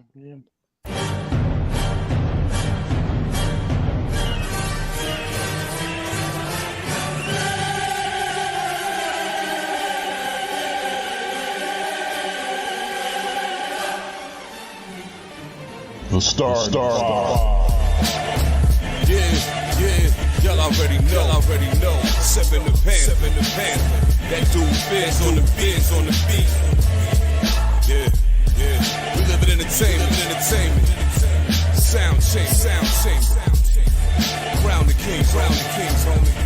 The Star. Yeah, y'all already know. Step in the pan. That dude Biz on the beat. Yeah. We live in entertainment. Sound change. Crown the kings, homie.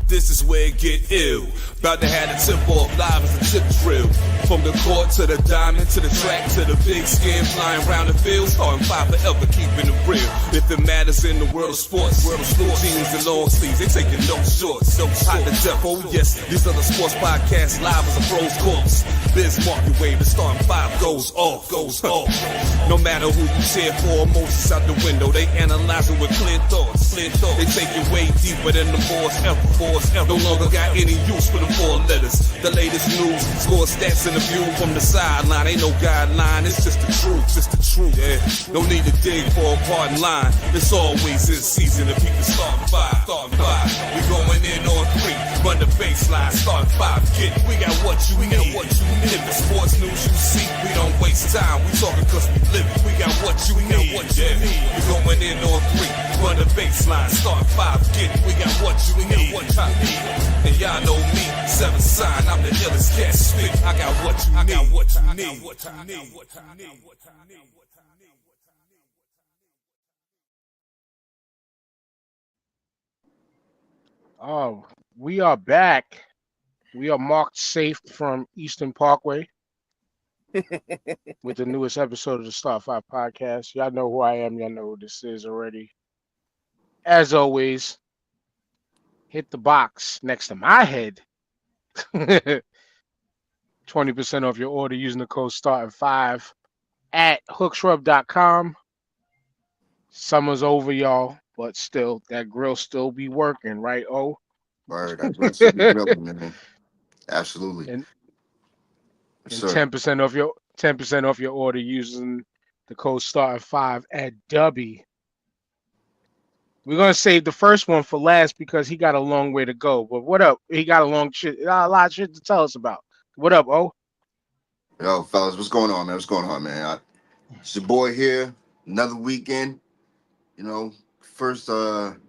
This is where it get ill. About to have the tip off live as a tip drill. From the court to the diamond, to the track, to the big skin, flying around the field, starting 5 forever, keeping it real. If it matters in the world of sports, jeans and long sleeves, they taking no shorts. Hot to death, oh yes, these are the sports podcasts, live as a pros course. Biz market wave, the starting 5 goes off. No matter who you cheer for, emotions out the window, they analyzing with clear thoughts. They take it way deeper than the force ever. No longer got any use for the 4 letters. The latest news, score stats and the view from the sideline. Ain't no guideline, it's just the truth. Yeah, no need to dig for a pardon line. This always is season if people start 5. We going in on 3, run the baseline, start 5. Get it, we got what you need. If the sports news you see, we don't waste time. We talking cause we live it. We got what you need. We going in on 3, run the baseline, start 5. Get it, we got what you need. And y'all know me, 7 sign, I'm the illest cat spit. I got what you need. Oh, we are back. We are marked safe from Eastern Parkway with the newest episode of the Star 5 podcast. Y'all know who I am. Y'all know who this is already. As always, hit the box next to my head. 20% off your order using the code STAR5 at hookshrub.com. Summer's over, y'all, but still, that grill still be working, right? Oh, Word, that grill still be grilling, man. Absolutely. And 10% off your order using the code STAR5 at Dubby. We're gonna save the first one for last because he got a long way to go. But what up? He got a lot of shit to tell us about. What up, oh? Yo, fellas, what's going on, man? It's your boy here. Another weekend. You know, first, I'm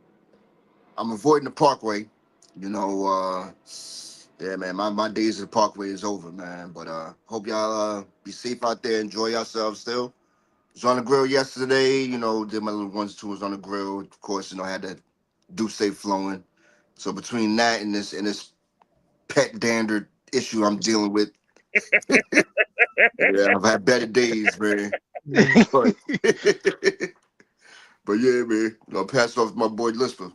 avoiding the Parkway. You know, yeah, man, my days at the Parkway is over, man. But hope y'all be safe out there. Enjoy yourselves still. Was on the grill yesterday, you know, did my little 1s, 2s on the grill. Of course, you know, I had that Douce flowing. So between that and this pet dander issue I'm dealing with, yeah, I've had better days, man. but yeah, man, I'll pass it off to my boy Lisper.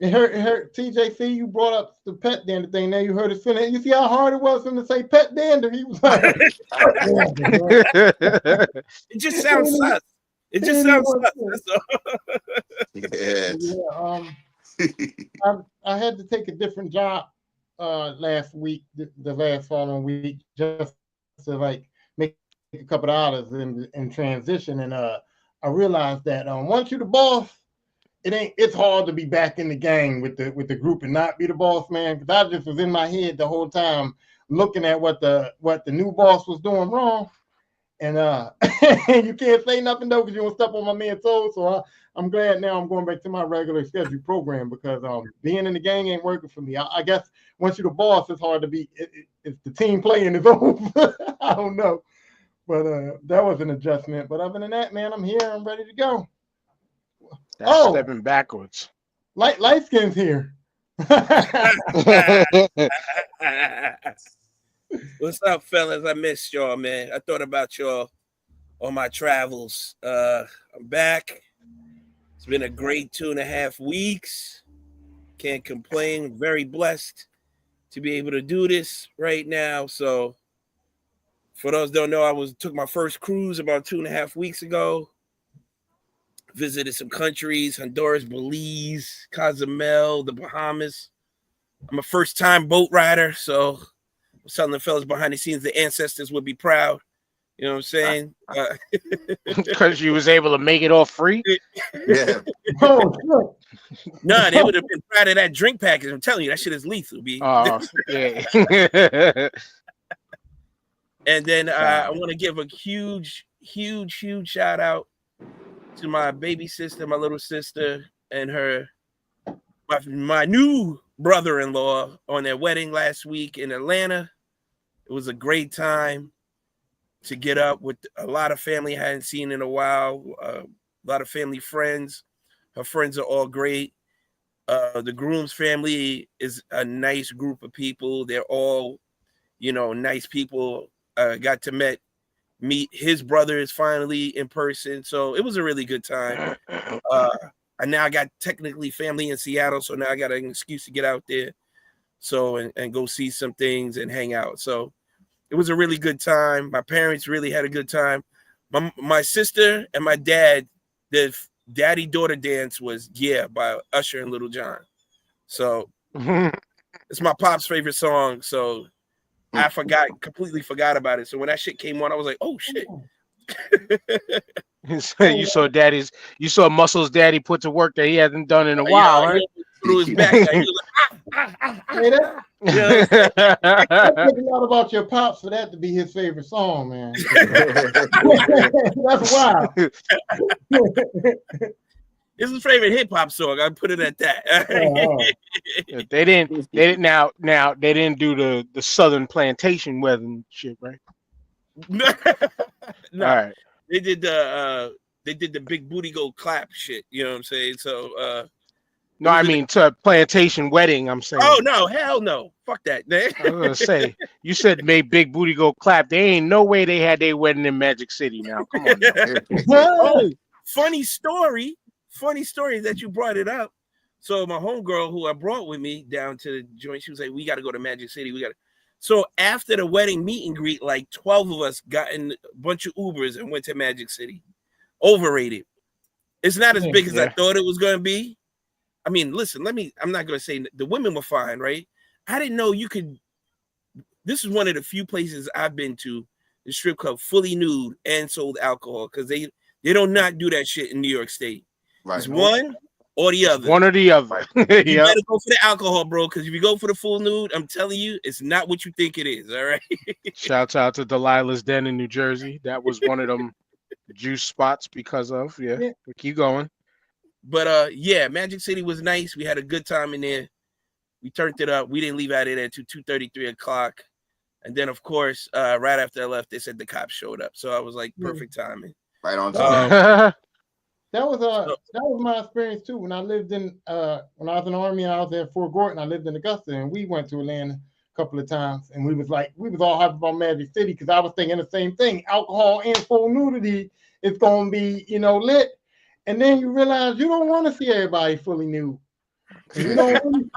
It hurt. TJC, you brought up the pet dander thing. Now you heard it finish. You see how hard it was for him to say pet dander? He was like, it just sounds sus. It just sounds sus. Yeah. I had to take a different job last week, the last following week, just to like make a couple of dollars in transition. And I realized that once you're the boss, it's hard to be back in the gang with the group and not be the boss, man. Because I just was in my head the whole time looking at what the new boss was doing wrong, and you can't say nothing though because you don't step on my man's toes. So I'm glad now I'm going back to my regular scheduled program because being in the gang ain't working for me. I guess once you're the boss, it's hard to be. It's the team playing is over. I don't know, but that was an adjustment. But other than that, man, I'm here. I'm ready to go. That's stepping backwards. Light skin's here. What's up, fellas? I missed y'all, man. I thought about y'all on my travels. I'm back. It's been a great 2.5 weeks. Can't complain. Very blessed to be able to do this right now. So, for those who don't know, I took my first cruise about 2.5 weeks ago. Visited some countries, Honduras, Belize, Cozumel, the Bahamas. I'm a first-time boat rider, so I was telling the fellas behind the scenes, the ancestors would be proud. You know what I'm saying? Because you was able to make it all free. Yeah. Oh, sure. No, they would have been proud of that drink package. I'm telling you, that shit is lethal, B. Oh, yeah. And then I want to give a huge shout out to my baby sister, my little sister, and my new brother-in-law on their wedding last week in Atlanta. It was a great time to get up with a lot of family I hadn't seen in a while, a lot of family friends. Her friends are all great. The groom's family is a nice group of people. They're all, nice people. Got to meet his brothers finally in person. So it was a really good time. And now I got technically family in Seattle. So now I got an excuse to get out there. So, and go see some things and hang out. So it was a really good time. My parents really had a good time. My sister and my dad, the daddy-daughter dance was Yeah by Usher and Little John. So it's my pop's favorite song. So I completely forgot about it. So when that shit came on, I was like, oh shit. You saw Muscle's daddy put to work that he hasn't done in a while, right? Threw his back. He was Hey, that's a lot about your pops for that to be his favorite song, man. That's wild. It's his favorite hip hop song. I put it at that. They didn't do the Southern plantation wedding shit, right? No. All right. They did the big booty go clap shit. You know what I'm saying? So no, I mean to plantation wedding. I'm saying. Oh no, hell no, fuck that. I was gonna say you said made big booty go clap. There ain't no way they had their wedding in Magic City. Now, come on. Oh, funny story that you brought it up. So my homegirl who I brought with me down to the joint, she was like, "We got to go to Magic City. So after the wedding meet and greet, like 12 of us got in a bunch of Ubers and went to Magic City. Overrated. It's not as big as I thought it was going to be. I mean, listen, I'm not going to say the women were fine, right? I didn't know you could. This is one of the few places I've been to, the strip club, fully nude and sold alcohol, because they don't not do that shit in New York State. Right. It's one or the other. One or the other. You better go for the alcohol, bro, because if you go for the full nude, I'm telling you, it's not what you think it is, all right? Shouts out to Delilah's Den in New Jersey. That was one of them juice spots because of, but keep going. But Magic City was nice. We had a good time in there. We turned it up. We didn't leave out of there until 2:30, 3 o'clock. And then, of course, right after I left, they said the cops showed up. So I was like, perfect timing. Right on time. That was my experience too. When I lived in when I was in the Army and I was at Fort Gordon, I lived in Augusta, and we went to Atlanta a couple of times, and we was all hyped about Magic City because I was thinking the same thing. Alcohol and full nudity is gonna be, lit. And then you realize you don't want to see everybody fully nude. You don't really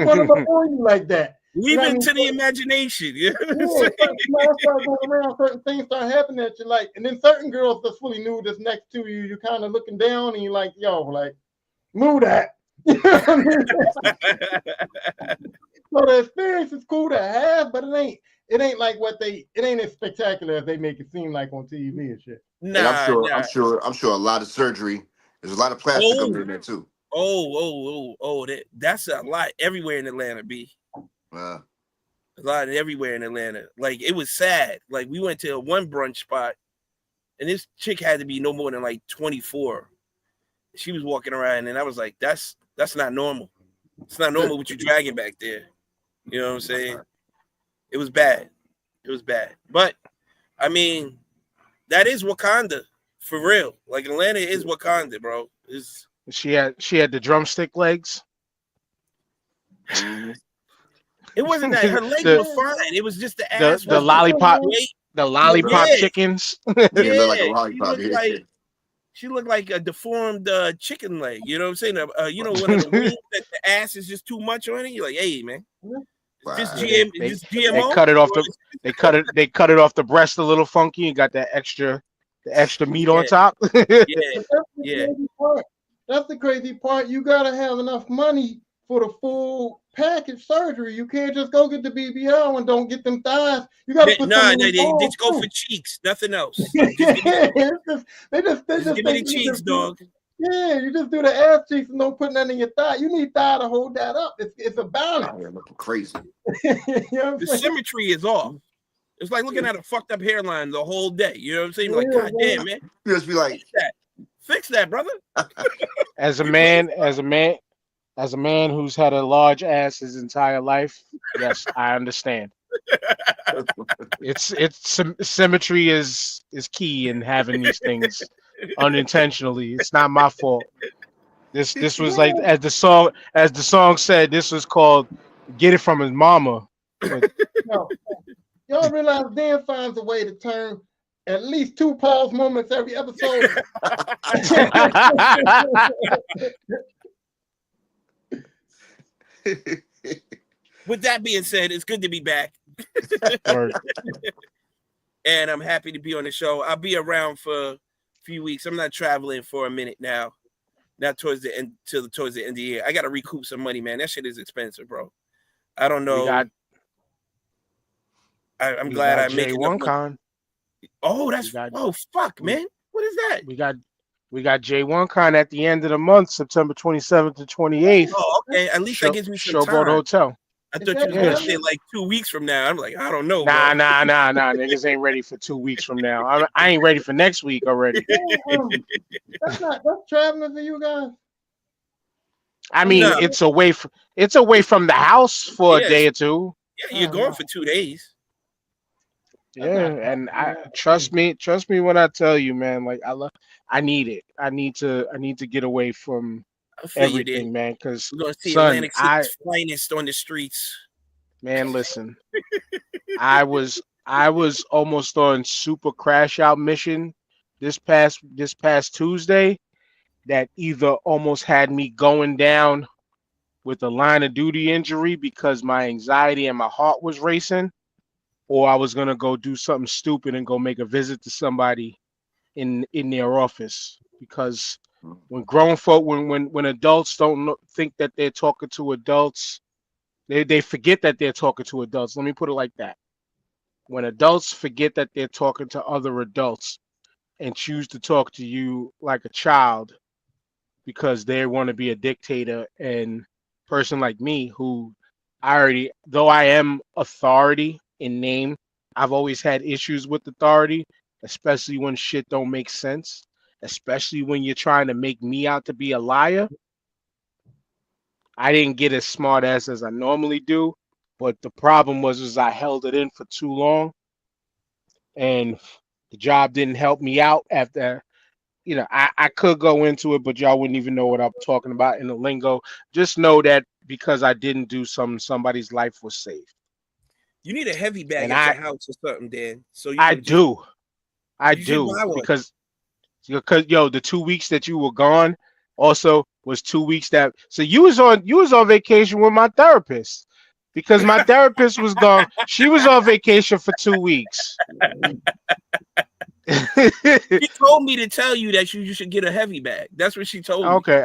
want to before you like that. Leave it to the imagination. Yeah. Start going around, certain things start happening that you like, and then certain girls that's fully nude that's next to you, you're kind of looking down and you're like, move that. So the experience is cool to have, but it ain't like it ain't as spectacular as they make it seem like on TV and shit. I'm sure a lot of surgery. There's a lot of plastic up in there too. That's a lot everywhere in Atlanta, B. A lot everywhere in Atlanta. Like, it was sad. Like, we went to one brunch spot, and this chick had to be no more than like 24. She was walking around, and I was like, that's not normal. It's not normal what you dragging back there. You know what I'm saying? It was bad. But I mean, that is Wakanda for real. Like, Atlanta is Wakanda, bro. She had the drumstick legs. It wasn't that her legs were fine. It was just the ass. The lollipop. The lollipop chickens. Look like a lollipop. She looked like a deformed chicken leg. You know what I'm saying? One of the wings that the ass is just too much on it. You're like, hey, man. Wow. Just GMO. They cut it off they cut it off the breast a little funky and got the extra meat on top. Yeah. That's the crazy part. You gotta have enough money for the full package surgery. You can't just go get the BBL and don't get them thighs. You got to put Nah, some they involved just go too. for cheeks, nothing else. They just Just give me the think you cheeks, just do- dog. Yeah, you just do the ass cheeks and don't put nothing in your thigh. You need thigh to hold that up. It's a Out balance. here looking crazy. You know what I'm The saying? symmetry is off. It's like looking at a fucked up hairline the whole day. You know what I'm saying? Like, Yeah, God damn, man, You just be like, fix that, brother. As a man who's had a large ass his entire life, yes, I understand. It's symmetry is key in having these things unintentionally. It's not my fault. This was like as the song said, this was called "Get It From His Mama." But No. Y'all realize Dan finds a way to turn at least 2 pause moments every episode. With that being said, it's good to be back. or And I'm happy to be on the show. I'll be around for a few weeks. I'm not traveling for a minute now. Not towards the end towards the end of the year. I gotta recoup some money, man. That shit is expensive, bro. I don't know. I'm glad I make enough money. J1Con. Oh, that's fuck, man. What is that? We got J1Con at the end of the month, September 27th to 28th. Oh, okay. At least that gives me some Showboat time. Hotel. I thought you were gonna say like 2 weeks from now. I'm like, I don't know. Nah. bro. Niggas ain't ready for 2 weeks from now. I ain't ready for next week already. That's traveling for you guys. I mean, No. it's away from the house for a day or two. Yeah, you're going for 2 days. Yeah, and I trust me when I tell you, man. Like I need it. I need to get away from I feel you, everything, dude. man. Because We're gonna see son, Atlantic City's finest on the streets. man, listen, I was almost on super crash out mission this past Tuesday. That either almost had me going down with a line of duty injury because my anxiety and my heart was racing, or I was gonna go do something stupid and go make a visit to somebody in their office. Because when grown folk, when adults don't think that they're talking to adults, they forget that they're talking to adults. Let me put it like that. When adults forget that they're talking to other adults and choose to talk to you like a child because they want to be a dictator, and person like me who though I am authority in name, I've always had issues with authority, especially when shit don't make sense, especially when you're trying to make me out to be a liar. I didn't get as smart as I normally do, but the problem was I held it in for too long, and the job didn't help me out after. I could go into it, but y'all wouldn't even know what I'm talking about in the lingo. Just know that because I didn't do something, somebody's life was saved. You need a heavy bag And at your house or something, Dan. So I do buy one. because the 2 weeks that you were gone also was 2 weeks so you was on vacation with my therapist, because my therapist was gone. She was on vacation for 2 weeks. She told me to tell you that you should get a heavy bag. That's what she told me. Okay.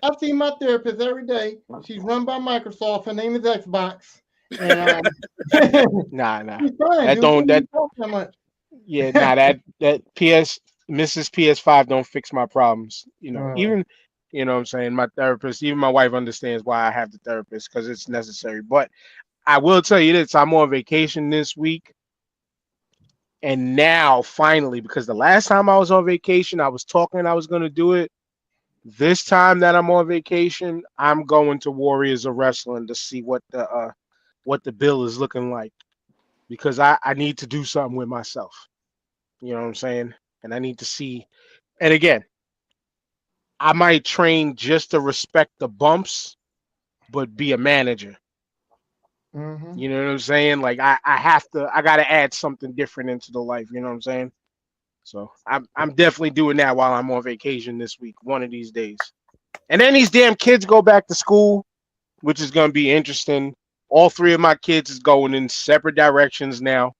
I see my therapist every day. She's run by Microsoft. Her name is Xbox. And, Nah. she's fine. That You don't- shouldn't talk that much. Yeah, that Mrs. PS5 don't fix my problems. Even what I'm saying, my therapist, even my wife understands why I have the therapist, because it's necessary. But I will tell you this, I'm on vacation this week. And now finally, because the last time I was on vacation, I was talking I was going to do it. This time that I'm on vacation, I'm going to Warriors of Wrestling to see what the bill is looking like, because I need to do something with myself. You know what I'm saying? And I need to see. And again, I might train just to respect the bumps, but be a manager. Mhm. You know what I'm saying? Like I got to add something different into the life. You know what I'm saying? So I'm definitely doing that while I'm on vacation this week, one of these days. And then these damn kids go back to school, which is going to be interesting. All 3 of my kids is going in separate directions now.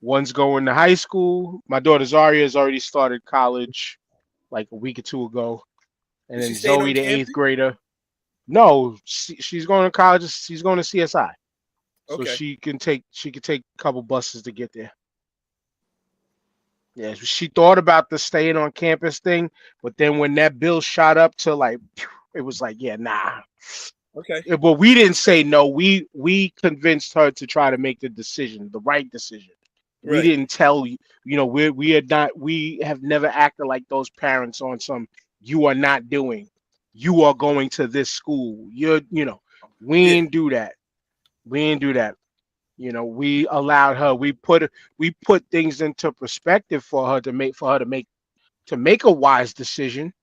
One's going to high school. My daughter Zaria has already started college like a week or 2 ago. and Is then she staying Zoe, on the campus? 8th grader. No, she's going to college. She's going to CSI, so Okay. she can take a couple buses to get there. Yeah, she thought about the staying on campus thing, but then when that bill shot up to like, it was like, yeah, nah. Okay. Yeah, but we didn't say no. We convinced her to try to make the decision, the right decision. We Right. didn't tell you, we have never acted like those parents on some you are not doing. You are going to this school. We Yeah. didn't do that. We didn't do that. We allowed her. We put things into perspective for her to make a wise decision.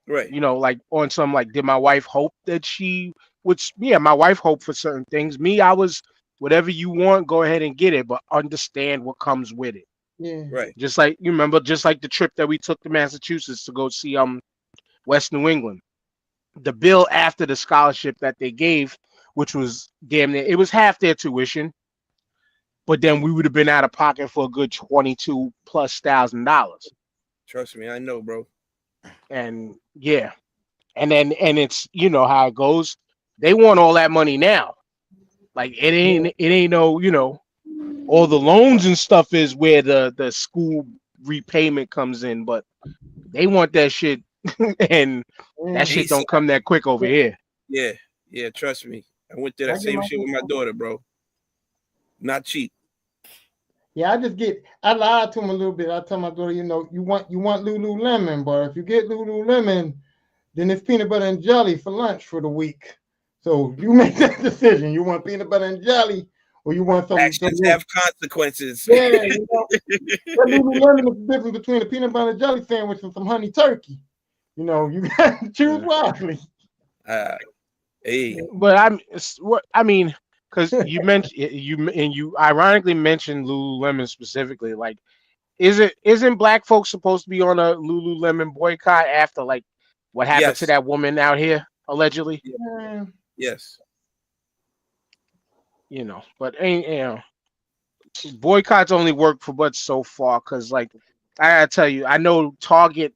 Right. Like on some like, did my wife hope that she would? Yeah, my wife hoped for certain things. Me, I was whatever you want, go ahead and get it, but understand what comes with it. Yeah. Right. Just like you remember, just like the trip that we took to Massachusetts to go see West New England. The bill after the scholarship that they gave, which was damn near, it was half their tuition, but then we would have been out of pocket for a good $22,000+. Trust me, I know, bro. And yeah, and it's how it goes. They want all that money now. Like it ain't no, all the loans and stuff is where the school repayment comes in, but they want that shit and that shit don't come that quick over here. Yeah. Yeah. Trust me. I went through that same shit with my daughter, bro. Not cheap. Yeah, I lied to him a little bit. I tell my daughter, you want Lululemon, but if you get Lululemon, then it's peanut butter and jelly for lunch for the week. So you make that decision. You want peanut butter and jelly, or you want something? Actions have consequences. Yeah, that Lululemon is the difference between a peanut butter and jelly sandwich and some honey turkey. You got to choose wisely. Hey. But because you mentioned you ironically mentioned Lululemon specifically. Like, isn't black folks supposed to be on a Lululemon boycott after like what happened to that woman out here allegedly? Yeah. Yes. But boycotts only work for but so far. Because like I gotta tell you, I know Target.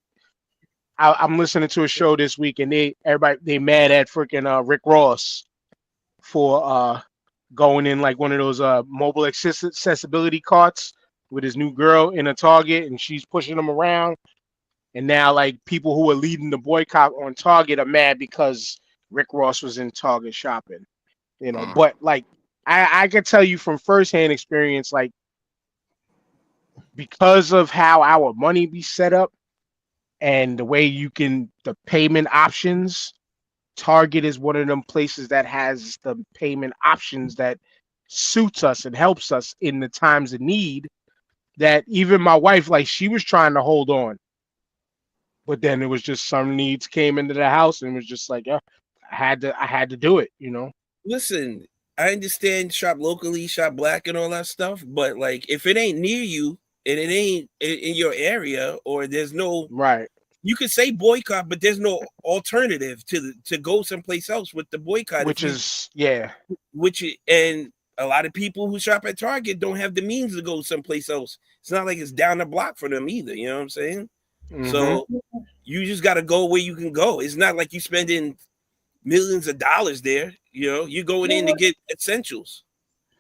I'm listening to a show this week, and they mad at freaking Rick Ross for going in like one of those mobile accessibility carts with his new girl in a Target, and she's pushing him around. And now like people who are leading the boycott on Target are mad because Rick Ross was in Target shopping. But like I can tell you from firsthand experience, like because of how our money be set up and the way the payment options, Target is one of them places that has the payment options that suits us and helps us in the times of need, that even my wife, like she was trying to hold on, but then it was just some needs came into the house and it was just like, I had to do it, Listen, I understand shop locally, shop black and all that stuff, but like if it ain't near you and it ain't in your area, or there's no right, you could say boycott, but there's no alternative to go someplace else with the boycott. And a lot of people who shop at Target don't have the means to go someplace else. It's not like it's down the block for them either. You know what I'm saying? Mm-hmm. So you just got to go where you can go. It's not like you spending millions of dollars there. You're going in to get essentials.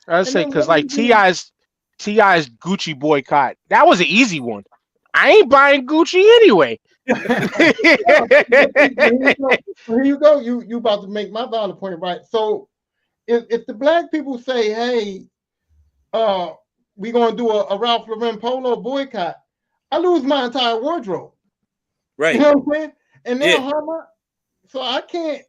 I'd say because like T.I.'s Gucci boycott, that was an easy one. I ain't buying Gucci anyway. Here you go. You about to make my valid point, right? So if the black people say, hey, we're gonna do a Ralph Lauren polo boycott, I lose my entire wardrobe. Right. You know what I'm saying? And then so I can't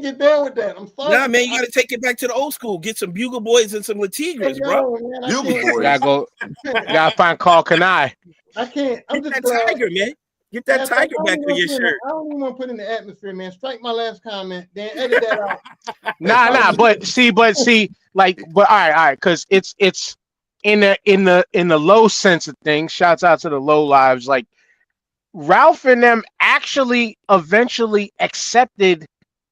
get down with that. I'm sorry. Nah, man, you gotta take it back to the old school. Get some Bugle Boys and some Latigras, bro. Bugle Boys. Gotta find Carl Kanai. I can't. Get that tiger, man. Get that tiger back on your shirt. I don't even want to put in the atmosphere, man. Strike my last comment, then edit that out. Nah. But see, like, but all right, because it's in the low sense of things. Shouts out to the low lives. Like Ralph and them actually eventually accepted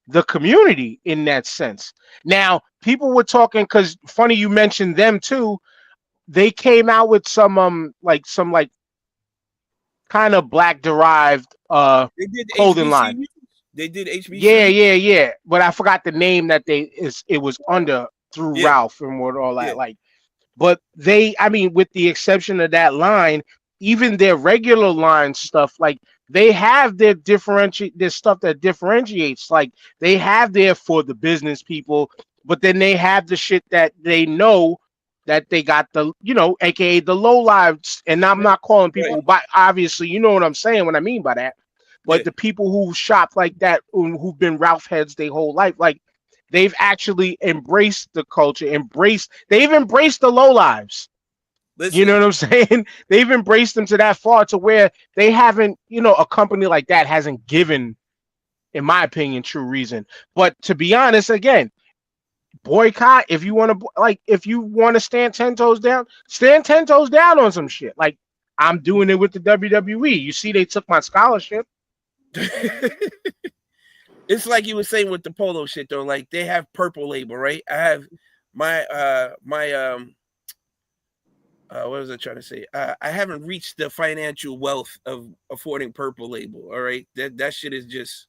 the community in that sense. Now people were talking, because funny you mentioned them too. They came out with some kind of black derived clothing line. They did Yeah, HBC. yeah. But I forgot the name that it was under through Yeah, Ralph and what all yeah. that. Like, but I mean, with the exception of that line, even their regular line stuff, like they have their stuff that differentiates. Like they have there for the business people, but then they have the shit that they know that they got aka the low lives. And I'm not calling Right. people, but obviously, you know what I'm saying, what I mean by that. Yeah. But the people who shop like that, who've been Ralph heads their whole life, like they've actually embraced the culture, they've embraced the low lives. Listen, You know what I'm saying? They've embraced them to that far to where they haven't, a company like that hasn't given, in my opinion, true reason. But to be honest, again, boycott, if you want to stand 10 toes down, stand 10 toes down on some shit. Like I'm doing it with the WWE. You see, they took my scholarship. it's like you were saying with the polo shit though. Like they have Purple Label, right? I have my what was I trying to say? I haven't reached the financial wealth of affording Purple Label. All right, that shit is just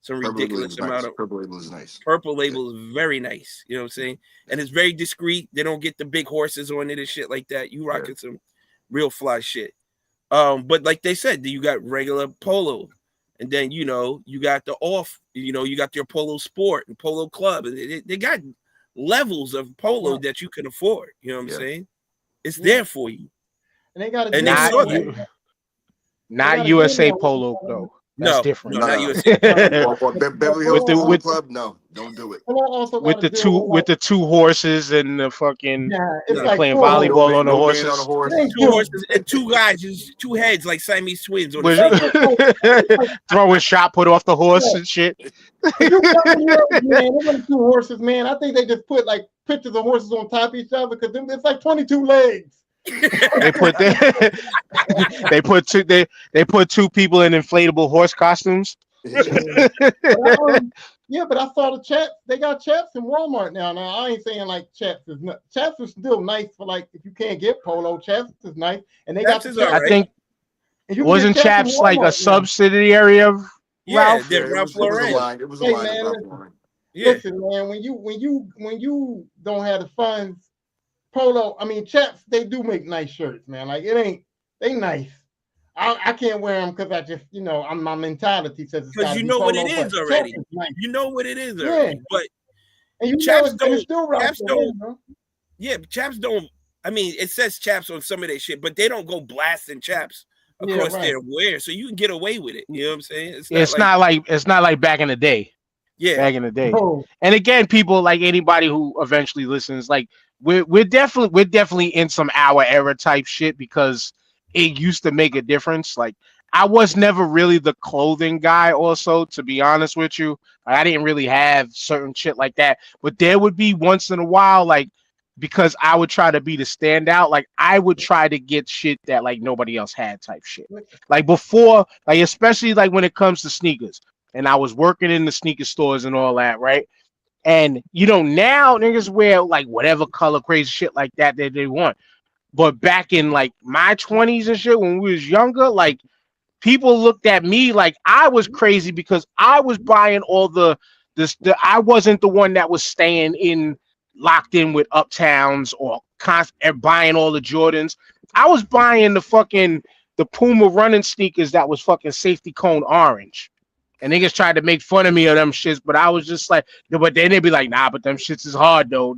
some ridiculous amount of. Purple Label is nice. Purple Label is very nice. You know what I'm saying? And it's very discreet. They don't get the big horses on it and shit like that. You rocking some real fly shit. But like they said, you got regular polo, and then you got the off. You got your Polo Sport and Polo Club, and they got levels of polo that you can afford. You know what I'm saying? It's there for you. And they got not USA Polo though. That's different. No, not USA. Beverly Hills Polo Club. No, don't do it. With the two horses and the fucking like playing volleyball on the horses. Two horses and two guys, just two heads like Siamese twins on the same. Throwing shot put off the horse and shit. Man, they got two horses, man. I think they just put like pictures of horses on top of each other because it's like 22 legs. They put two people in inflatable horse costumes. But I saw the chaps. They got chaps in Walmart now. Now I ain't saying like chaps is not. Chaps is still nice for like if you can't get polo. Chaps is nice, and they got. I think wasn't chaps like a subsidiary of Ralph? Yeah, Ralph Lauren. It was a line of Ralph Lauren. Yeah. Listen, man, when you don't have the funds. Polo, I mean, chaps, they do make nice shirts, man. Like they nice. I can't wear them because I just, my mentality says it's because you know what it is already. Nice. You know what it is already. But and chaps don't. Yeah, chaps don't. I mean, it says chaps on some of their shit, but they don't go blasting chaps across their wear, so you can get away with it. You know what I'm saying? It's not like back in the day. Yeah, back in the day. Oh. And again, people like anybody who eventually listens, like. We're definitely in some our era type shit because it used to make a difference. Like I was never really the clothing guy also, to be honest with you. I didn't really have certain shit like that, but there would be once in a while, like, because I would try to be the standout, like I would try to get shit that like nobody else had type shit. Like before, like especially like when it comes to sneakers, and I was working in the sneaker stores and all that, right? And now niggas wear like whatever color crazy shit like that they want. But back in like my 20s and shit, when we was younger, like people looked at me like I was crazy because I was buying all I wasn't the one that was staying locked in with Uptowns or buying all the Jordans. I was buying the Puma running sneakers that was fucking safety cone orange. And niggas tried to make fun of me of them shits, but I was just like, but then they'd be like, nah, but them shits is hard though.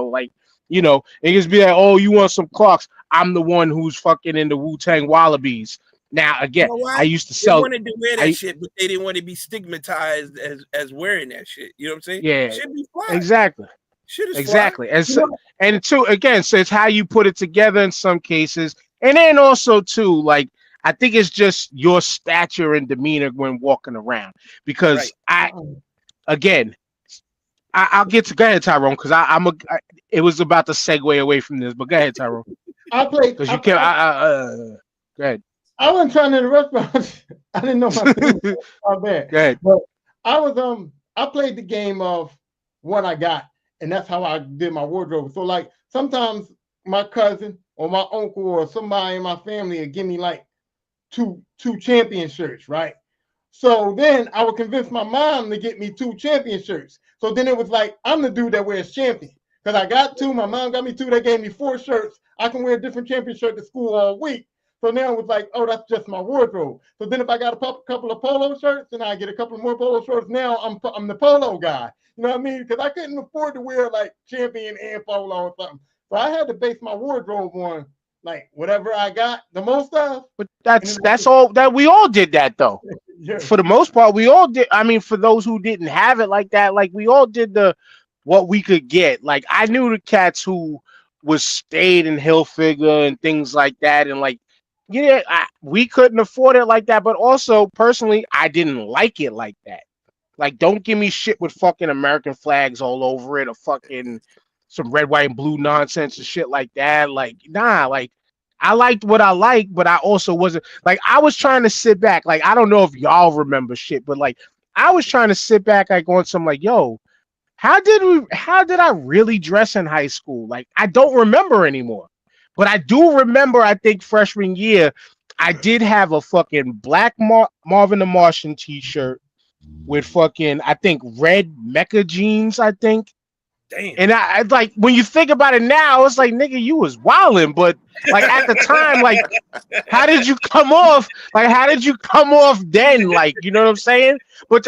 Like, niggas be like, oh, you want some Clarks? I'm the one who's fucking in the Wu-Tang Wallabies. Now, again, I used to sell. They wanted to wear that shit, but they didn't want to be stigmatized as wearing that shit. You know what I'm saying? Yeah, should be fly. Exactly. Shit is exactly. Fly. And so, and two, again, so it's how you put it together in some cases, and then also too, like. I think it's just your stature and demeanor when walking around. Because I'll get to go ahead, Tyrone, because it was about to segue away from this, but go ahead, Tyrone. Because you can't. Go ahead. I wasn't trying to interrupt, but I didn't know my thing was bad. Go ahead. But I played the game of what I got, and that's how I did my wardrobe. So like sometimes my cousin or my uncle or somebody in my family would give me like two champion shirts, right? So then I would convince my mom to get me 2 champion shirts. So then it was like, I'm the dude that wears champion. Because I got 2, my mom got me 2, they gave me 4 shirts. I can wear a different champion shirt to school all week. So now it was like, oh, that's just my wardrobe. So then if I got a couple of polo shirts, then I get a couple more polo shirts. Now I'm the polo guy. You know what I mean? Because I couldn't afford to wear like champion and polo or something. So I had to base my wardrobe on like whatever I got the most of. But that's all that we all did that though. Yeah. For the most part, we all did. I mean, for those who didn't have it like that, like we all did what we could get. Like I knew the cats who was stayed in Hilfiger and things like that, and like yeah, we couldn't afford it like that. But also personally, I didn't like it like that. Like, don't give me shit with fucking American flags all over it or fucking some red, white, and blue nonsense and shit like that. Like, nah, like I liked what I liked, but I also wasn't like I was trying to sit back. Like, I don't know if y'all remember shit, but like I was trying to sit back like on some like, yo, how did I really dress in high school? Like, I don't remember anymore. But I do remember, I think freshman year, I did have a fucking black Marvin the Martian t-shirt with fucking, I think, red Mecca jeans, I think. Damn. And I like, when you think about it now, it's like, nigga, you was wilding. But like at the time, like, how did you come off? Like, how did you come off then? Like, you know what I'm saying? But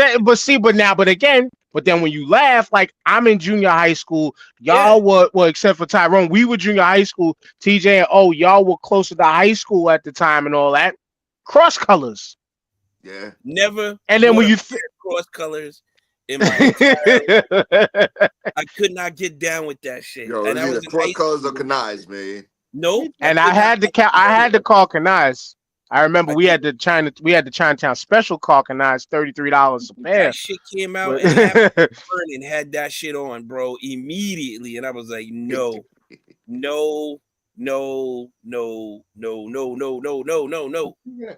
then when you laugh, like I'm in junior high school, y'all were, well, except for Tyrone, we were junior high school, TJ and O, y'all were closer to high school at the time and all that. Cross colors. Yeah. Never. And then when you cross colors in my entire I could not get down with that shit. Yo, and either cross colors or canais, man. Nope. And I had to call canais. I remember we had the Chinatown special call canais, $33 a pair. That shit came out and Vernon had that shit on, bro, immediately. And I was like, no.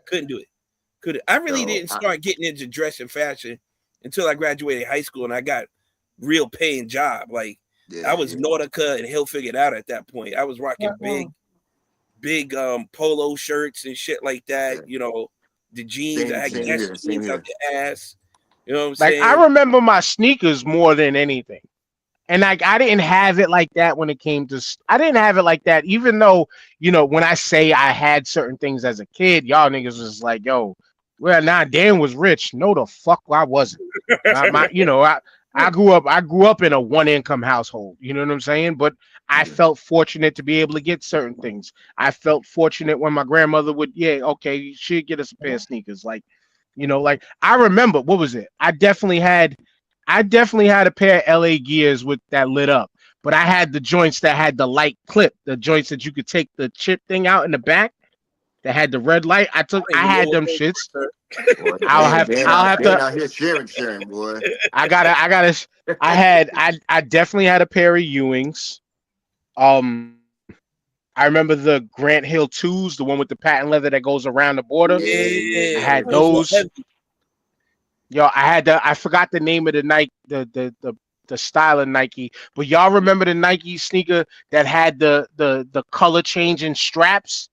Couldn't do it. I really didn't start getting into dress and fashion until I graduated high school and I got real paying job. Like I was Nautica and Hilfiger out at that point. I was rocking big polo shirts and shit like that. You know, the jeans. I had jeans out the ass. You know what I'm saying? Like I remember my sneakers more than anything. And like I didn't have it like that when it came to I didn't have it like that, even though, you know, when I say I had certain things as a kid, y'all niggas was like, yo, well, nah, Dan was rich. No, the fuck I wasn't. I grew up in a one income household. You know what I'm saying? But I felt fortunate to be able to get certain things. I felt fortunate when my grandmother would, she'd get us a pair of sneakers. Like, you know, like I remember, what was it? I definitely had a pair of LA Gears with that lit up, but I had the joints that had the light clip, the joints that you could take the chip thing out in the back that had the red light. I had them shits. Boy, I'll have to out here sharing, boy. I definitely had a pair of Ewings. I remember the Grant Hill 2s, the one with the patent leather that goes around the border. Yeah, I had those. Yo, I forgot the name of the Nike, the style of Nike, but y'all remember the Nike sneaker that had the color changing straps?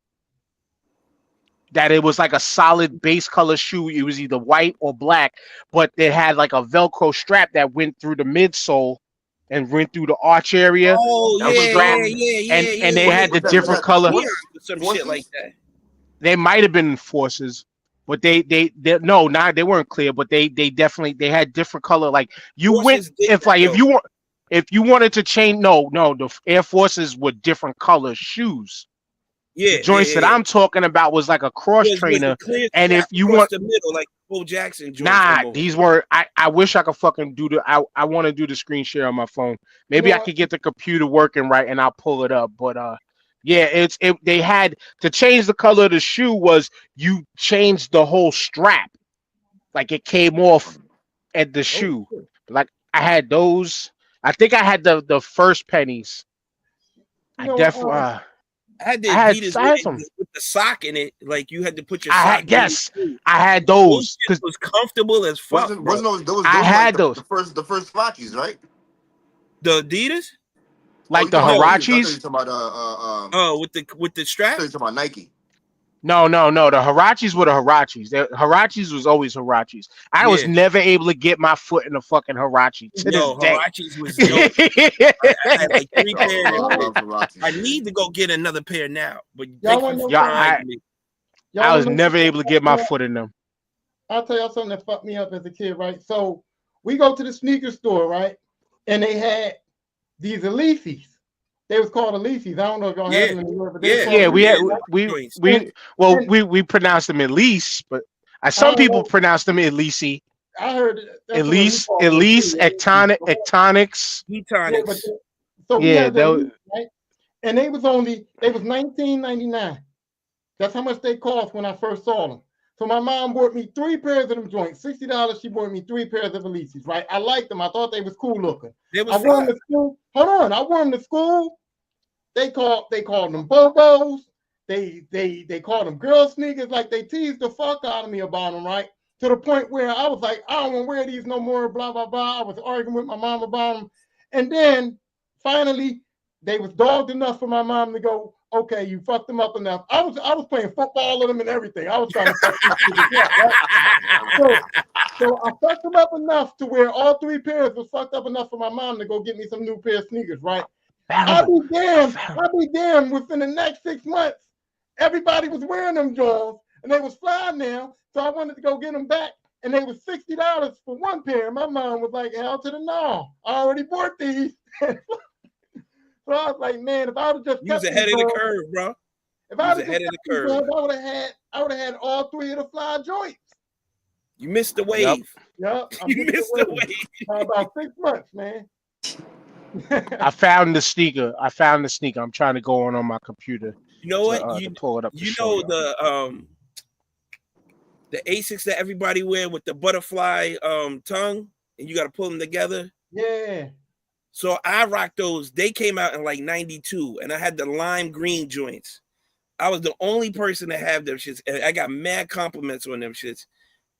That it was like a solid base color shoe. It was either white or black, but it had like a Velcro strap that went through the midsole and went through the arch area. Oh, And they had the different color. Some shit like that. They might have been Forces, but they weren't clear, but they definitely had different color. Like you Forces went if you wanted to change, the Air Forces were different color shoes. Yeah, the joints that I'm talking about was like a cross trainer, and if you want the middle, like Bo Jackson joints. Nah, these were. I wish I could fucking do the. I want to do the screen share on my phone. Maybe I could get the computer working right, and I'll pull it up. But they had to change the color of the shoe. Was you changed the whole strap, like it came off at the shoe. Like I had those. I think I had the first pennies. I definitely. I had the Adidas with the sock in it. Like you had to put your sock in. I had those because it was comfortable as fuck. Wasn't those I had like those. The first Hirachis, right? The Adidas? Like the Hirachis? With the strap? You're talking about Nike. No. The Harachis were the Harachis. The Harachis was always Harachis. I was Yeah. never able to get my foot in a fucking Harachi to Yo, this day. Harachis was dope. I had like 3 Yo, pairs. I love Harachis, I man. need to go get another pair now. But Y'all thank wanna you know for something? reminding me. I was wanna know never something able to get that my fucked me up? foot in them. I'll tell y'all something that fucked me up as a kid, right? So we go to the sneaker store, right? And they had these Elises. They was called Elises. I don't know if y'all Yeah. had them in New York, but they was Yeah. called Yeah, Elises, right? we pronounced them Elise, but some don't people know. pronounce them Elise. I heard that's what we Elise, call them Elise, too, Ectonics. Heat Yeah, but tonics. so we Yeah, had the that Elises, right? And they was $19.99. That's how much they cost when I first saw them. So my mom bought me 3 pairs of them joints. $60. She bought me 3 pairs of Elises, right? I liked them. I thought they was cool looking. They I was wore them fly. to school. Hold on. I wore them to school. They called them Bobos. They called them girl sneakers. Like they teased the fuck out of me about them, right? To the point where I was like, I don't want to wear these no more, blah, blah, blah. I was arguing with my mom about them. And then finally, they was dogged enough for my mom to go, okay, you fucked them up enough. I was playing football with them and everything. I was trying to fuck these niggas up, right? So I fucked them up enough to where all 3 pairs was fucked up enough for my mom to go get me some new pair of sneakers, right? I'll be damned. Within the next 6 months, everybody was wearing them Jones and they was flying now. So I wanted to go get them back. And they was $60 for 1 pair. My mom was like, hell to the no. I already bought these. So I was like, man, if I would have just You was ahead of the curve, bro. if I was was ahead of the curve. I would have had all 3 of the fly joints. You missed the wave. Yep. You missed the wave. By about 6 months, man. I found the sneaker. I'm trying to go on my computer. You know what? To pull it up. You know the Asics that everybody wear with the butterfly tongue, and you got to pull them together. Yeah. So I rocked those. They came out in like 92, and I had the lime green joints. I was the only person to have them shits, and I got mad compliments on them shits.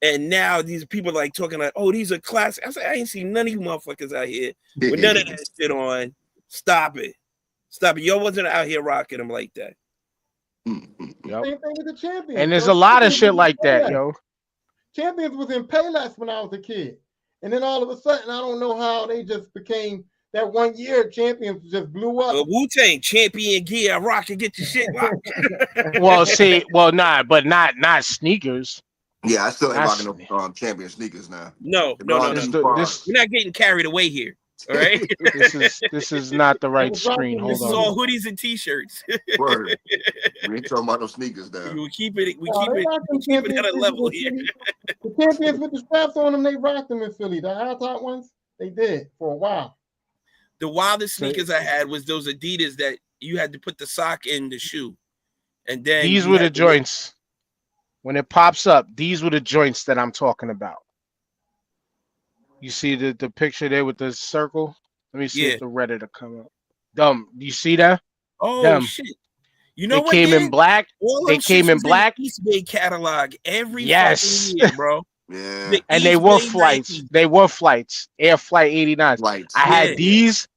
And now these people like talking like, oh, these are classic. I said, I ain't seen none of you motherfuckers out here with none of that shit on. Stop it. Y'all wasn't out here rocking them like that. Yep. Same thing with the Champions. And there's a lot of shit like that, yo. Champions was in Payless when I was a kid. And then all of a sudden, I don't know how they just became that 1 year Champions just blew up. Wu-Tang, champion gear, I rock and get your shit locked. not sneakers. Yeah, I still ain't rocking no champion sneakers now. No. We're not getting carried away here. All right. This is not the right screen. Hold this on. is all hoodies and t-shirts. Word. We ain't talking about no sneakers now. We keep it at a level here. The Champions with the straps on them, they rocked them in Philly. The high top ones, they did for a while. The wildest sneakers I had was those Adidas that you had to put the sock in the shoe. And then these were the joints. When it pops up, these were the joints that I'm talking about. You see the picture there with the circle? Let me see if the Reddit will come up. Dumb. Do you see that? Oh, shit. You know they what? Came in black. They came in black. East Bay catalog every fucking year, bro. Yeah. And they were flights. They were flights. Air Flight 89. I had these.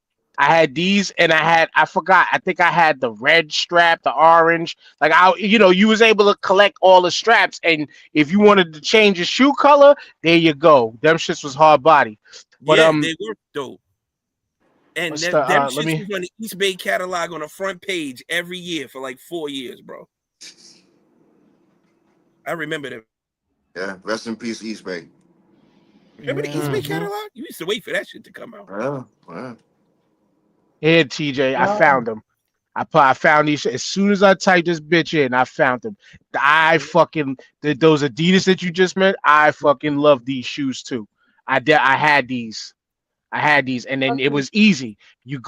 And I forgot. I think I had the red strap, the orange. Like you was able to collect all the straps, and if you wanted to change your shoe color, there you go. Them shits was hard body. But they were dope. And them shits was on the East Bay catalog on the front page every year for like 4 years, bro. I remember them. Yeah, rest in peace, East Bay. Remember the East Bay catalog? You used to wait for that shit to come out. Yeah. Here, TJ, I found them. I found these as soon as I typed this bitch in. I found them. I fucking those Adidas that you just met. I fucking love these shoes too. I had these, and then it was easy. You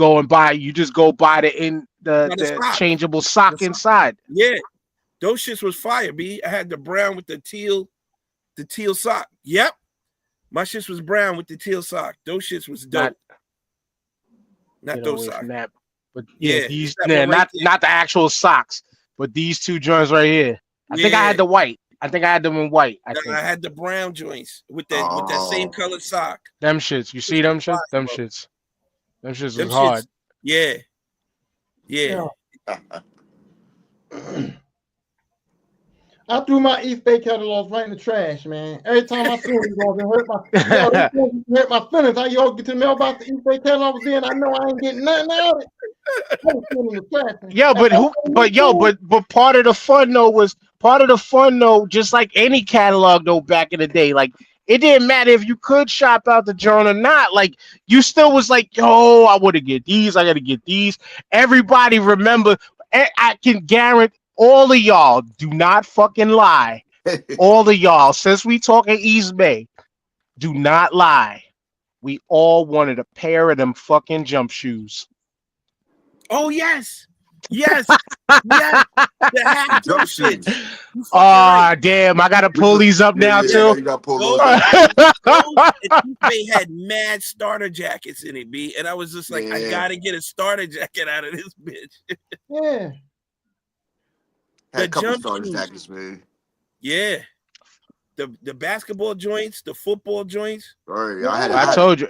just go buy the changeable sock inside. Yeah, those shits was fire. B. I had the brown with the teal sock. Yep, my shits was brown with the teal sock. Those shits was dope. Not those socks. But these not the actual socks, but these two joints right here. I think I had the white. I think I had them in white. I had the brown joints with that same color sock. Them shits. You see them shits? Them shits. Them shits was hard. Yeah. I threw my East Bay catalogs right in the trash, man. Every time I see them, it hurt hurt my feelings. How you all get to the mailbox, the East Bay catalog was in? I know I ain't getting nothing out of it. I was in the trash, man. Yeah, but part of the fun though, just like any catalog though back in the day, like it didn't matter if you could shop out the joint or not. Like you still was like, yo, I want to get these, I gotta get these. Everybody remember, I can guarantee all of y'all do not fucking lie. All of y'all, since we talking East Bay, do not lie. We all wanted a pair of them fucking jump shoes. Oh yes. Yes. Yes. The half jump shit. Oh damn, I gotta pull these up now too. You gotta pull Those those. they had mad starter jackets in it, B. And I was just like, I gotta get a starter jacket out of this bitch. Yeah. Had a couple jump starter shoes. jackets, man. Yeah. The basketball joints, the football joints. All right, I told you.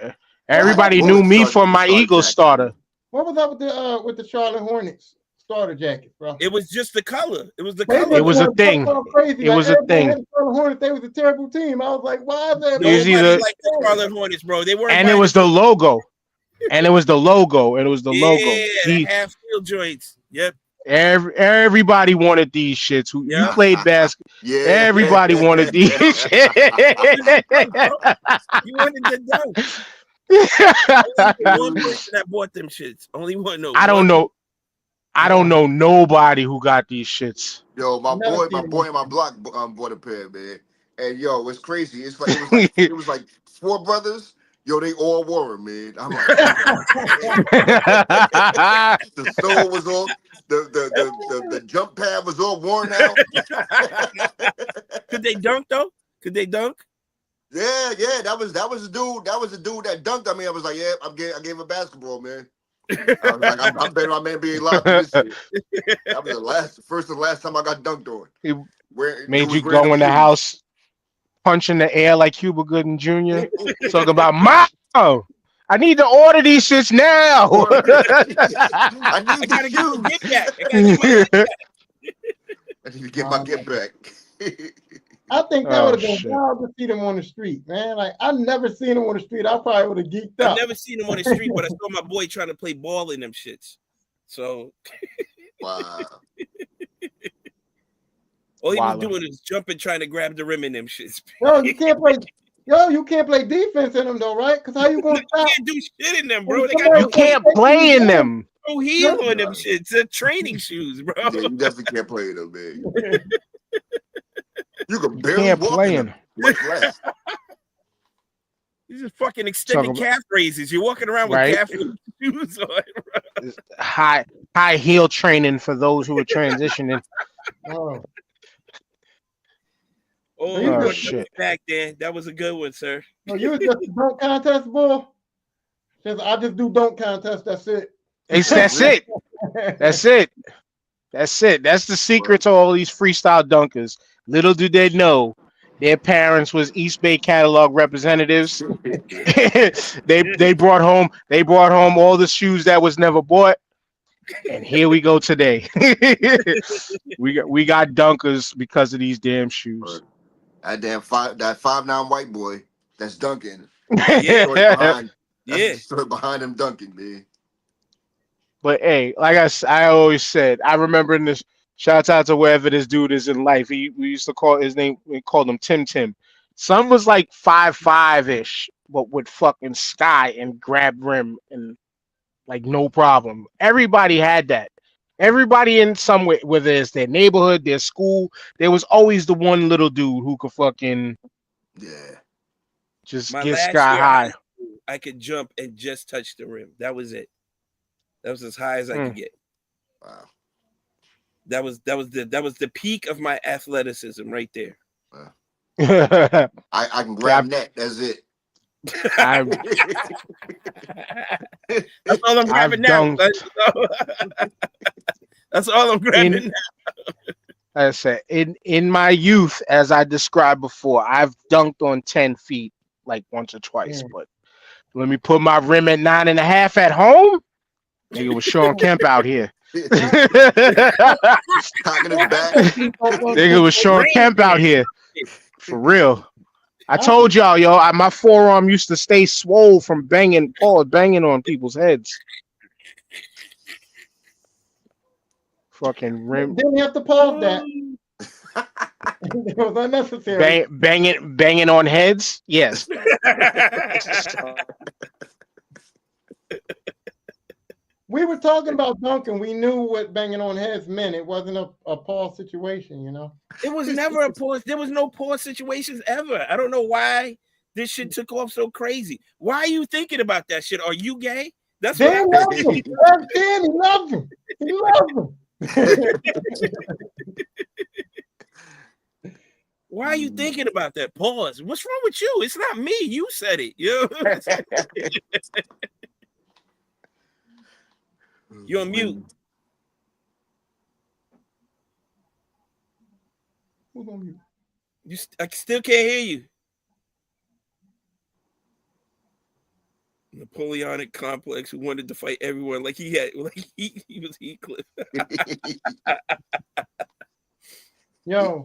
Everybody knew me for my Eagles starter. What was up with the Charlotte Hornets starter jacket, bro? It was just the color. It was the color. It was a thing. Crazy. It was a thing. The Charlotte Hornets, they was a terrible team. I was like, why is that? Nobody like the Charlotte Hornets, bro. They weren't. And it was the logo. And it was the logo. Yeah, the half field joints. Yep. Everybody wanted these shits. Who you played basketball? Yeah. Everybody wanted these shits. You wanted the dunk. Only one person that bought them shits. Only one. No, I don't know. I don't know nobody who got these shits. Yo, my boy in my block bought a pair, man. And yo, it's crazy. It's like it was like 4 brothers. Yo, they all wore them, man. I'm like, the sole was all, the jump pad was all worn out. Could they dunk though? Could they dunk? Yeah, that was the dude. That was the dude that dunked on me. I was like, yeah, I gave him a basketball, man. I was like, I'm betting my man being locked this shit. That was the first and last time I got dunked on. He made you go in the house, punch in the air like Cuba Gooding Jr. Talking about Mom, I need to order these shits now. I gotta get back. I need to get my get back. I think that would have been wild to see them on the street, man. Like I never seen them on the street. I probably would have geeked out. I've never seen them on the street, but I saw my boy trying to play ball in them shits. So wow. All he was doing is jumping, trying to grab the rim in them shits. You can't play defense in them though, right? Because how you gonna stop? You can't do shit in them, bro. You can't play in them. Oh, heel on them shits. They're training shoes, bro. Yeah, you definitely can't play in them, man. You can barely walk in them. These just fucking extended calf raises. You're walking around with calf shoes on. Bro. High heel training for those who are transitioning. Oh shit! Back then, that was a good one, sir. No, you was just a dunk contest, boy. I just do dunk contest. That's it. That's it. That's it. That's it. That's the secret to all these freestyle dunkers. Little do they know, their parents was East Bay catalog representatives. they brought home all the shoes that was never bought, and here we go today. we got dunkers because of these damn shoes. That 5'9" white boy that's dunking. Stood behind him dunking, man. But hey, like I always said, I remember in this. Shout out to wherever this dude is in life. We used to call his name. We called him Tim. Son was like 5'5" but with fucking sky and grab rim and like no problem. Everybody had that. Everybody in some way, whether it's their neighborhood, their school, there was always the one little dude who could fucking just get sky high. I could jump and just touch the rim. That was it. That was as high as I could get. Wow. That was the peak of my athleticism right there. I can grab net. That's it. That's all I'm grabbing now. That's all I'm grabbing now. I said in my youth, as I described before, I've dunked on 10 feet like once or twice, but let me put my rim at 9.5 at home. Nigga was Sean Kemp out here. Cocking his back. Nigga was Sean Kemp out here. For real. I told y'all, yo, my forearm used to stay swole from banging on people's heads. Fucking rim. Didn't have to pause that. It was unnecessary. Banging on heads? Yes. We were talking about Duncan. We knew what banging on heads meant. It wasn't a pause situation, you know. It was never a pause. There was no pause situations ever. I don't know why this shit took off so crazy. Why are you thinking about that shit? Are you gay? That's Dan what loved him. Dan, he loved him. He loved him. Why are you thinking about that? Pause. What's wrong with you? It's not me. You said it. You're on mute. Who's on mute? I still can't hear you. Napoleonic complex who wanted to fight everyone like he was Heathcliff. Yo,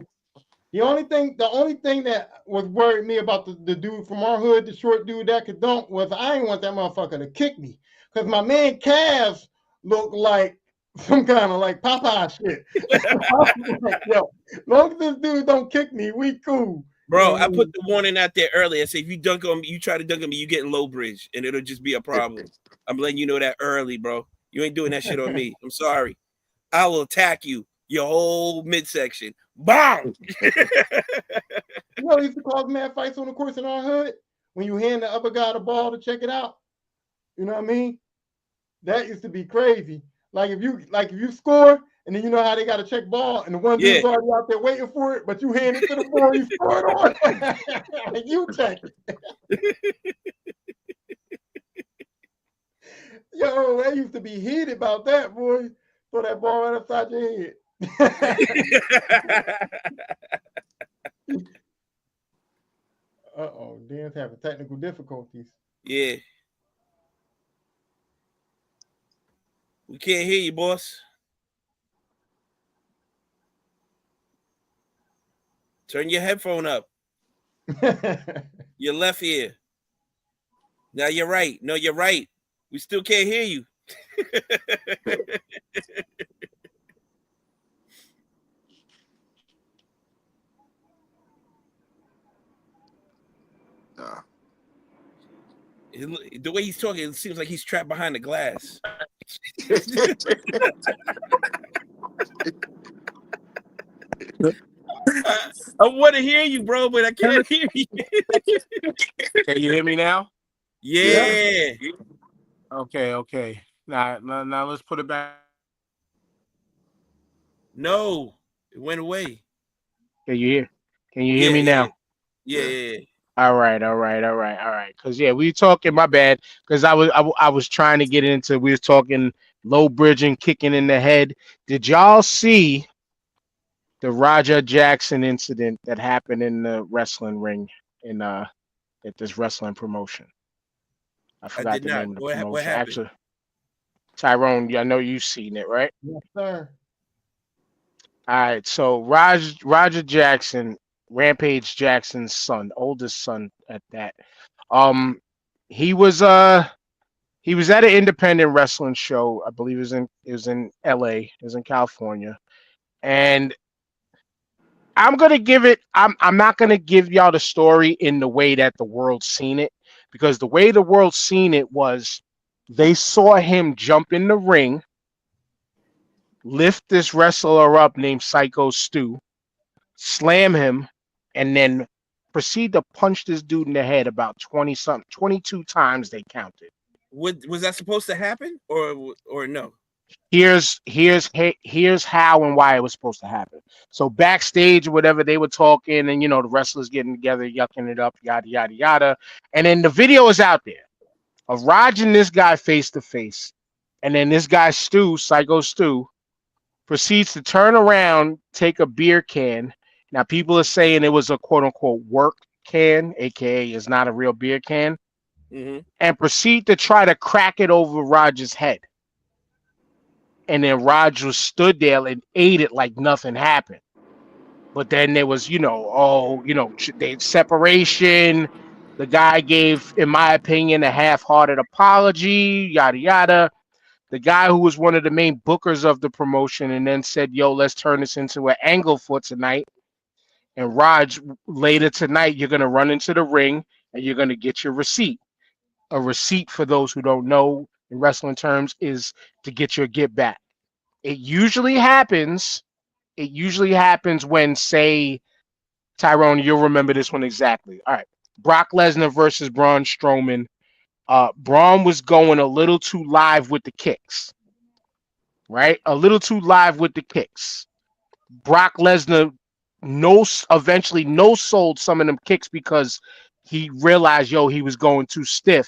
the only thing that was worried me about the dude from our hood, the short dude that could dunk, was I didn't want that motherfucker to kick me. Because my man Cavs looked like some kind of like Popeye shit. Like, yo, as long as this dude don't kick me, we cool. Bro, I put the warning out there earlier. I say if you dunk on me, you try to dunk on me, you get low bridge, and it'll just be a problem. I'm letting you know that early, bro. You ain't doing that shit on me. I'm sorry. I will attack you, your whole midsection. Bang! You know, they used to cause mad fights on the course in our hood when you hand the other guy the ball to check it out. You know what I mean? That used to be crazy. Like if you score, and then you know how they got to check ball, and the one dude's already out there waiting for it, but you hand it to the ball, you score it on. You check it. Yo, they used to be heated about that, boy. Throw that ball right upside your head. Uh-oh, Dan's having technical difficulties. Yeah. We can't hear you, boss. Turn your headphone up. Your left ear. Now you're right. No, you're right. We still can't hear you. The way he's talking, it seems like he's trapped behind the glass. I want to hear you, bro, but I can't hear you. Can you hear me now? Yeah. Okay. Now let's put it back. No, it went away. Can you hear me now? Yeah. All right. Cause we talking. My bad. Cause I was trying to get into. We was talking low bridging, kicking in the head. Did y'all see the Roger Jackson incident that happened in the wrestling ring at this wrestling promotion? I forgot the name of the promotion. What happened? Actually, Tyrone, I know you've seen it, right? Yes, sir. All right. So Roger Jackson, Rampage Jackson's son, oldest son at that. He was at an independent wrestling show. I believe it was in LA, it was in California. And I'm not gonna give y'all the story in the way that the world's seen it, because the way the world seen it was they saw him jump in the ring, lift this wrestler up named Psycho Stu, slam him, and then proceed to punch this dude in the head about 22 times they counted. Was that supposed to happen or no? Here's how and why it was supposed to happen. So backstage or whatever, they were talking, and the wrestlers getting together, yucking it up, yada yada yada. And then the video is out there of Raj and this guy face to face. And then this guy Psycho Stu, proceeds to turn around, take a beer can. Now people are saying it was a quote unquote work can, aka is not a real beer can, and proceed to try to crack it over Raj's head. and then Raj was stood there and ate it like nothing happened. But then there was, they separation. The guy gave, in my opinion, a half-hearted apology, yada yada. The guy who was one of the main bookers of the promotion and then said, yo, let's turn this into an angle for tonight. And Raj, later tonight, you're going to run into the ring and you're going to get your receipt. A receipt, for those who don't know in wrestling terms, is to get your get back. It usually happens when, say, Tyrone, you'll remember this one exactly. All right. Brock Lesnar versus Braun Strowman. Braun was going a little too live with the kicks, right? A little too live with the kicks. Brock Lesnar eventually no-sold some of them kicks because he realized, he was going too stiff.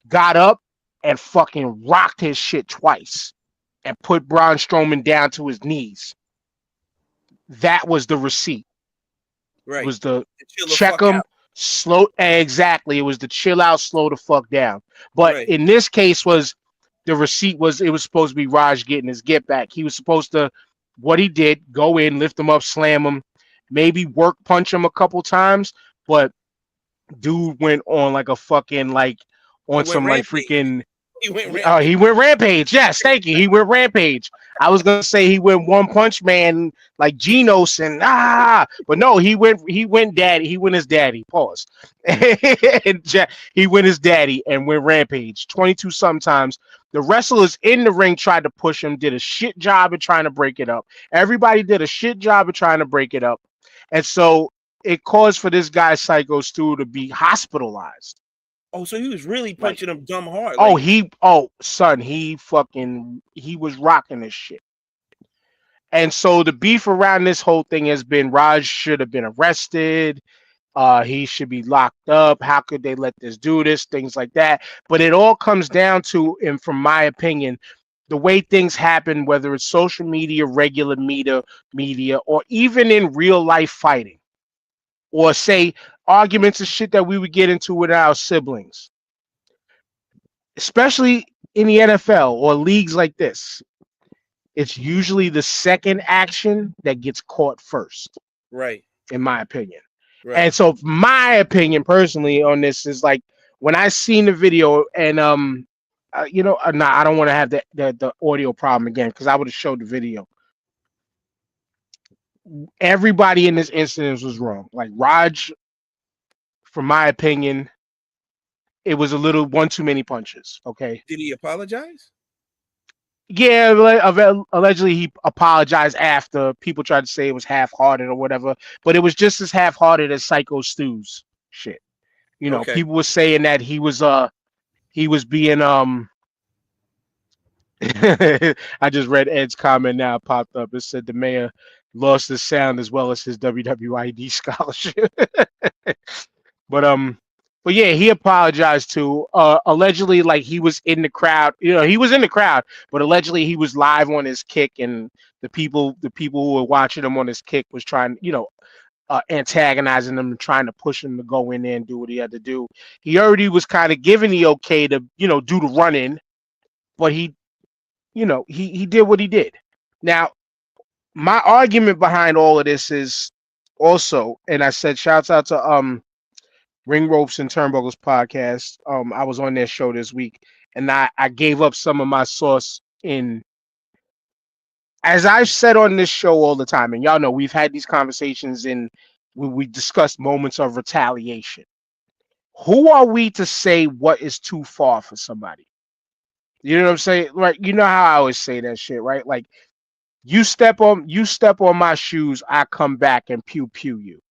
Got up and fucking rocked his shit twice and put Braun Strowman down to his knees. That was the receipt. Right. It was the Chill check fuck him, out. slow. Exactly. It was the chill out, slow the fuck down. But Right. in this case, the receipt was supposed to be Raj getting his get back. He was supposed to, what he did, go in, lift him up, slam him, maybe work punch him a couple times, but dude went on like a fucking on some rampage. freaking. He went rampage. He went rampage. Yes, thank you. He went rampage. I was gonna say he went One Punch Man like Genos and but no, he went daddy. He went his daddy. Pause. He went his daddy and went rampage. 22 sometimes. The wrestlers in the ring tried to push him, did a shit job of trying to break it up. Everybody did a shit job of trying to break it up, and so it caused for this guy Psycho Stu to be hospitalized. Oh, so he was really punching him dumb hard. He was rocking this shit. And so the beef around this whole thing has been Raj should have been arrested. He should be locked up. How could they let this do this? Things like that. But it all comes down to, and from my opinion, the way things happen, whether it's social media, regular media, or even in real life fighting, or say arguments and shit that we would get into with our siblings, especially in the NFL or leagues like this. It's usually the second action that gets caught first. Right. In my opinion. Right. And so my opinion personally on this is like when I seen the video and I don't want to have the audio problem again because I would have showed the video. Everybody in this incident was wrong. Like Raj, from my opinion, it was a little one too many punches. Okay. Did he apologize? Yeah, allegedly he apologized after. People tried to say it was half-hearted or whatever, but it was just as half-hearted as Psycho Stu's shit. Okay. People were saying that he was being I just read Ed's comment now, it popped up. It said the mayor lost his sound as well as his WWID scholarship. But yeah, he apologized too. Allegedly, like he was in the crowd. He was in the crowd, but allegedly he was live on his kick, and the people who were watching him on his kick was trying, antagonizing him and trying to push him to go in there and do what he had to do. He already was kind of given the okay to, do the run-in, but he did what he did. Now, my argument behind all of this is also, and I said, shouts out to Ring Ropes and Turnbuckles podcast. I was on their show this week, and I gave up some of my sauce in, as I've said on this show all the time, and y'all know we've had these conversations and we discussed moments of retaliation. Who are we to say what is too far for somebody? You know what I'm saying? Like, you know how I always say that shit, right? Like, you step on my shoes, I come back and pew you.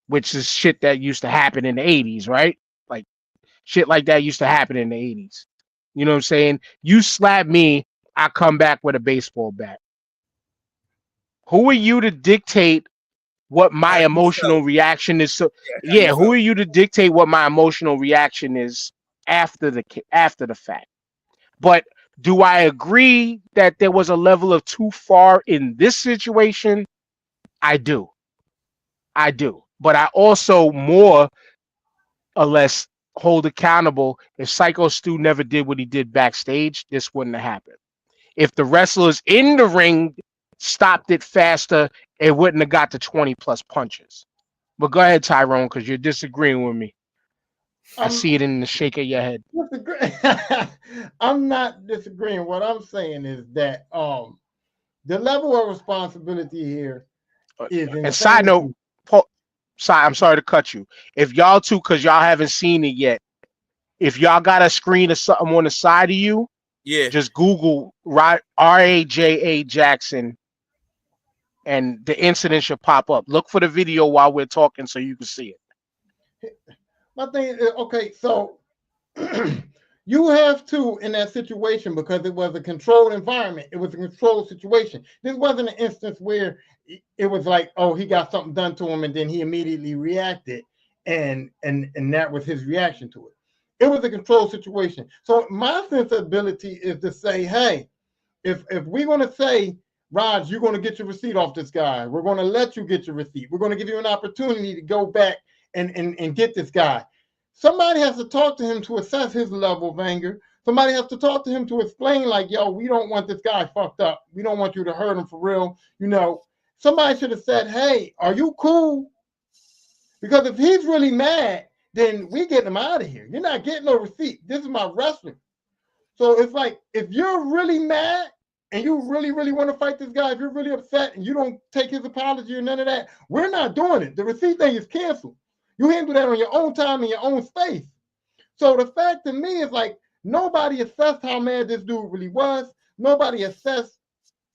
Which is shit that used to happen in the 80s, right? Like shit like that used to happen in the 80s. You know what I'm saying? You slap me, I come back with a baseball bat. Who are you to dictate what my emotional reaction is? So who are you to dictate what my emotional reaction is after the fact? But do I agree that there was a level of too far in this situation? I do. But I also more or less hold accountable. If Psycho Stu never did what he did backstage, this wouldn't have happened. If the wrestlers in the ring stopped it faster, it wouldn't have got to 20 plus punches. But go ahead, Tyrone, because you're disagreeing with me. I see it in the shake of your head. I'm not disagreeing. What I'm saying is that the level of responsibility here is insane. And side note, I'm sorry to cut you. If y'all two, because y'all haven't seen it yet, if y'all got a screen or something on the side of you, just Google Raja Jackson, and the incident should pop up. Look for the video while we're talking so you can see it. My thing is, okay, so you have to, in that situation, because it was a controlled environment, it was a controlled situation. This wasn't an instance where it was like, oh, he got something done to him and then he immediately reacted, and that was his reaction to it. It was a controlled situation. So my sensibility is to say, hey, if we're going to say, Raj, you're going to get your receipt off this guy, we're going to let you get your receipt, we're going to give you an opportunity to go back and get this guy. Somebody has to talk to him to assess his level of anger. Somebody has to talk to him to explain, like, yo, we don't want this guy fucked up. We don't want you to hurt him for real. You know, somebody should have said, hey, are you cool? Because if he's really mad, then we get him out of here. You're not getting no receipt. This is my wrestling. So it's like, if you're really mad and you really, really want to fight this guy, if you're really upset and you don't take his apology or none of that, we're not doing it. The receipt thing is canceled. You handle that on your own time in your own space. So the fact to me is like, nobody assessed how mad this dude really was. Nobody assessed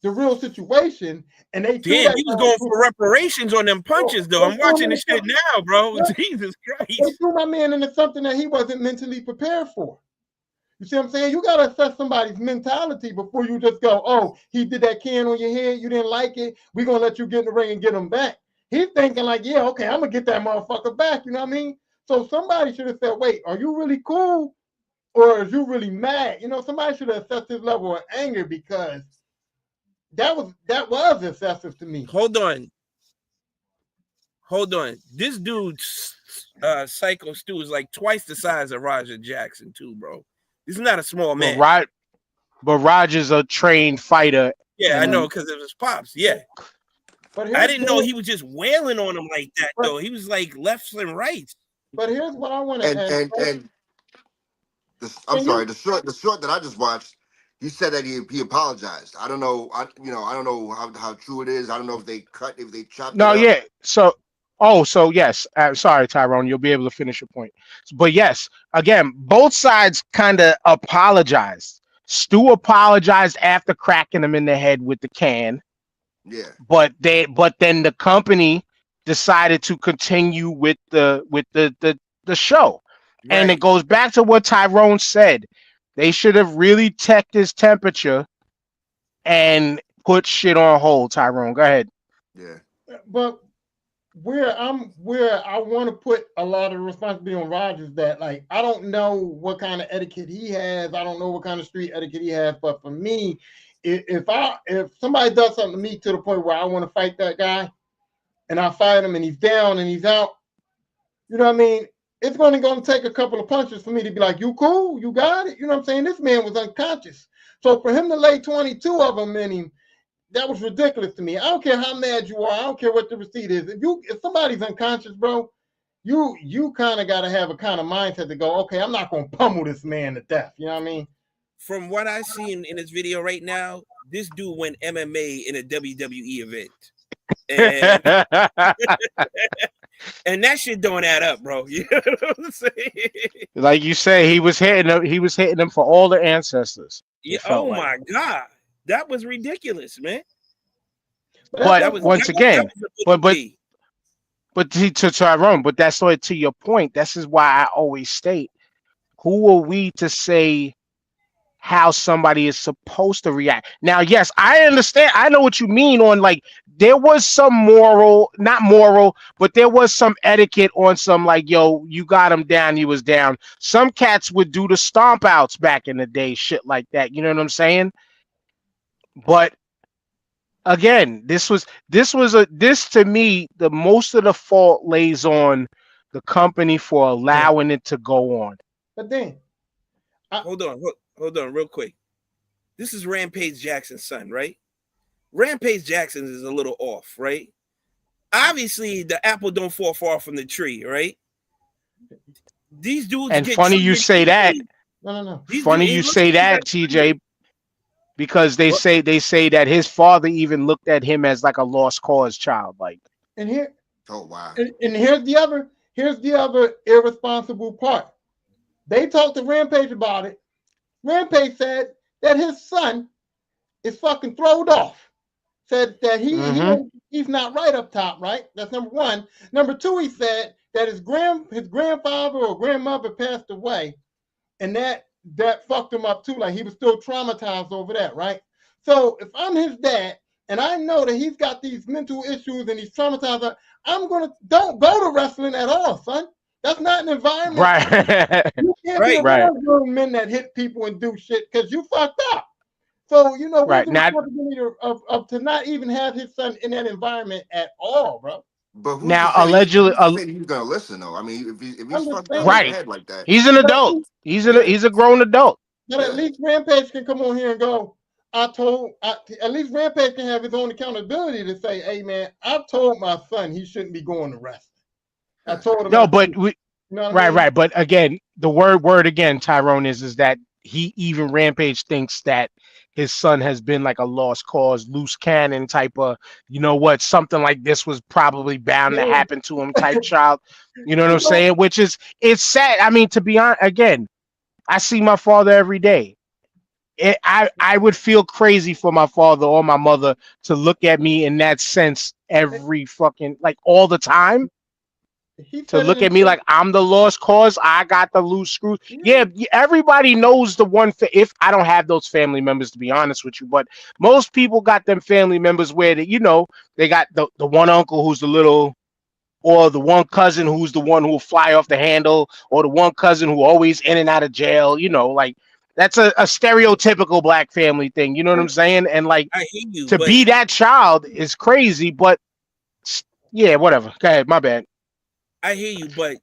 the real situation. And they he was going for reparations on them punches, though. I'm watching this shit now, bro. Jesus Christ. They threw my man into something that he wasn't mentally prepared for. You see what I'm saying? You got to assess somebody's mentality before you just go, oh, he did that can on your head. You didn't like it. We're going to let you get in the ring and get him back. He's thinking like, yeah, okay, I'm going to get that motherfucker back. You know what I mean? So somebody should have said, wait, are you really cool? Or are you really mad? You know, somebody should have assessed his level of anger, because that was excessive to me. Hold on. This dude, Psycho Stu, is like twice the size of Raja Jackson, too, bro. This is not a small man. But Roger's a trained fighter. Yeah, I know, because of his pops. Yeah. But I didn't know he was just wailing on him like that, though. He was like lefts and rights. But here's what I want to ask. The short that I just watched, he said that he apologized. I don't know. I don't know how true it is. I don't know if they chopped. No, yeah. So yes. Sorry, Tyrone. You'll be able to finish your point. But yes, again, both sides kind of apologized. Stu apologized after cracking him in the head with the can. Yeah. But then the company decided to continue with the show. Right. And it goes back to what Tyrone said. They should have really checked his temperature and put shit on hold. Tyrone, go ahead. Yeah. But where I want to put a lot of responsibility on Rogers, that like, I don't know what kind of etiquette he has. I don't know what kind of street etiquette he has. But for me, if somebody does something to me to the point where I want to fight that guy, and I fight him and he's down and he's out, you know what I mean? It's going to take a couple of punches for me to be like, you cool? You got it? You know what I'm saying? This man was unconscious. So for him to lay 22 of them in him, that was ridiculous to me. I don't care how mad you are. I don't care what the receipt is. If somebody's unconscious, bro, you kind of got to have a kind of mindset to go, okay, I'm not going to pummel this man to death. You know what I mean? From what I see in this video right now, this dude went MMA in a WWE event. And that shit don't add up, bro. You know what I'm saying? Like you say, he was hitting them for all the ancestors. Yeah. Oh my God. That was ridiculous, man. But to Tyrone, but that's like, to your point, this is why I always state, who are we to say how somebody is supposed to react? Now, yes, I understand. I know what you mean on, like, there was some not moral, but there was some etiquette on some, like, yo, you got him down, he was down. Some cats would do the stomp outs back in the day, shit like that. You know what I'm saying? But again, this to me, the most of the fault lays on the company for allowing it to go on. But then hold on real quick. this is Rampage Jackson's son, right? Rampage Jackson is a little off, right? Obviously, the apple don't fall far from the tree, right? These dudes. And funny you say that. No. Funny you say that, TJ, because they say that his father even looked at him as like a lost cause child, like. And here, Oh wow. and here's the other irresponsible part. They talked to Rampage about it. Rampage said that his son is fucking throwed off. Said that he's not right up top, right? That's number one. Number two, he said that his grandfather or grandmother passed away, and that fucked him up too. Like he was still traumatized over that, right? So if I'm his dad and I know that he's got these mental issues and he's traumatized, don't go to wrestling at all, son. That's not an environment. Right. You can't be around grown men that hit people and do shit because you fucked up. So you know, right now, of to not even have his son in that environment at all, bro. But now allegedly, he's gonna listen though. I mean, if he's fucked up right, in the head like that, he's an adult. He's a grown adult. But at least Rampage can come on here and go. At least Rampage can have his own accountability to say, "Hey, man, I told my son he shouldn't be going to wrestling. I told him." No, but we, you know right. But again, the word again, Tyrone is that he even Rampage thinks that his son has been like a lost cause, loose cannon type of, you know what, something like this was probably bound to happen to him type child. You know what I'm saying? Which is, it's sad. I mean, to be honest, again, I see my father every day. I would feel crazy for my father or my mother to look at me in that sense every fucking, like all the time. To look at me like I'm the lost cause, I got the loose screws. Yeah, everybody knows the one. If I don't have those family members, to be honest with you, but most people got them family members where they got the one uncle who's the little, or the one cousin who's the one who will fly off the handle, or the one cousin who always in and out of jail. Like that's a stereotypical black family thing. You know what I'm saying? And like I hear you, to be that child is crazy, but yeah, whatever. Go ahead, my bad. I hear you, but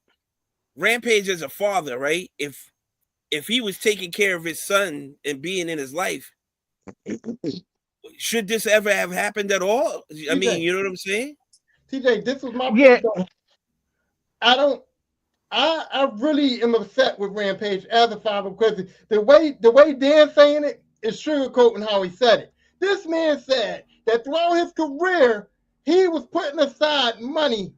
Rampage as a father, right? If he was taking care of his son and being in his life, should this ever have happened at all? I mean, you know what I'm saying? TJ, this was my point. I really am upset with Rampage as a father because the way Dan's saying it is sugarcoating how he said it. This man said that throughout his career, he was putting aside money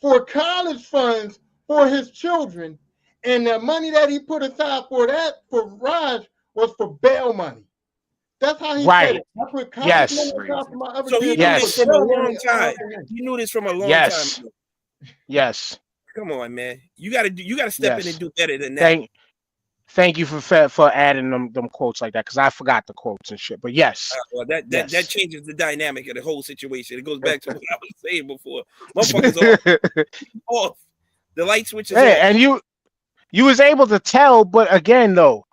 for college funds for his children, and the money that he put aside for Raj was for bail money. That's how he said it. I put college money aside for my other so he knew this from a long time. He knew this from a long time. Yes. Come on, man. You gotta step in and do better than that. Thank you for adding them quotes like that, because I forgot the quotes and shit. But yes, well, that changes the dynamic of the whole situation. It goes back to what I was saying before. Motherfuckers off. The light switch is off. And you was able to tell, but again, though,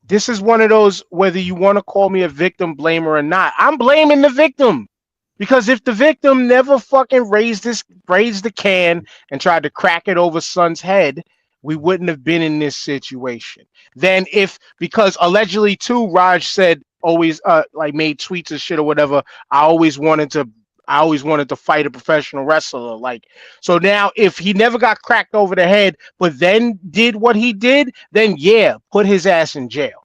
this is one of those, whether you want to call me a victim blamer or not, I'm blaming the victim. Because if the victim never fucking raised the can and tried to crack it over son's head, we wouldn't have been in this situation. Then because allegedly too, Raj said always like made tweets and shit or whatever, I always wanted to fight a professional wrestler. Like, so now if he never got cracked over the head, but then did what he did, then yeah, put his ass in jail.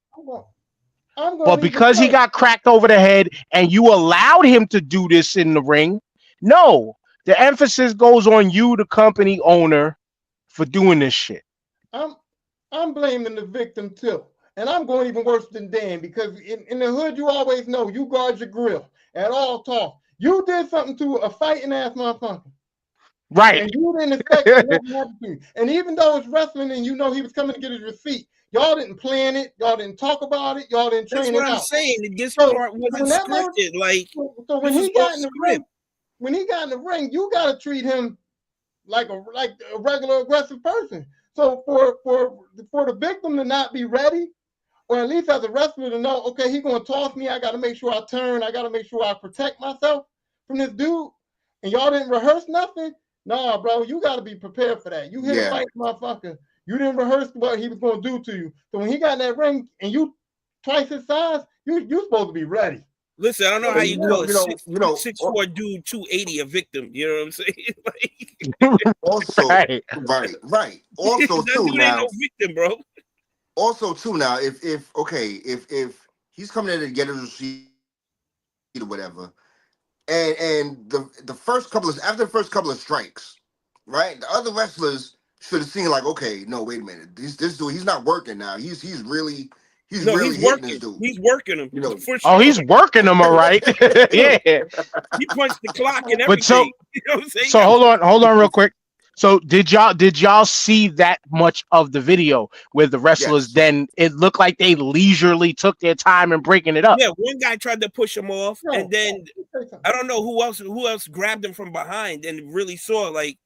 But because he got cracked over the head and you allowed him to do this in the ring, no, the emphasis goes on you, the company owner, for doing this shit. I'm blaming the victim too. And I'm going even worse than Dan, because in the hood, you always know you guard your grill at all times. You did something to a fighting ass motherfucker. Right. And you didn't expect it to happen to you. And even though it's wrestling and you know he was coming to get his receipt, y'all didn't plan it, y'all didn't talk about it, y'all didn't train it out. That's what I'm saying. This part wasn't scripted. So when he got in the ring, you gotta treat him like a regular aggressive person. So for the victim to not be ready, or at least as a wrestler to know, okay, he's gonna toss me, I gotta make sure I turn, I gotta make sure I protect myself from this dude, and y'all didn't rehearse nothing. Nah, bro, you gotta be prepared for that. You hit a fight, motherfucker. You didn't rehearse what he was gonna do to you. So when he got in that ring and you twice his size, You supposed to be ready. Listen, I don't know how you call a You know, 6'4" dude 280 a victim. You know what I'm saying? Like, also, Right. right. Also, that too dude ain't now. no victim, bro. Also, too now. If he's coming in to get a receipt or whatever, and the first couple of after the first couple of strikes, right? The other wrestlers should have seen like, okay, no, wait a minute, this dude, he's not working now. He's really He's hitting working. this dude. He's working him. You know. For sure. Oh, he's working them, all right. Yeah. He punched the clock and everything. But so, you know what I'm saying? so hold on real quick. So did y'all see that much of the video where the wrestlers Yes. then it looked like they leisurely took their time in breaking it up? Yeah, one guy tried to push him off, No, and then say something. I don't know who else grabbed him from behind and really saw like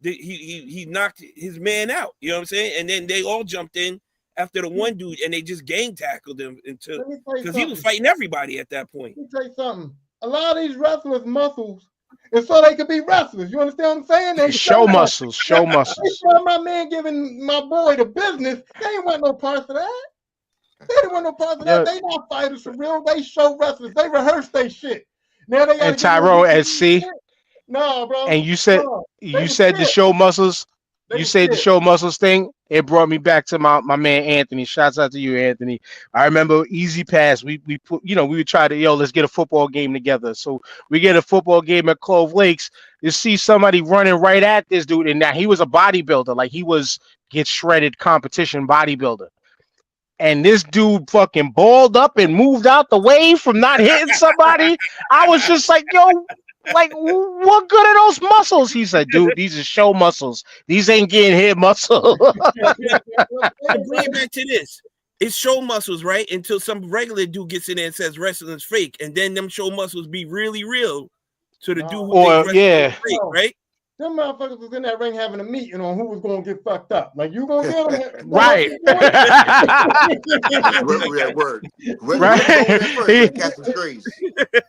he knocked his man out. You know what I'm saying? And then they all jumped in after the one dude, and they just gang tackled him into Let me tell you because he was something. fighting everybody at that point. Let me tell you something. A lot of these wrestlers' muscles is so they could be wrestlers. You understand what I'm saying? They Show that. muscles, show They muscles. saw my man giving my boy the business. They ain't want no parts of that. They didn't want no parts of that. Yeah. They not fighters for real. They show wrestlers. They rehearse their shit. Now they got And Tyrone and C. No, bro. And you said No, you said the show muscles. they You was said the shit. show muscles thing. It brought me back to my man Anthony. Shouts out to you, Anthony. I remember Easy Pass. We put, we would try to let's get a football game together. So we get a football game at Clove Lakes. You see somebody running right at this dude, and now he was a bodybuilder, like he was get shredded competition bodybuilder. And this dude fucking balled up and moved out the way from not hitting somebody. I was just like, yo, like, what good are those muscles? He said, dude, these are show muscles. These ain't getting hit muscle. But bring it back to this. It's show muscles, right? Until some regular dude gets in there and says wrestling's fake, and then them show muscles be really real to the dude who Or, thinks wrestling yeah. is fake, right? Them motherfuckers was in that ring having a meeting on who was gonna get fucked up. Like you gonna get them, Right. Word. Right. Catch some strays.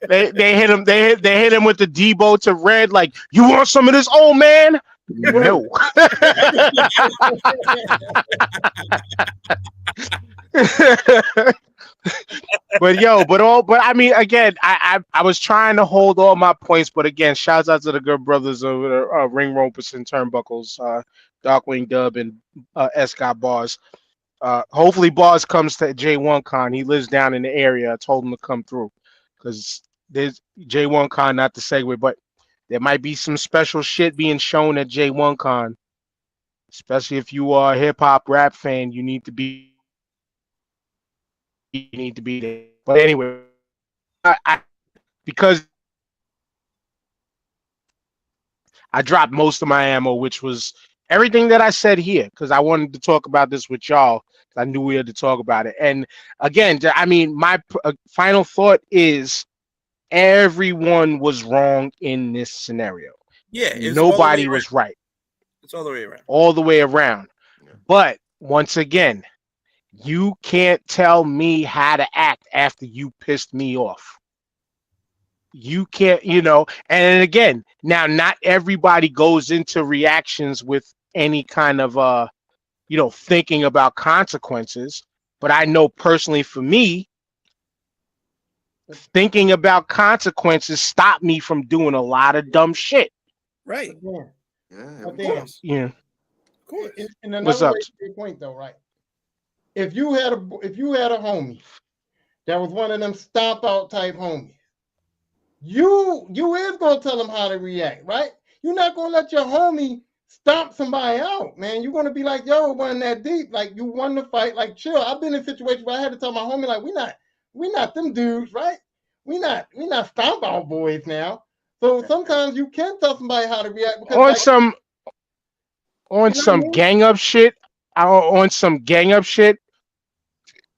They hit him. They hit him with the Debo to red. Like, you want some of this, old man? No. But I mean, again, I was trying to hold all my points, but again, shouts out to the good brothers over the Ring Ropers and Turnbuckles, Darkwing Dub and Scott Bars. Hopefully Bars comes to J1 Con. He lives down in the area. I told him to come through because there's J1 Con, not the segue, but there might be some special shit being shown at J1 Con. Especially if you are a hip hop rap fan, you need to be there. But anyway, because I dropped most of my ammo, which was everything that I said here, because I wanted to talk about this with y'all. I knew we had to talk about it. And again, I mean, my final thought is everyone was wrong in this scenario. Yeah, it's Nobody was right. It's all the way around. All the way around. But once again, you can't tell me how to act after you pissed me off. You can't, and again, now not everybody goes into reactions with any kind of thinking about consequences, but I know personally for me, thinking about consequences stopped me from doing a lot of dumb shit. Right. Yeah. But then, Yeah. Of course. in another What's up? way to your point though, right? If you had a homie that was one of them stomp out type homies, you is gonna tell them how to react, right? You're not gonna let your homie stomp somebody out, man. You're gonna be like, yo, it wasn't that deep. Like you won the fight, like chill. I've been in situations where I had to tell my homie, like, we not them dudes, right? We not stomp out boys now. So sometimes you can tell somebody how to react because on some gang up shit,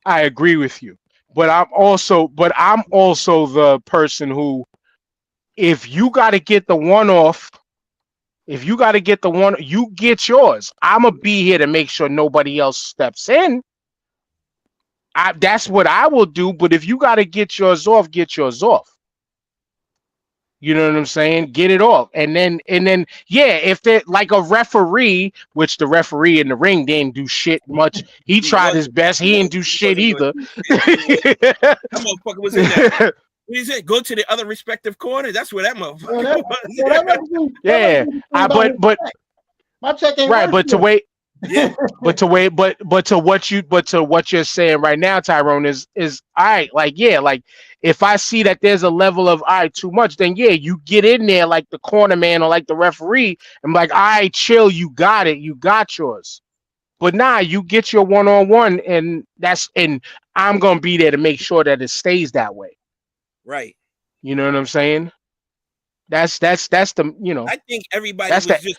I agree with you. But I'm also the person who, if you got to get the one off, you get yours. I'm gonna be here to make sure nobody else steps in. That's what I will do. But if you got to get yours off, get yours off. You know what I'm saying? Get it off. And then yeah, if they're like a referee, which the referee in the ring didn't do shit much. He tried his best. He didn't do shit either. That motherfucker was in there. What is it? Go to the other respective corner. That's where that motherfucker was. Yeah. But my check ain't right, but to wait. Yeah. But to what you're saying right now, Tyrone, is all right. Like, yeah, like if I see that there's a level of all right too much, then yeah, you get in there like the corner man or like the referee and like, all right, chill, you got it, you got yours. But nah, you get your one-on-one, and I'm gonna be there to make sure that it stays that way. Right. You know what I'm saying? That's the, you know, I think everybody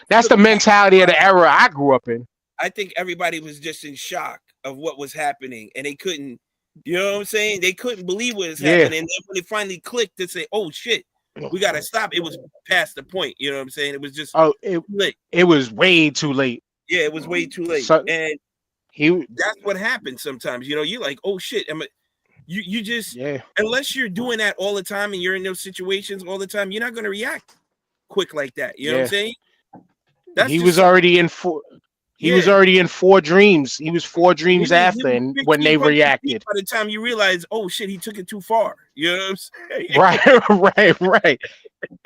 that's the mentality of the era I grew up in. I think everybody was just in shock of what was happening, and they couldn't, you know what I'm saying? They couldn't believe what was happening. And then when it finally clicked to say, "Oh shit, we gotta stop," it was past the point. You know what I'm saying? It was just it was way too late. Yeah, it was way too late. So, and that's what happens sometimes. You know, you're like, "Oh shit," you just unless you're doing that all the time and you're in those situations all the time, you're not gonna react quick like that. You know what I'm saying? He was already in four. He was already in Four Dreams. He was Four Dreams after, and when they reacted. By the time you realize, oh shit, he took it too far. You know what I'm saying?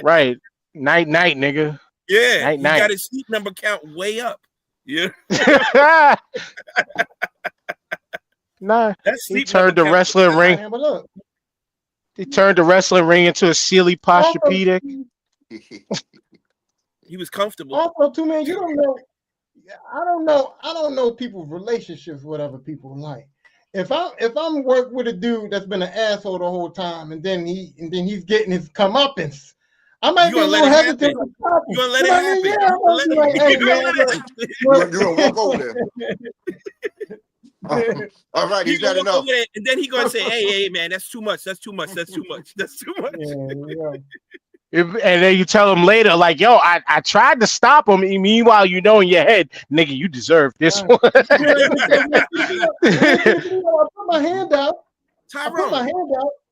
Right. Night, nigga. Yeah, he got his sleep number count way up. Yeah. Nah, he turned the wrestling ring. He turned the wrestling ring into a Sealy Posturepedic. He was comfortable. Also, too, man, you don't know. I don't know people's relationships with other people. Like, if I'm working with a dude that's been an asshole the whole time, and then he's getting his comeuppance, I might be a little hesitant. You gonna let it happen? You're gonna walk over there. All right, he's got enough. And then he's gonna say, "Hey, man, that's too much. That's too much. That's too much. That's too much." And then you tell him later, like, "Yo, I tried to stop him." Meanwhile, you know in your head, "Nigga, you deserve this one." I put my hand out. Tyrone.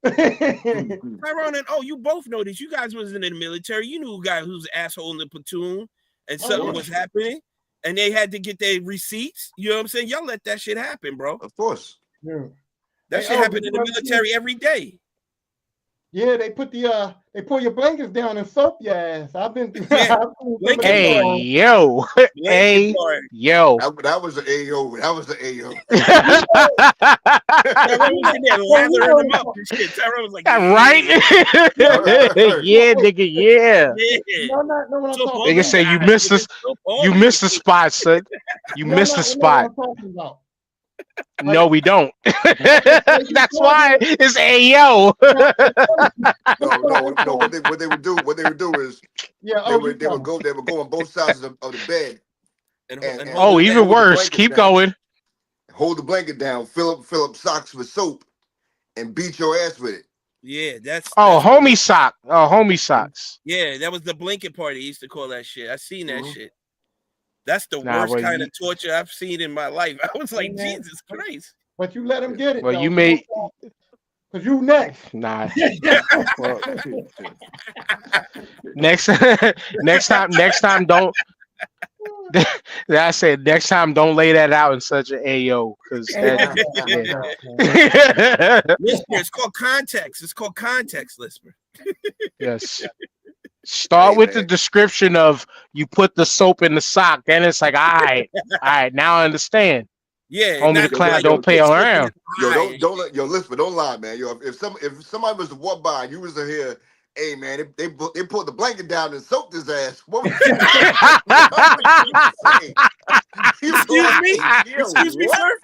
Tyrone, and you both know this. You guys wasn't in the military. You knew a guy who's an asshole in the platoon, and something was happening, and they had to get their receipts. You know what I'm saying? Y'all let that shit happen, bro. Of course. Yeah. That shit happened in the military every day. Yeah, they pull your blankets down and soap your ass. I've been through Hey, yo. Hey, yo. That was the AO. That was the AO. Tyrone was in there lathering him up and shit. Tyrone was like, right? Yeah, nigga, yeah. Nigga say you missed the spot, son. You missed the spot. No, we don't. That's why it's AO. No. What they would do is they would go on both sides of the bed. And even worse. Keep going. Hold the blanket down. Fill up socks with soap, and beat your ass with it. Yeah, that's homie sock. Homie socks. Yeah, that was the blanket party. He used to call that shit. I seen that shit. That's the worst kind of torture I've seen in my life. I was like, Jesus Christ. But you let him get it. Well, you made. Because you next. Nah. Well, next time, don't. I said next time, don't lay that out in such an AO. Because it's called context. It's called context, Lisper. Yes. Start with the description of you put the soap in the sock. Then it's like, all right, now I understand. Yeah, homie the clown don't play around. Yo, Lisper, don't lie, man. Yo, if somebody was to walk by and you was to hear, hey man, they pulled the blanket down and soaked his ass. What was Excuse me, sir.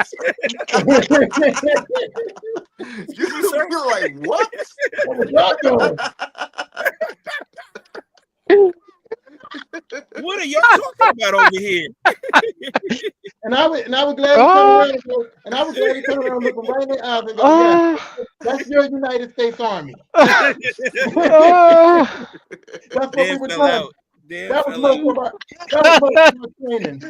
You're like, what? What are y'all talking about over here? And I was glad he turned around looking right in the eyes and go, yeah, that's your United States Army. That's what we were doing. That was most of our training.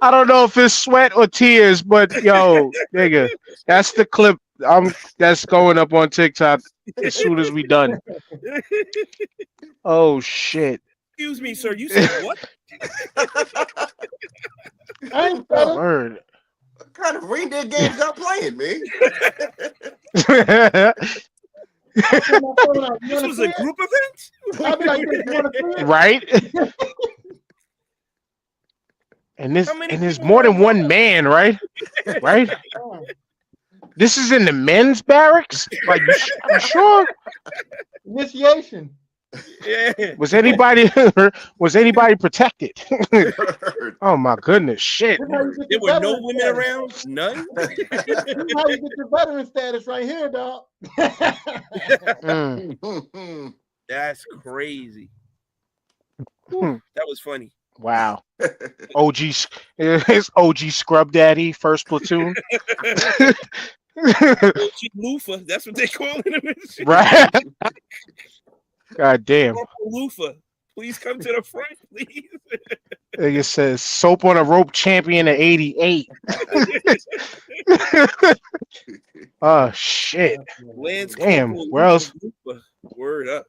I don't know if it's sweat or tears, but yo, nigga, that's the clip That's going up on TikTok as soon as we done. Oh shit. Excuse me, sir. You said what? I ain't said it. Word. What kind of reindeer games y'all playing, man? I put my phone out. You This wanna was see a it? group event? I'll be like, "You wanna see it?" Right? And How many there's people more were than one man, right? Right? Oh, This is in the men's barracks? Like you sure? initiation. Yeah. Was anybody protected? Oh my goodness, shit. This how you get There your were no veteran women status. around? None? This is how you get your veteran status right here, dog. Mm, That's crazy. Hmm. That was funny. wow. It's OG Scrub Daddy, first platoon. OG Lufa. That's what they call him. Right? God damn. Lufa. Please come to the front, please. It says soap on a rope champion of '88. Oh shit. Lance Damn, Corporal where else? Lufa. Word up.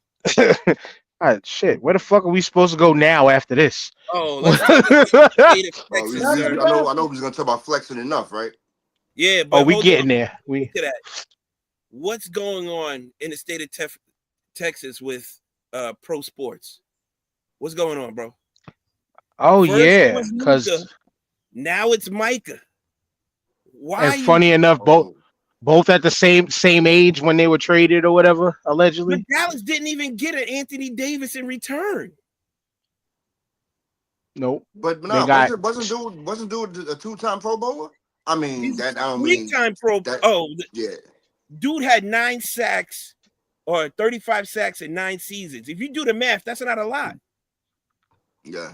Ah, shit. Where the fuck are we supposed to go now after this? Oh, let's talk about the state of Oh, Texas, Now sir. you I know we was gonna talk about flexing enough, right? Yeah, but Oh, we hold getting on. there. We Look at that. What's going on in the state of Texas with pro sports? What's going on, bro? oh First it yeah, was Luka, because now it's Micah. Why? and funny enough, Oh, both at the same age when they were traded or whatever, But allegedly. Dallas didn't even get an Anthony Davis in return. Nope. but They no, got wasn't dude a two-time Pro Bowler? I mean, He's that I don't mean three-time pro. that. Oh, Yeah, dude had 9 sacks or 35 sacks in 9 seasons. If you do the math, that's not a lot. yeah.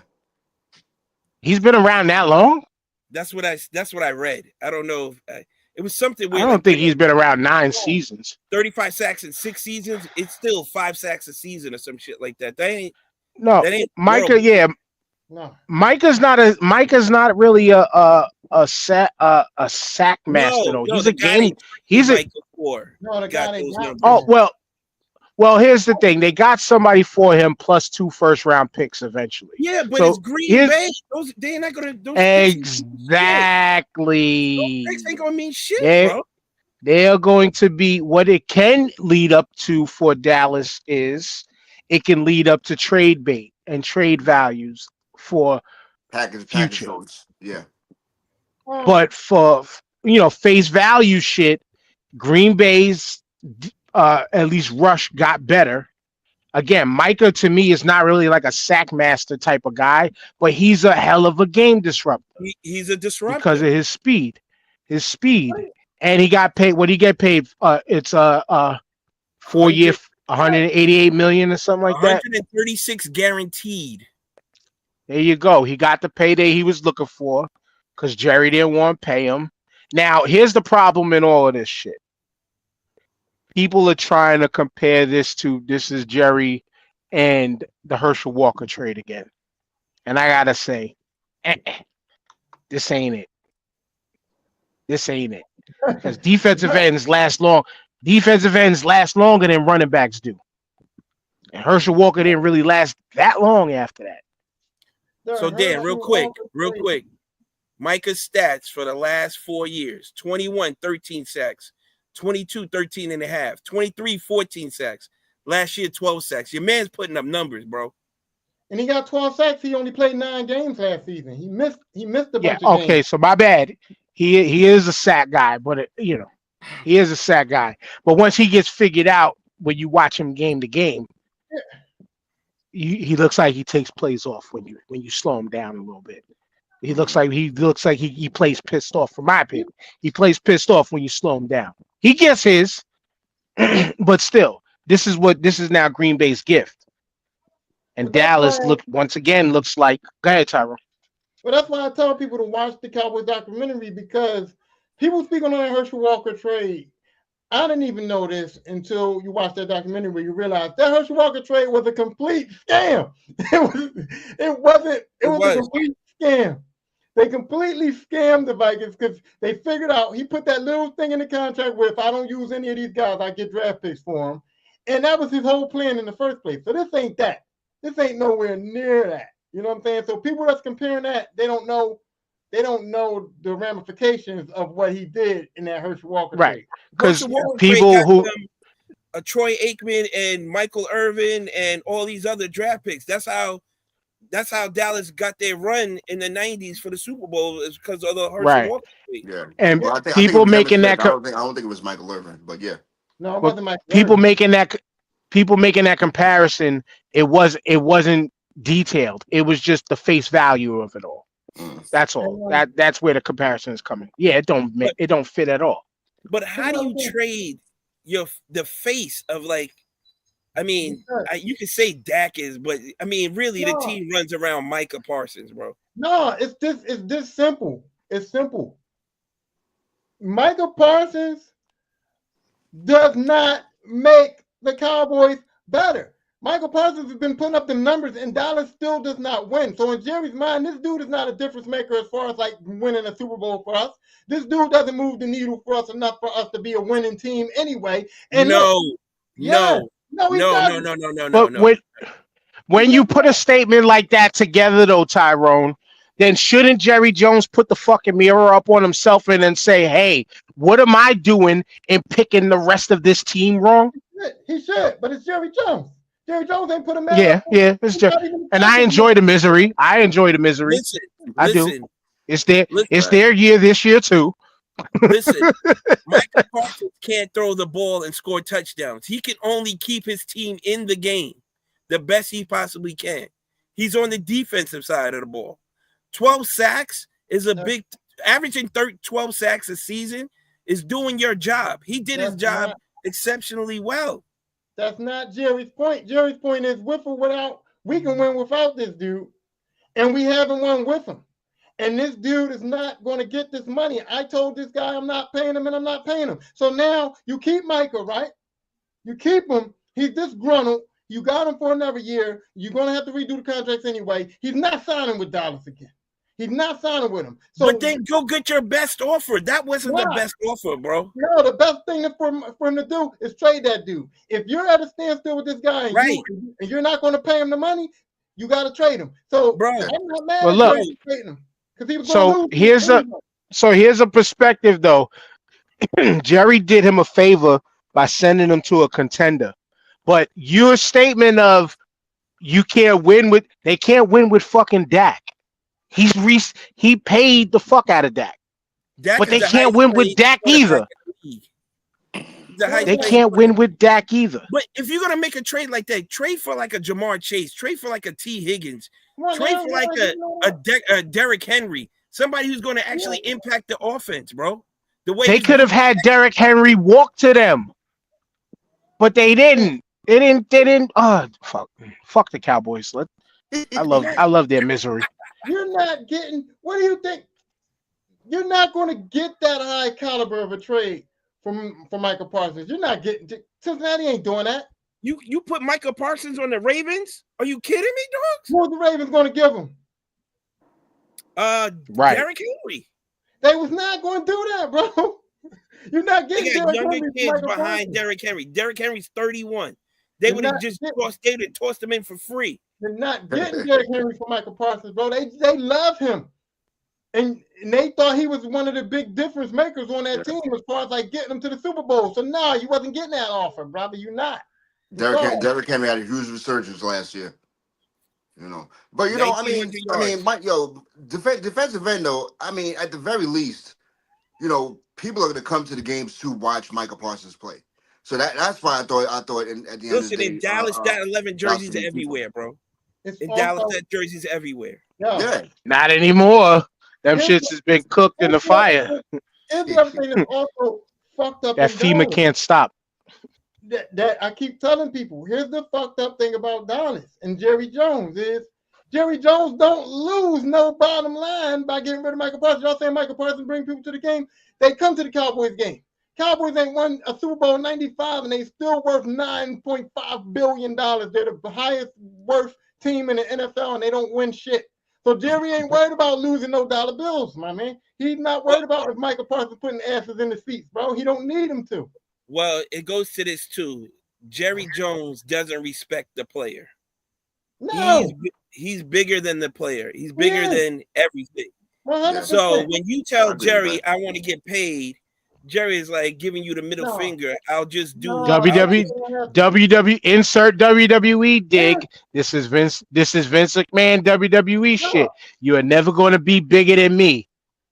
he's been around that long? That's what I read. I don't know if it was something I weird. don't Like think he's been around 9 seasons. 35 sacks in 6 seasons. It's still 5 sacks a season or some shit like that. No, That ain't Micah, horrible. yeah. No. Micah's not really a sack master though. No, He's the a guy game. they He's a Michael for No, the got guy they those got. numbers. oh well. Here's the thing: they got somebody for him plus 2 first-round picks eventually. Yeah, but So it's Green here's Bay. They're not gonna. Those picks ain't gonna mean shit. exactly. Those picks ain't gonna mean shit, Yeah. bro. They are going to be what it can lead up to for Dallas is it can lead up to trade bait and trade values for Package future. votes. Yeah. But for face value shit, Green Bay's at least rush got better. Again, Micah to me is not really like a sack master type of guy, but he's a hell of a game disruptor He's a disruptor. because of his speed. And he got paid. What he get paid? It's a 4-year, 188 million or something like that. 136 guaranteed. There you go. He got the payday he was looking for because Jerry didn't want to pay him. Now, here's the problem in all of this shit. People are trying to compare this is Jerry and the Herschel Walker trade again. And I got to say, this ain't it. This ain't it. Because defensive ends last long. Defensive ends last longer than running backs do. And Herschel Walker didn't really last that long after that. So Dan, real quick. Micah's stats for the last 4 years: 21, 13 sacks, 22, 13 and a half, 23, 14 sacks. Last year, 12 sacks. Your man's putting up numbers, bro. And he got 12 sacks. He only played 9 games last season. He missed a bunch of Okay, games. so my bad. He is a sack guy, but he is a sack guy. But once he gets figured out, when you watch him game to game, he looks like he takes plays off when you slow him down a little bit. He looks like he plays pissed off. From my opinion, he plays pissed off when you slow him down. He gets his, but still, this is now Green Bay's gift. And Dallas looks like. Go ahead, Tyrone. But that's why I tell people to watch the Cowboys documentary, because people speak on that Herschel Walker trade. I didn't even know this until you watch that documentary where you realize that Herschel Walker trade was a complete scam. It was a complete scam. They completely scammed the Vikings because they figured out he put that little thing in the contract where if I don't use any of these guys, I get draft picks for them. And that was his whole plan in the first place. So this ain't that. This ain't nowhere near that. You know what I'm saying? So people that's comparing that, they don't know the ramifications of what he did in that Herschel Walker Right. trade. Because Russell Wilson people got who them, Troy Aikman and Michael Irvin and all these other draft picks. That's how Dallas got their run in the 90s for the Super Bowl, is because of the Herschel Right. Walker trade. Yeah. and Well, I think people it was making Emmett that Smith. I don't think it was Michael Irvin, but yeah. No, it Well, wasn't my people making that comparison, it wasn't detailed. It was just the face value of it all. Mm. That's all. That's where the comparison is coming. Yeah, it don't fit at all. But how do you trade the face of, like, I mean, you can say Dak is, but I mean, really, the team runs around Micah Parsons, bro. No, it's this simple. It's simple. Micah Parsons does not make the Cowboys better. Michael Parsons has been putting up the numbers, and Dallas still does not win. So in Jerry's mind, this dude is not a difference maker as far as like winning a Super Bowl for us. This dude doesn't move the needle for us enough for us to be a winning team anyway. And no. But when you put a statement like that together, though, Tyrone, then shouldn't Jerry Jones put the fucking mirror up on himself and then say, "Hey, what am I doing in picking the rest of this team wrong?" He should, but it's Jerry Jones. Jerry Jones ain't put a man. Yeah, it's just, and I enjoy the misery. Listen, I do. It's their year this year too. Listen, Michael Parsons can't throw the ball and score touchdowns. He can only keep his team in the game the best he possibly can. He's on the defensive side of the ball. 12 sacks is a big, averaging 12 sacks a season is doing your job. He did his job exceptionally well. That's not Jerry's point. Jerry's point is with or without, we can win without this dude, and we haven't won with him. And this dude is not going to get this money. I told this guy I'm not paying him, and I'm not paying him. So now you keep Michael, right? You keep him. He's disgruntled. You got him for another year. You're going to have to redo the contracts anyway. He's not signing with Dallas again. He's not signing with him. So, but then go get your best offer. That wasn't the best offer, bro. No, the best thing for him to do is trade that dude. If you're at a standstill with this guy and you're not going to pay him the money, you got to trade him. So, bro, I'm not mad at trading him. Here's a perspective though. Jerry did him a favor by sending him to a contender, but your statement of they can't win with fucking Dak. He paid the fuck out of Dak, but they can't win with Dak either. They can't win with Dak either. But if you're gonna make a trade like that, trade for like a Jamar Chase, trade for like a T. Higgins, trade for like a Derrick Henry, somebody who's going to actually impact the offense, bro. The way they could have had Derrick Henry walk to them, but they didn't. They didn't. Oh, fuck the Cowboys. I love their misery. You're not getting. What do you think? You're not going to get that high caliber of a trade from Michael Parsons. You're not getting. Cincinnati ain't doing that. You put Michael Parsons on the Ravens? Are you kidding me, dogs? What the Ravens going to give him? Right. Derrick Henry. They was not going to do that, bro. You're not getting Derrick younger kids behind Derrick Henry. Derrick Henry's 31. They would have just tossed him in for free. They're not getting Derrick Henry for Michael Parsons, bro. They love him. And they thought he was one of the big difference makers on that team as far as like getting them to the Super Bowl. So no, you wasn't getting that offer, brother. You're not. Derrick Henry had a huge resurgence last year. You know, but you know, defensive end though. I mean, at the very least, you know, people are going to come to the games to watch Michael Parsons play. So that's why I thought at the end of the day. Listen, in Dallas, that 11 jerseys are everywhere, bro. In Dallas, that jerseys everywhere. Yeah. Not anymore. Them shits has been cooked in the fire. And the other thing is also fucked up. That FEMA can't stop. That I keep telling people. Here's the fucked up thing about Dallas and Jerry Jones is Jerry Jones don't lose no bottom line by getting rid of Michael Parsons. Y'all saying Michael Parsons bring people to the game? They come to the Cowboys game. Cowboys ain't won a Super Bowl in '95 and they still worth $9.5 billion. They're the highest worth team in the NFL and they don't win shit. So Jerry ain't worried about losing no dollar bills, my man. He's not worried about if Michael Parsons putting asses in the seats, bro. He don't need him to. Well, it goes to this too. Jerry Jones doesn't respect the player. No. He's bigger than the player. He's bigger than everything. 100%. So when you tell Jerry, I want to get paid, Jerry is like giving you the middle finger. I'll just do WWE. Insert WWE dig. This is Vince McMahon WWE shit. You are never going to be bigger than me.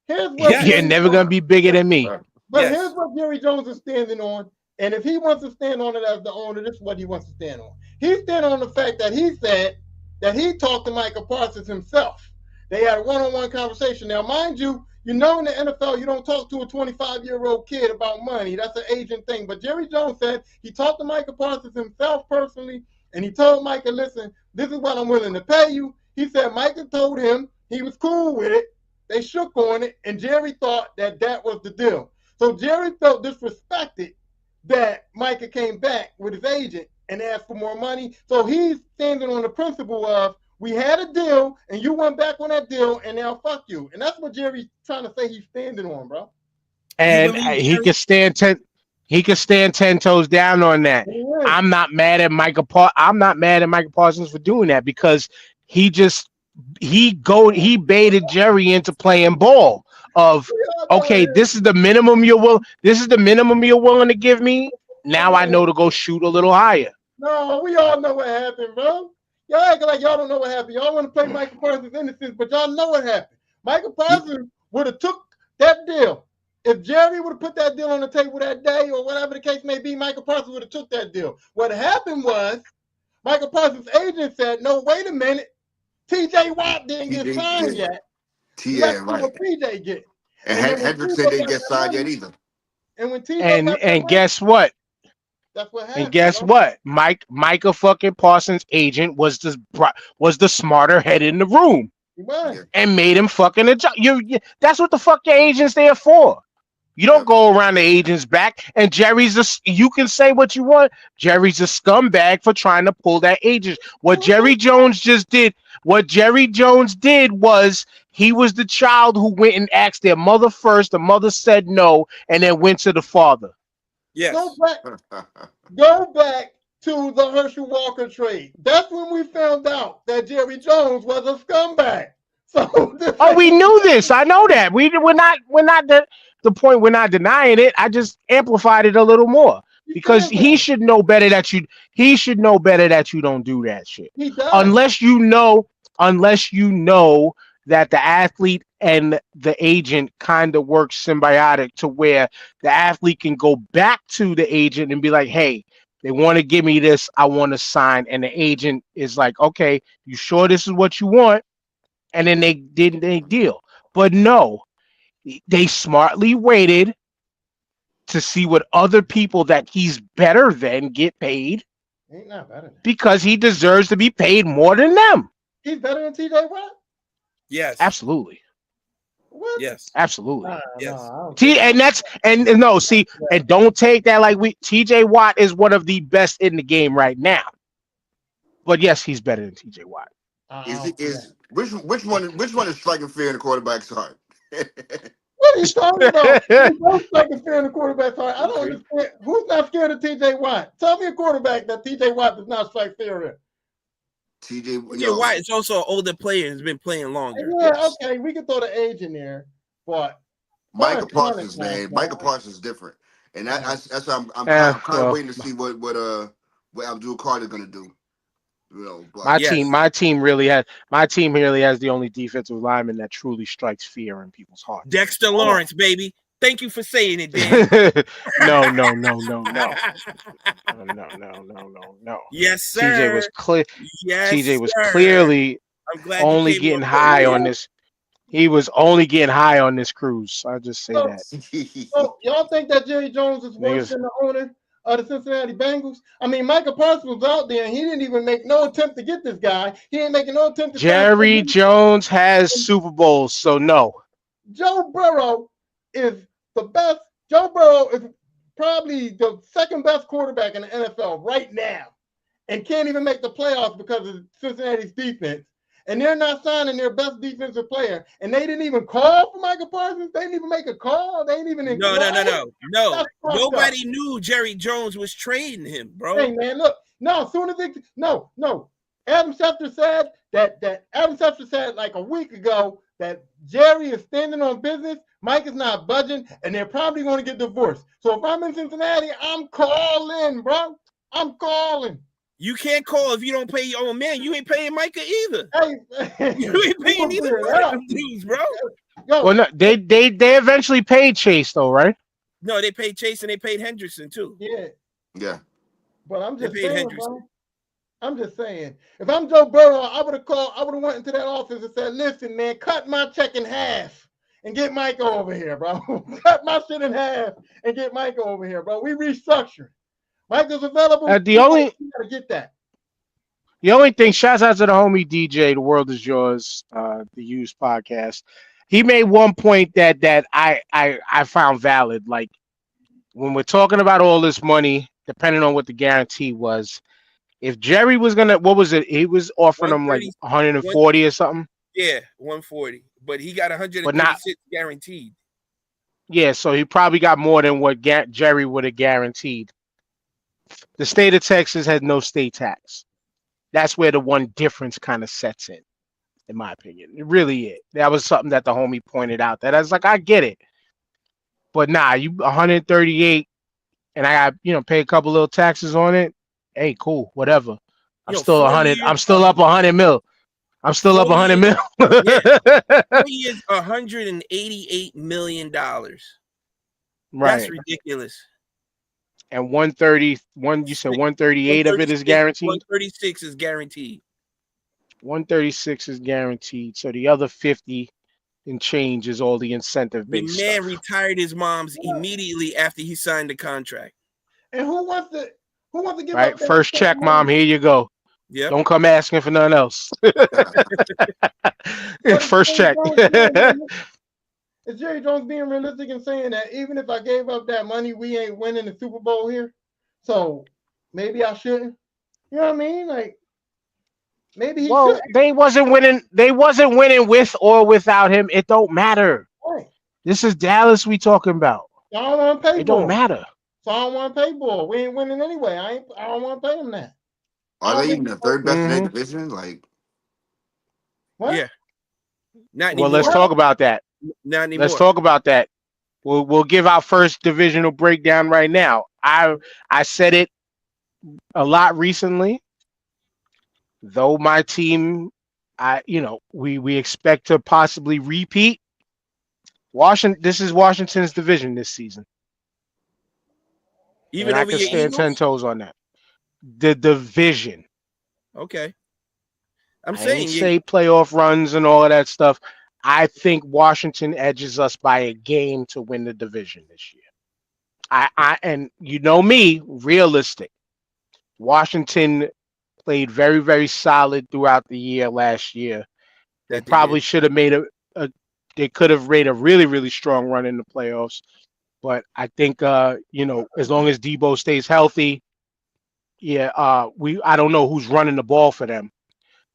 You're never going to be bigger than me. But here's what Jerry Jones is standing on. And if he wants to stand on it as the owner, this is what he wants to stand on. He's standing on the fact that he said that he talked to Michael Parsons himself. They had a one-on-one conversation. Now, mind you, in the NFL, you don't talk to a 25-year-old kid about money. That's an agent thing. But Jerry Jones said he talked to Michael Parsons himself personally, and he told Michael, listen, this is what I'm willing to pay you. He said Michael told him he was cool with it. They shook on it, and Jerry thought that was the deal. So Jerry felt disrespected that Micah came back with his agent and asked for more money. So he's standing on the principle of, we had a deal, and you went back on that deal, and now fuck you. And that's what Jerry's trying to say he's standing on, bro. And he could stand 10 toes down on that. I'm not mad at Michael Parsons for doing that, because he baited Jerry into playing ball. Of okay, this is the minimum you're willing to give me. Now I know to go shoot a little higher. No, we all know what happened, bro. Y'all acting like y'all don't know what happened. Y'all want to play Michael Parsons innocence, but y'all know what happened. Michael Parsons would have took that deal. If Jerry would have put that deal on the table that day, or whatever the case may be, Michael Parsons would have took that deal. What happened was Michael Parsons' agent said, no, wait a minute. TJ Watt didn't get signed yet. Right. TJ get. And Hendricks didn't get signed yet either. And when TJ and guess what? That's what happened. And guess what? Michael fucking Parsons' agent was the smarter head in the room. He was. And made him fucking adjust. That's what the fuck your agent's there for. You don't go around the agent's back. And you can say what you want. Jerry's a scumbag for trying to pull that agent. What Jerry Jones did was he was the child who went and asked their mother first. The mother said no, and then went to the father. Yes. Go back to the Herschel Walker trade. That's when we found out that Jerry Jones was a scumbag. So we knew this. I know that. We're not the point. We're not denying it. I just amplified it a little more because he should know better that you. He should know better that you don't do that shit. He does. Unless you know that the athlete and the agent kind of work symbiotic to where the athlete can go back to the agent and be like, hey, they want to give me this, I want to sign. And the agent is like, okay, you sure this is what you want? And then they deal. But no, they smartly waited to see what other people that he's better than get paid. Ain't not better. Because he deserves to be paid more than them. He's better than TJ Watt? Yes. Absolutely. What? Yes. Absolutely. Yes. And don't take that like TJ Watt is one of the best in the game right now. But yes, he's better than TJ Watt. Which one is striking fear in the quarterback's heart? What are you talking about? Who's striking fear in the quarterback's heart? I don't understand. Who's not scared of TJ Watt? Tell me a quarterback that TJ Watt does not strike fear in. TJ Watt is also an older player and has been playing longer. Yeah, okay, we can throw the age in there, but Michael Parsons, man, Michael Parsons is different, and that's why I'm kind of waiting to see what Abdul Carter's gonna do. You know, my team really has the only defensive lineman that truly strikes fear in people's hearts. Dexter Lawrence, baby. Thank you for saying it, Dan. No. Yes, sir. TJ was clear. Yes, TJ was clearly only getting high on this. He was only getting high on this cruise. I'll just say that. So y'all think that Jerry Jones is worse than the owner of the Cincinnati Bengals? I mean, Michael Parsons was out there and he didn't even make no attempt to get this guy. He ain't making no attempt to. Jerry Jones has Super Bowls, so no. Joe Burrow is the best. Joe Burrow is probably the second best quarterback in the NFL right now and can't even make the playoffs because of Cincinnati's defense. and they're not signing their best defensive player, and they didn't even call for Michael Parsons. They didn't even make a call. They didn't even No. That's fucked Nobody knew Jerry Jones was trading him, bro. Hey man, look, no. As soon as no. Adam Schefter said that Adam Schefter said like a week ago that Jerry is standing on business. Mike is not budging, and they're probably going to get divorced. So if I'm in Cincinnati, I'm calling, bro. I'm calling. You can't call if you don't pay your own man. You ain't paying Micah either. Hey, You ain't paying either one of them dudes, bro. Yo, Well, no, they eventually paid Chase though, right? No, they paid Chase and they paid Hendrickson too. Yeah. But I'm just They paid saying, Hendrickson. bro. I'm just saying. If I'm Joe Burrow, I would have went into that office and said, "Listen, man, cut my check in half and get Micah over here, bro. Cut my shit in half and get Micah over here, bro. We restructured. Micah's available. You gotta get that. The only thing, shouts out to the homie DJ, The World Is Yours, the Used podcast. He made one point that I found valid. Like when we're talking about all this money, depending on what the guarantee was, if Jerry was gonna, what was it? He was offering him like 140 or something. Yeah, 140, but he got 136 guaranteed. Yeah, so he probably got more than what Jerry would have guaranteed. The state of Texas has no state tax. That's where the one difference kind of sets in my opinion. It really is. That was something that the homie pointed out. That I was like, I get it, but nah, you 138, and I got pay a couple little taxes on it. Hey, cool, whatever. I'm still 100. I'm still up 100 mil. I'm still up 100 mil. 4 years, $188 million. Right. That's ridiculous. And 131, you said 138 of it is guaranteed? 136 is guaranteed. 136 is guaranteed. So the other 50 and change is all the incentive The based man stuff. retired his mom's immediately after he signed the contract. And who wants to give Right? up that First check, mom. Here you go. Yeah. Don't come asking for nothing else. First check. Is Jerry Jones being realistic and saying that even if I gave up that money, we ain't winning the Super Bowl here? So maybe I shouldn't. You know what I mean? Like maybe he should. They wasn't winning. They wasn't winning with or without him. It don't matter. Right. This is Dallas we talking about. So I don't want to pay. It don't matter. So I don't want to pay ball. We ain't winning anyway. I don't want to pay him that. Are they even the third best in their division? Like, what? Yeah. Not anymore. Well, let's talk about that. Not anymore. Let's talk about that. We'll give our first divisional breakdown right now. I said it a lot recently. Though my team, we expect to possibly repeat. This is Washington's division this season. Even and over I can your stand Eagles? 10 toes on that. The division. Okay. I'm I saying ain't say playoff runs and all of that stuff. I think Washington edges us by a game to win the division this year. And you know me, realistic. Washington played very, very solid throughout the year last year. They probably should have made they could have made a really, really strong run in the playoffs. But I think as long as Debo stays healthy, I don't know who's running the ball for them.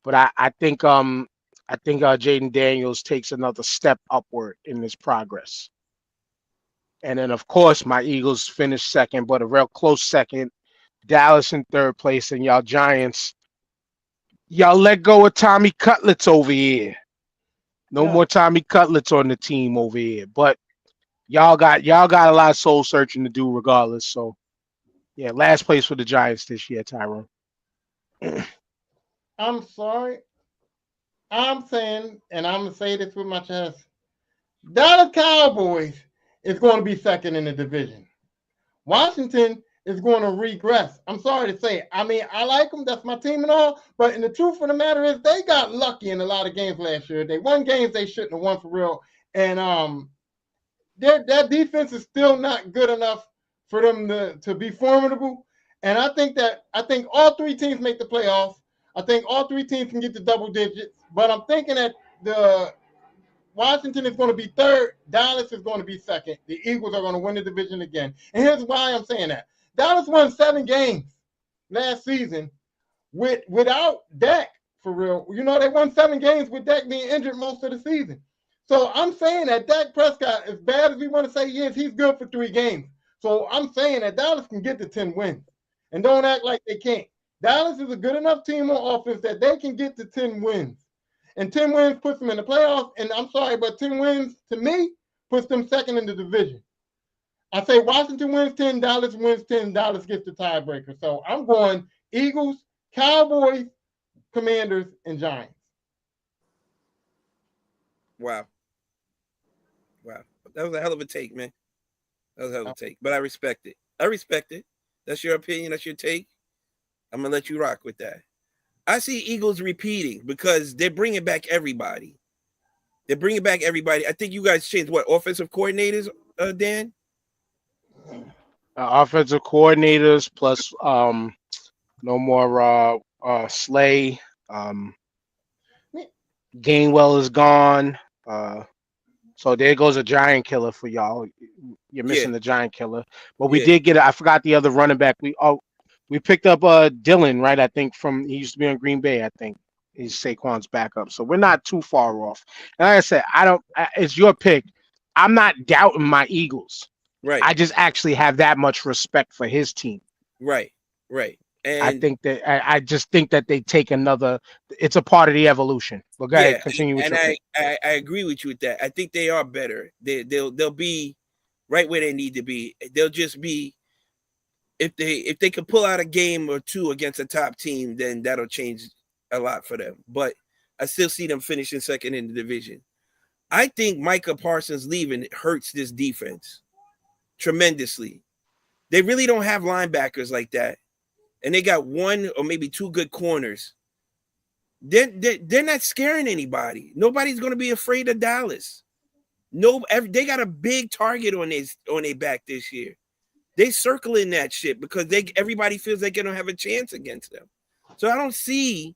But I think Jaden Daniels takes another step upward in this progress. And then, of course, my Eagles finished second, but a real close second. Dallas in third place, and y'all Giants, y'all let go of Tommy Cutlets over here. No more Tommy Cutlets on the team over here. But y'all got a lot of soul searching to do regardless. So, yeah, last place for the Giants this year, Tyrone. I'm sorry. I'm saying, and I'm going to say this with my chest, Dallas Cowboys is going to be second in the division. Washington is going to regress. I'm sorry to say it. I mean, I like them. That's my team and all. But in the truth of the matter is they got lucky in a lot of games last year. They won games they shouldn't have won for real. And their defense is still not good enough for them to be formidable. And I think all three teams make the playoffs. I think all three teams can get to double digits. But I'm thinking that the Washington is going to be third. Dallas is going to be second. The Eagles are going to win the division again. And here's why I'm saying that. Dallas won 7 games last season without Dak for real. You know, they won 7 games with Dak being injured most of the season. So I'm saying that Dak Prescott, as bad as we want to say he is, he's good for 3 games. So I'm saying that Dallas can get to 10 wins. And don't act like they can't. Dallas is a good enough team on offense that they can get to 10 wins. And 10 wins puts them in the playoffs. And I'm sorry, but 10 wins, to me, puts them second in the division. I say Washington wins 10, Dallas wins 10, Dallas gets the tiebreaker. So I'm going Eagles, Cowboys, Commanders, and Giants. Wow. That was a hell of a take, man. That was a hell of a take. But I respect it. That's your opinion. That's your take. I'm going to let you rock with that. I see Eagles repeating because they're bringing back everybody. I think you guys changed what? Offensive coordinators, Dan? Offensive coordinators plus no more Slay. Gainwell is gone. So there goes a giant killer for y'all. You're missing the giant killer. But we did get I forgot the other running back. We picked up Dylan, right? I think he used to be on Green Bay, I think. He's Saquon's backup. So we're not too far off. And like I said, it's your pick. I'm not doubting my Eagles. Right. I just actually have that much respect for his team. Right. And I just think that they take another. It's a part of the evolution. But go ahead, continue with your pick. I agree with you with that. I think they are better. They'll be right where they need to be. They'll just be if they can pull out a game or two against a top team, then that'll change a lot for them. But I still see them finishing second in the division. I think Micah Parsons leaving hurts this defense tremendously. They really don't have linebackers like that. And they got 1 or maybe 2 good corners. They're not scaring anybody. Nobody's going to be afraid of Dallas. They got a big target on their back this year. They circling that shit because everybody feels like they don't have a chance against them. So I don't see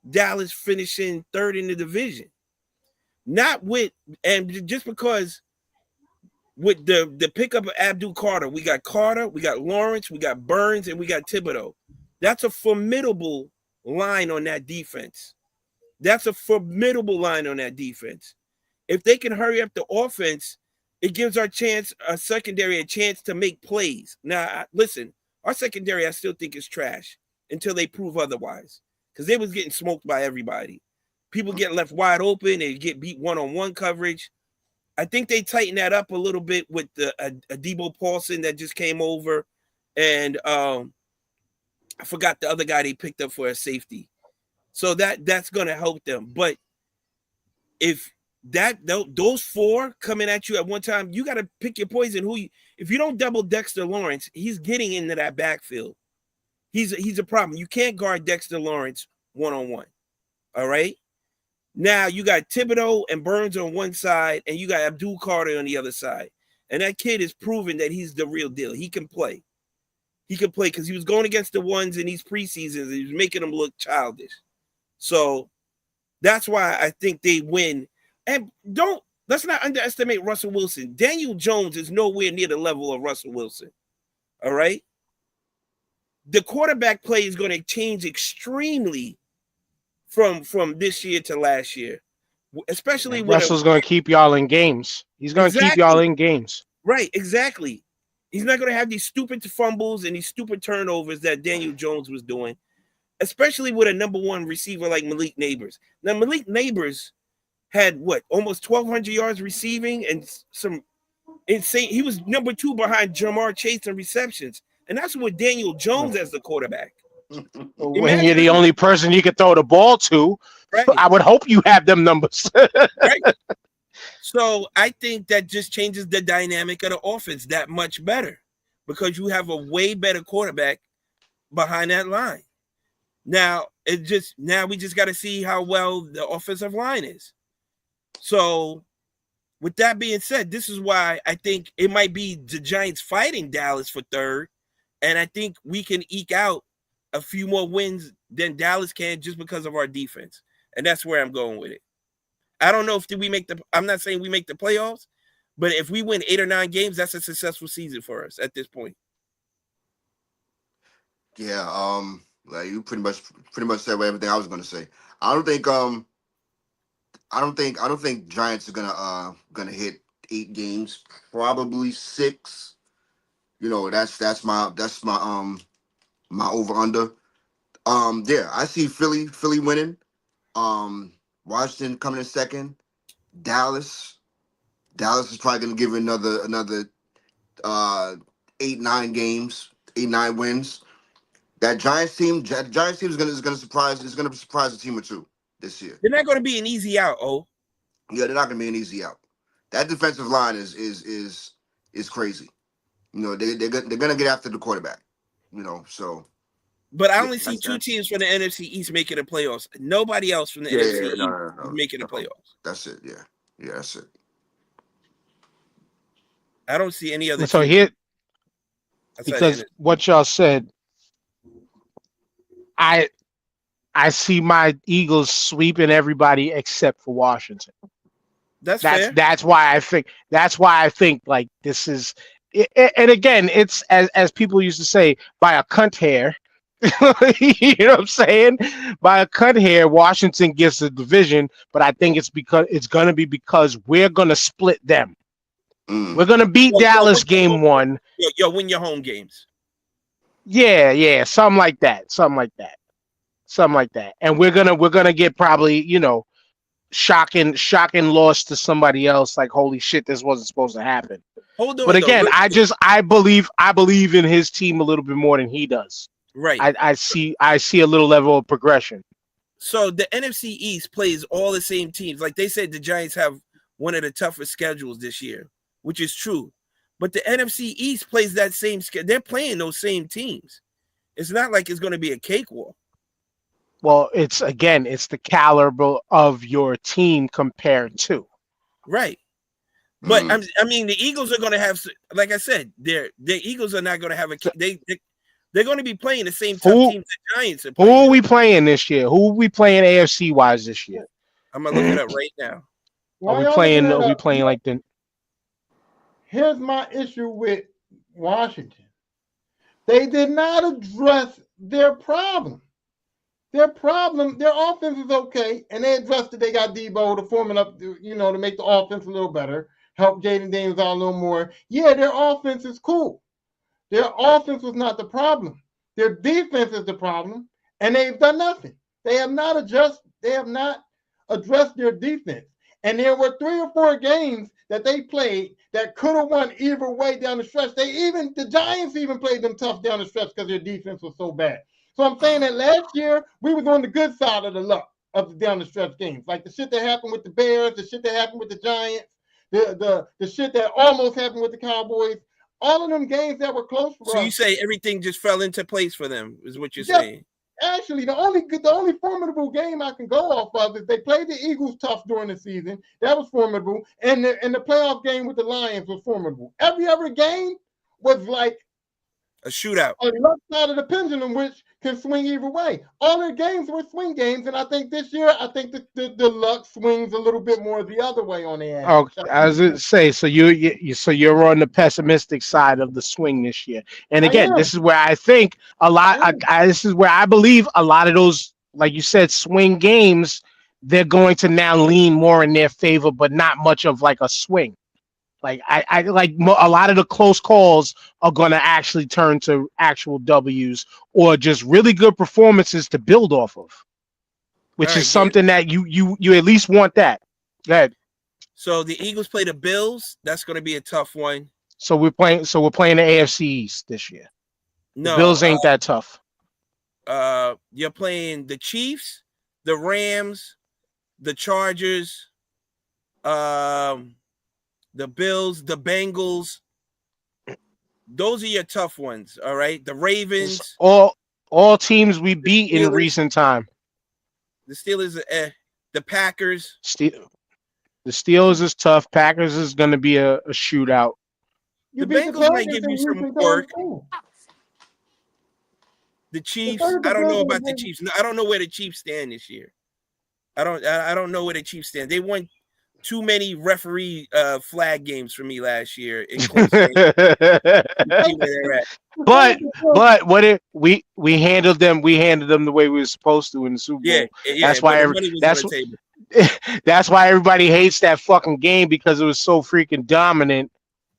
Dallas finishing third in the division. Just because with the pickup of Abdul Carter, we got Lawrence, we got Burns, and we got Thibodeau. That's a formidable line on that defense. If they can hurry up the offense, it gives our secondary a chance to make plays. Now, listen, our secondary I still think is trash until they prove otherwise because they was getting smoked by everybody. People get left wide open. They get beat one-on-one coverage. I think they tightened that up a little bit with the Adebo Paulson that just came over. And I forgot the other guy they picked up for a safety. So that's going to help them. But if those 4 coming at you at one time, you got to pick your poison. If you don't double Dexter Lawrence, he's getting into that backfield. He's a problem. You can't guard Dexter Lawrence one-on-one. All right? Now you got Thibodeau and Burns on one side, and you got Abdul Carter on the other side. And that kid is proving that he's the real deal. He can play. Because he was going against the ones in these preseasons. He was making them look childish. So that's why I think they win. And let's not underestimate Russell Wilson. Daniel Jones is nowhere near the level of Russell Wilson. All right? The quarterback play is going to change extremely from this year to last year. Especially when Russell's going to keep y'all in games. He's going to keep y'all in games. Right, exactly. He's not going to have these stupid fumbles and these stupid turnovers that Daniel Jones was doing, especially with a number 1 receiver like Malik Neighbors. Now, Malik Neighbors had almost 1,200 yards receiving and some insane. He was number 2 behind Jamar Chase in receptions. And that's with Daniel Jones as the quarterback. When you're the only person you can throw the ball to, right. I would hope you have them numbers. Right. So I think that just changes the dynamic of the offense that much better because you have a way better quarterback behind that line. Now we just got to see how well the offensive line is. So with that being said, this is why I think it might be the Giants fighting Dallas for third. And I think we can eke out a few more wins than Dallas can just because of our defense. And that's where I'm going with it. I don't know if I'm not saying we make the playoffs, but if we win 8 or 9 games, that's a successful season for us at this point. Yeah. Like you pretty much said everything I was gonna say. I don't think Giants are gonna hit 8 games. Probably 6. You know, that's my my over under. Yeah, I see Philly winning. Washington coming in second. Dallas is probably gonna give it another 8-9 games, 8-9 wins. That Giants team is gonna surprise a team or two this year. They're not going to be an easy out. Oh, Yeah, they're not gonna be an easy out. That defensive line is crazy. You know, they're gonna get after the quarterback. You know, so. but I Yeah, only see that's 2 that. teams from the NFC East making the playoffs. Nobody else from the Yeah, NFC yeah, East no, is making the no. playoffs. That's it. Yeah, that's it. I don't see any other. So team here, outside the because NFC. what y'all said, I see my Eagles sweeping everybody except for Washington. That's fair. That's why I think like this is, and again, it's as people used to say, by a cunt hair. You know what I'm saying? By a cut hair, Washington gets the division, but I think it's gonna be because we're gonna split them. We're gonna beat Dallas game 1. Yo, win your home games. Yeah, something like that. And we're gonna get probably, you know, shocking loss to somebody else. Like, holy shit, this wasn't supposed to happen. Hold on. But again, though. I believe in his team a little bit more than he does. Right. I see a little level of progression. So the NFC East plays all the same teams. Like they said, the Giants have one of the toughest schedules this year, which is true. But the NFC East plays that same schedule. They're playing those same teams. It's not like it's going to be a cakewalk. Well, it's the caliber of your team compared to. Right. But I mean, the Eagles are going to have, like I said, the Eagles are not going to have they're going to be playing the same tough teams the Giants are playing. Who are we playing this year? Who are we playing AFC wise this year? I'm going to look it up right now. Are we playing like the? Here's my issue with Washington. They did not address their problem. Their offense is okay, and they addressed it. They got Debo to form it up, to make the offense a little better, help Jaden Daniels out a little more. Yeah, their offense is cool. Their offense was not the problem. Their defense is the problem, and they've done nothing. They have not addressed their defense. And there were 3 or 4 games that they played that could have won either way down the stretch. The Giants even played them tough down the stretch because their defense was so bad. So I'm saying that last year we was on the good side of the luck of the down the stretch games. Like the shit that happened with the Bears, the shit that happened with the Giants, the shit that almost happened with the Cowboys. All of them games that were close for us. So you say everything just fell into place for them, is what you're saying? Actually, the only formidable game I can go off of is they played the Eagles tough during the season. That was formidable. And the playoff game with the Lions was formidable. Every other game was like a shootout. On the left side of the pendulum, which can swing either way. All their games were swing games, and I think this year, the luck swings a little bit more the other way on the end. Oh, as it say, so you're on the pessimistic side of the swing this year. And again, this is where I think this is where I believe a lot of those, like you said, swing games, they're going to now lean more in their favor, but not much of like a swing. Like I like a lot of the close calls are going to actually turn to actual W's or just really good performances to build off of, which is something that you at least want that. Go ahead. So the Eagles play the Bills. That's going to be a tough one. So we're playing the AFC East this year. No, the Bills ain't that tough. You're playing the Chiefs, the Rams, the Chargers, the Bills, the Bengals. Those are your tough ones, all right? The Ravens. All teams we beat in recent time. The Steelers, the Packers. The Steelers is tough. Packers is going to be a shootout. The Bengals might give you some work. The Chiefs, I don't know about the Chiefs. I don't know where the Chiefs stand this year. I don't know where the Chiefs stand. They won too many referee flag games for me last year in close games. but we handled them the way we were supposed to in the Super Bowl. Yeah, that's why that's why everybody hates that fucking game, because it was so freaking dominant.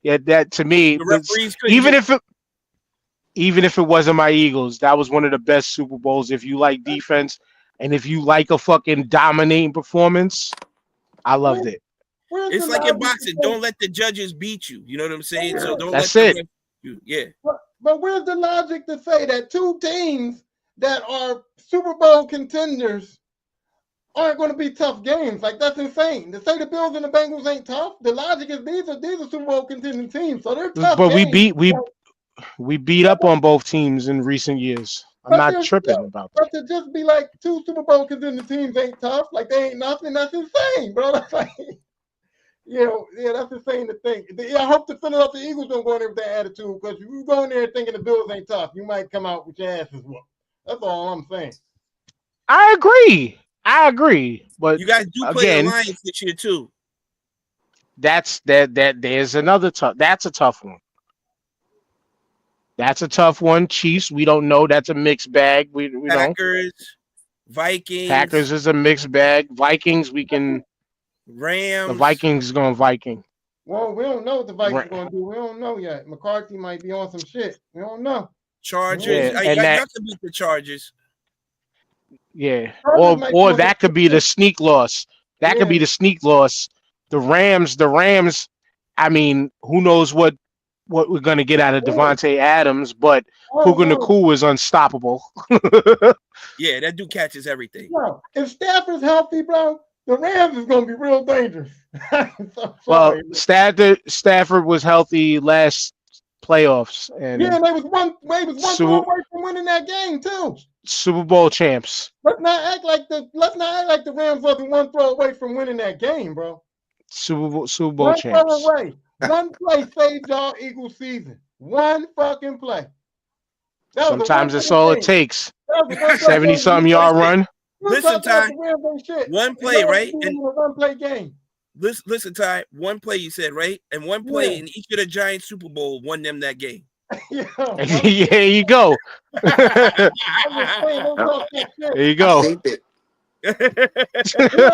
Yeah, that to me, even if it wasn't my Eagles, that was one of the best Super Bowls. If you like defense and if you like a fucking dominating performance, I loved it. It's like in boxing. Don't let the judges beat you. You know what I'm saying? So don't That's let it. You. Yeah. But where's the logic to say that two teams that are Super Bowl contenders aren't going to be tough games? Like, that's insane. To say the Bills and the Bengals ain't tough, the logic is these are Super Bowl contending teams, so they're tough. But games. we beat up on both teams in recent years. I'm not tripping about that. But to just be like two Super Bowl contending teams ain't tough, like they ain't nothing, that's insane, bro. That's like, that's insane to think. I hope the Philadelphia Eagles don't go in there with that attitude, because if you go in there thinking the Bills ain't tough, you might come out with your asses whooped. That's all I'm saying. I agree. But you guys do play the Lions this year too. There's another tough. That's a tough one. That's a tough one. Chiefs, we don't know. That's a mixed bag. We Packers, Vikings. Packers is a mixed bag. Vikings, we can. Rams. The Vikings is going Viking. Well, we don't know what the Vikings are going to do. We don't know yet. McCarthy might be on some shit. We don't know. Chargers. Yeah, Y'all can beat the Chargers. Yeah. Or that could be the sneak loss. That could be the sneak loss. The Rams, I mean, who knows what we're going to get out of Devontae Adams, but Puka Nacua is unstoppable. Yeah, that dude catches everything. Bro, if Stafford's healthy, bro, the Rams is going to be real dangerous. Well, Stafford was healthy last playoffs, and they was one throw away from winning that game too. Super Bowl champs. Let's not act like the Rams wasn't one throw away from winning that game, bro. Super Bowl champs. Throw away. One play saved y'all Eagles season. One fucking play. Sometimes that's all it takes. 70-something yard run. Listen, Ty. One play, right? And one play game. Listen, Ty. One play you said, right? And one play in each of the Giants Super Bowl won them that game. There you go. There you go.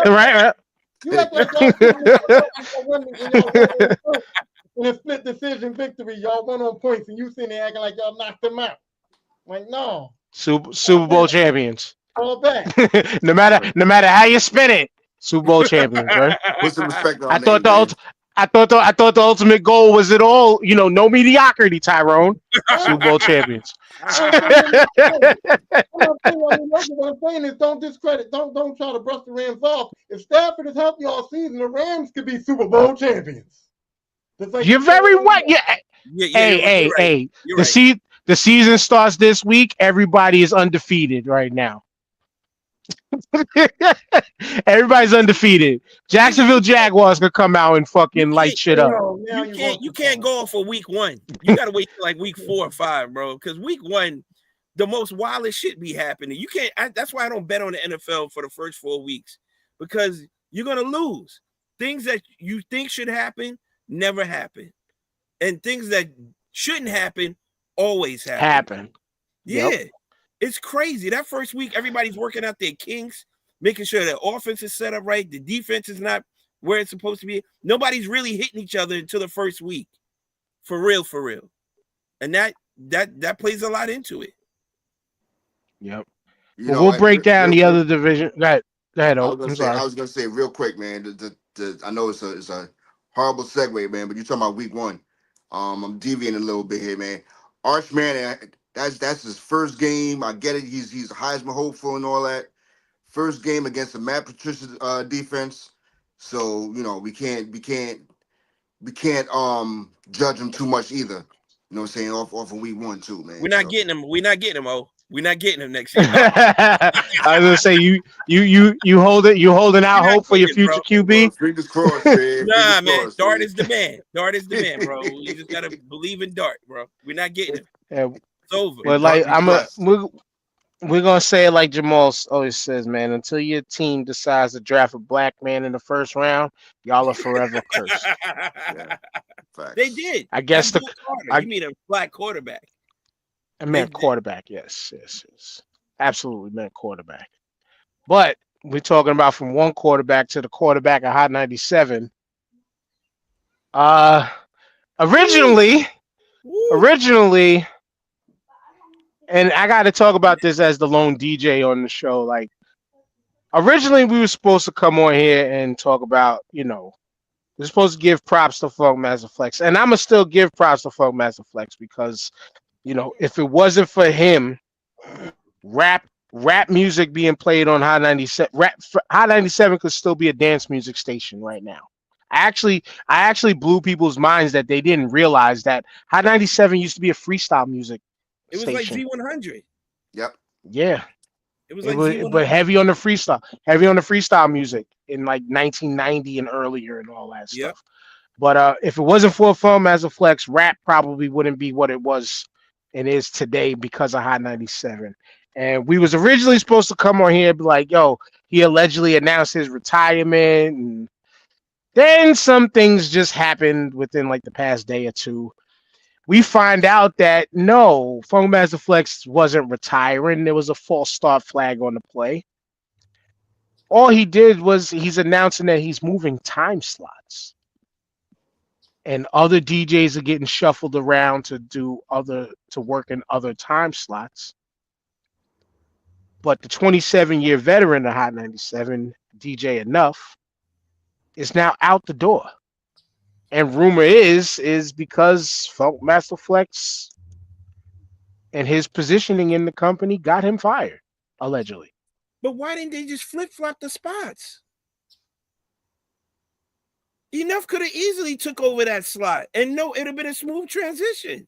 Right. You act like in a split decision victory, y'all won on points, and you sitting there acting like y'all knocked them out. Like, no. Super Bowl champions. All back. no matter how you spin it, Super Bowl champions, right? Put some respect on I thought the ultimate goal was it all, no mediocrity, Tyrone. Super Bowl champions. What I'm saying is don't discredit, don't try to brush the Rams off. If Stafford is healthy all season, the Rams could be Super Bowl champions. You're very right. Hey. The season starts this week. Everybody is undefeated right now. Everybody's undefeated. Jacksonville Jaguars could come out and fucking light shit up. You can't go for week 1. You gotta wait till like week 4 or 5, bro. Because week 1, the most wildest shit be happening. You can't. That's why I don't bet on the NFL for the first 4 weeks, because you're gonna lose. Things that you think should happen never happen, and things that shouldn't happen always happen. Yeah. Yep. It's crazy. That first week, everybody's working out their kinks, making sure their offense is set up right. The defense is not where it's supposed to be. Nobody's really hitting each other until the first week. For real. And that plays a lot into it. Yep. We'll break down the other division. Go ahead. I was gonna say real quick, man. I know it's a horrible segue, man, but you're talking about week 1. I'm deviating a little bit here, man. Arch Manning, that's his first game. I get it. He's a Heisman hopeful and all that. First game against the Matt Patricia defense. So, we can't judge him too much either. You know what I'm saying? Off of week 1 too, man. We're not getting him. We're not getting him, We're not getting him next year. I was gonna say you holding out hope for your future QB. Fingers crossed, man. Nah, man. Dart is the man. Dart is the man, bro. You just gotta believe in Dart, bro. We're not getting him. Yeah. It's over. But like we're gonna say it like Jamal always says, man. Until your team decides to draft a black man in the first round, y'all are forever cursed. Yeah, facts. They did. I guess That's Bill Carter. I, You mean a black quarterback? I meant quarterback. Yes, absolutely meant quarterback. But we're talking about from one quarterback to the quarterback of Hot 97. Originally, and I got to talk about this as the lone DJ on the show. Like, originally, we were supposed to come on here and talk about, we're supposed to give props to Funkmaster Flex, and I'm gonna still give props to Funkmaster Flex because, if it wasn't for him, rap music being played on Hot 97, Hot 97 could still be a dance music station right now. I actually blew people's minds that they didn't realize that Hot 97 used to be a freestyle music station. Like Z100. Yep. Yeah. It was But heavy on the freestyle music in like 1990 and earlier and all that stuff. But if it wasn't for Funkmaster Flex, rap probably wouldn't be what it was and is today because of Hot 97. And we was originally supposed to come on here and be like, yo, he allegedly announced his retirement, and then some things just happened within like the past day or two. We find out that no, Funkmaster Flex wasn't retiring. There was a false start flag on the play. All he did was he's announcing that he's moving time slots. And other DJs are getting shuffled around to work in other time slots. But the 27-year veteran of Hot 97, DJ Enough, is now out the door. And rumor is because Funkmaster Flex and his positioning in the company got him fired, allegedly. But why didn't they just flip-flop the spots? Enough could have easily took over that slot, and no, it'd have been a smooth transition.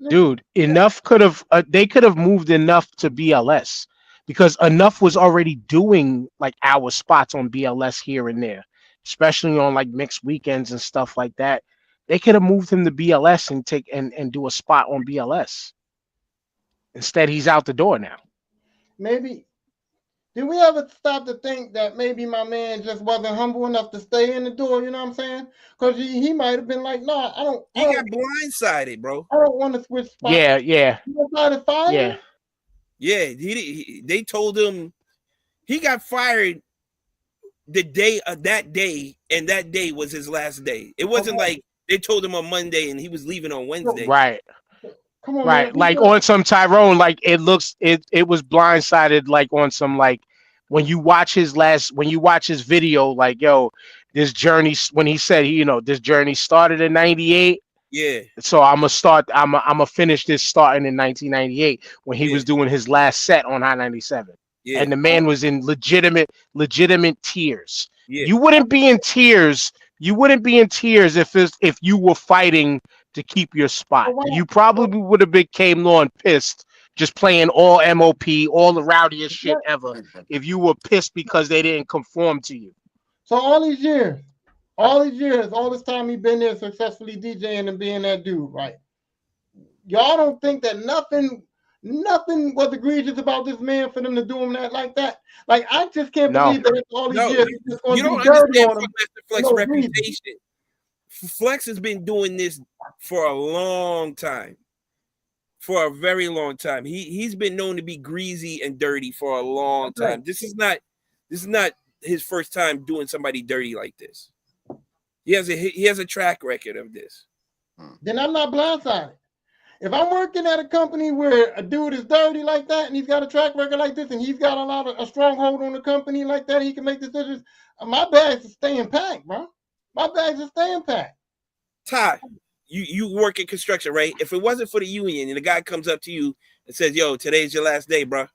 Dude, Enough could have they could have moved Enough to BLS because Enough was already doing like hour spots on BLS here and there, especially on like mixed weekends and stuff like that. They could have moved him to BLS and do a spot on BLS. Instead, he's out the door now. Maybe. Did we ever stop to think that maybe my man just wasn't humble enough to stay in the door? You know what I'm saying? Because he might have been like, "Nah, I don't." He got blindsided, bro. I don't want to switch spots. Yeah. Yeah. They told him he got fired the day of that day, and that day was his last day. It wasn't like they told him on Monday and he was leaving on Wednesday. Right. Come on, right, man. like on some Tyrone, like it was blindsided, like on some like when you watch his video, like yo, this journey when he said this journey started in 98. Yeah. So I'm gonna finish this starting in 1998 when he was doing his last set on Hot 97. Yeah. And the man was in legitimate tears. Yeah. You wouldn't be in tears if you were fighting to keep your spot. You probably would have became low and pissed just playing all MOP, all the rowdiest shit ever, if you were pissed because they didn't conform to you. So all these years, all this time he been there successfully DJing and being that dude, right? Y'all don't think that nothing was egregious about this man for them to do him that like that? Like, I just can't believe that all these years he's just going to be dirty on him. Flex reputation. Flex has been doing this for a long time. For a very long time. He's been known to be greasy and dirty for a long time. This is not his first time doing somebody dirty like this. He has a track record of this. Then I'm not blindsided. If I'm working at a company where a dude is dirty like that and he's got a track record like this and he's got a stronghold on the company like that, he can make decisions. My bags are staying packed, bro. My bags are staying packed. Todd, you work in construction, right? If it wasn't for the union and the guy comes up to you and says, "Yo, today's your last day, bro."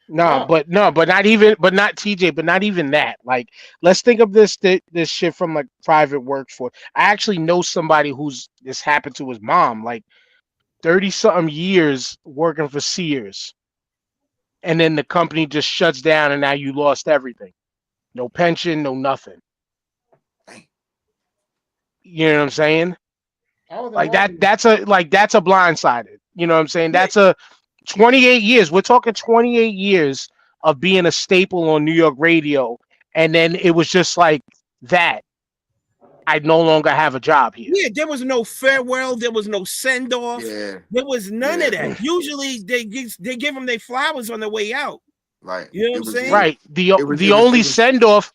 But not TJ, but not even that. Like, let's think of this shit from like private workforce. I actually know somebody this happened to his mom, like 30-something years working for Sears. And then the company just shuts down and now you lost everything. No pension, no nothing. You know what I'm saying? Like that's a blindsided. You know what I'm saying? That's a 28 years. We're talking 28 years of being a staple on New York radio, and then it was just like that. I no longer have a job here. Yeah, there was no farewell. There was no send off. Yeah, There was none of Yeah. that. Usually they give them their flowers on the way out. right. You know what It I'm was- saying? Right. The was- the it was- only it was- send off.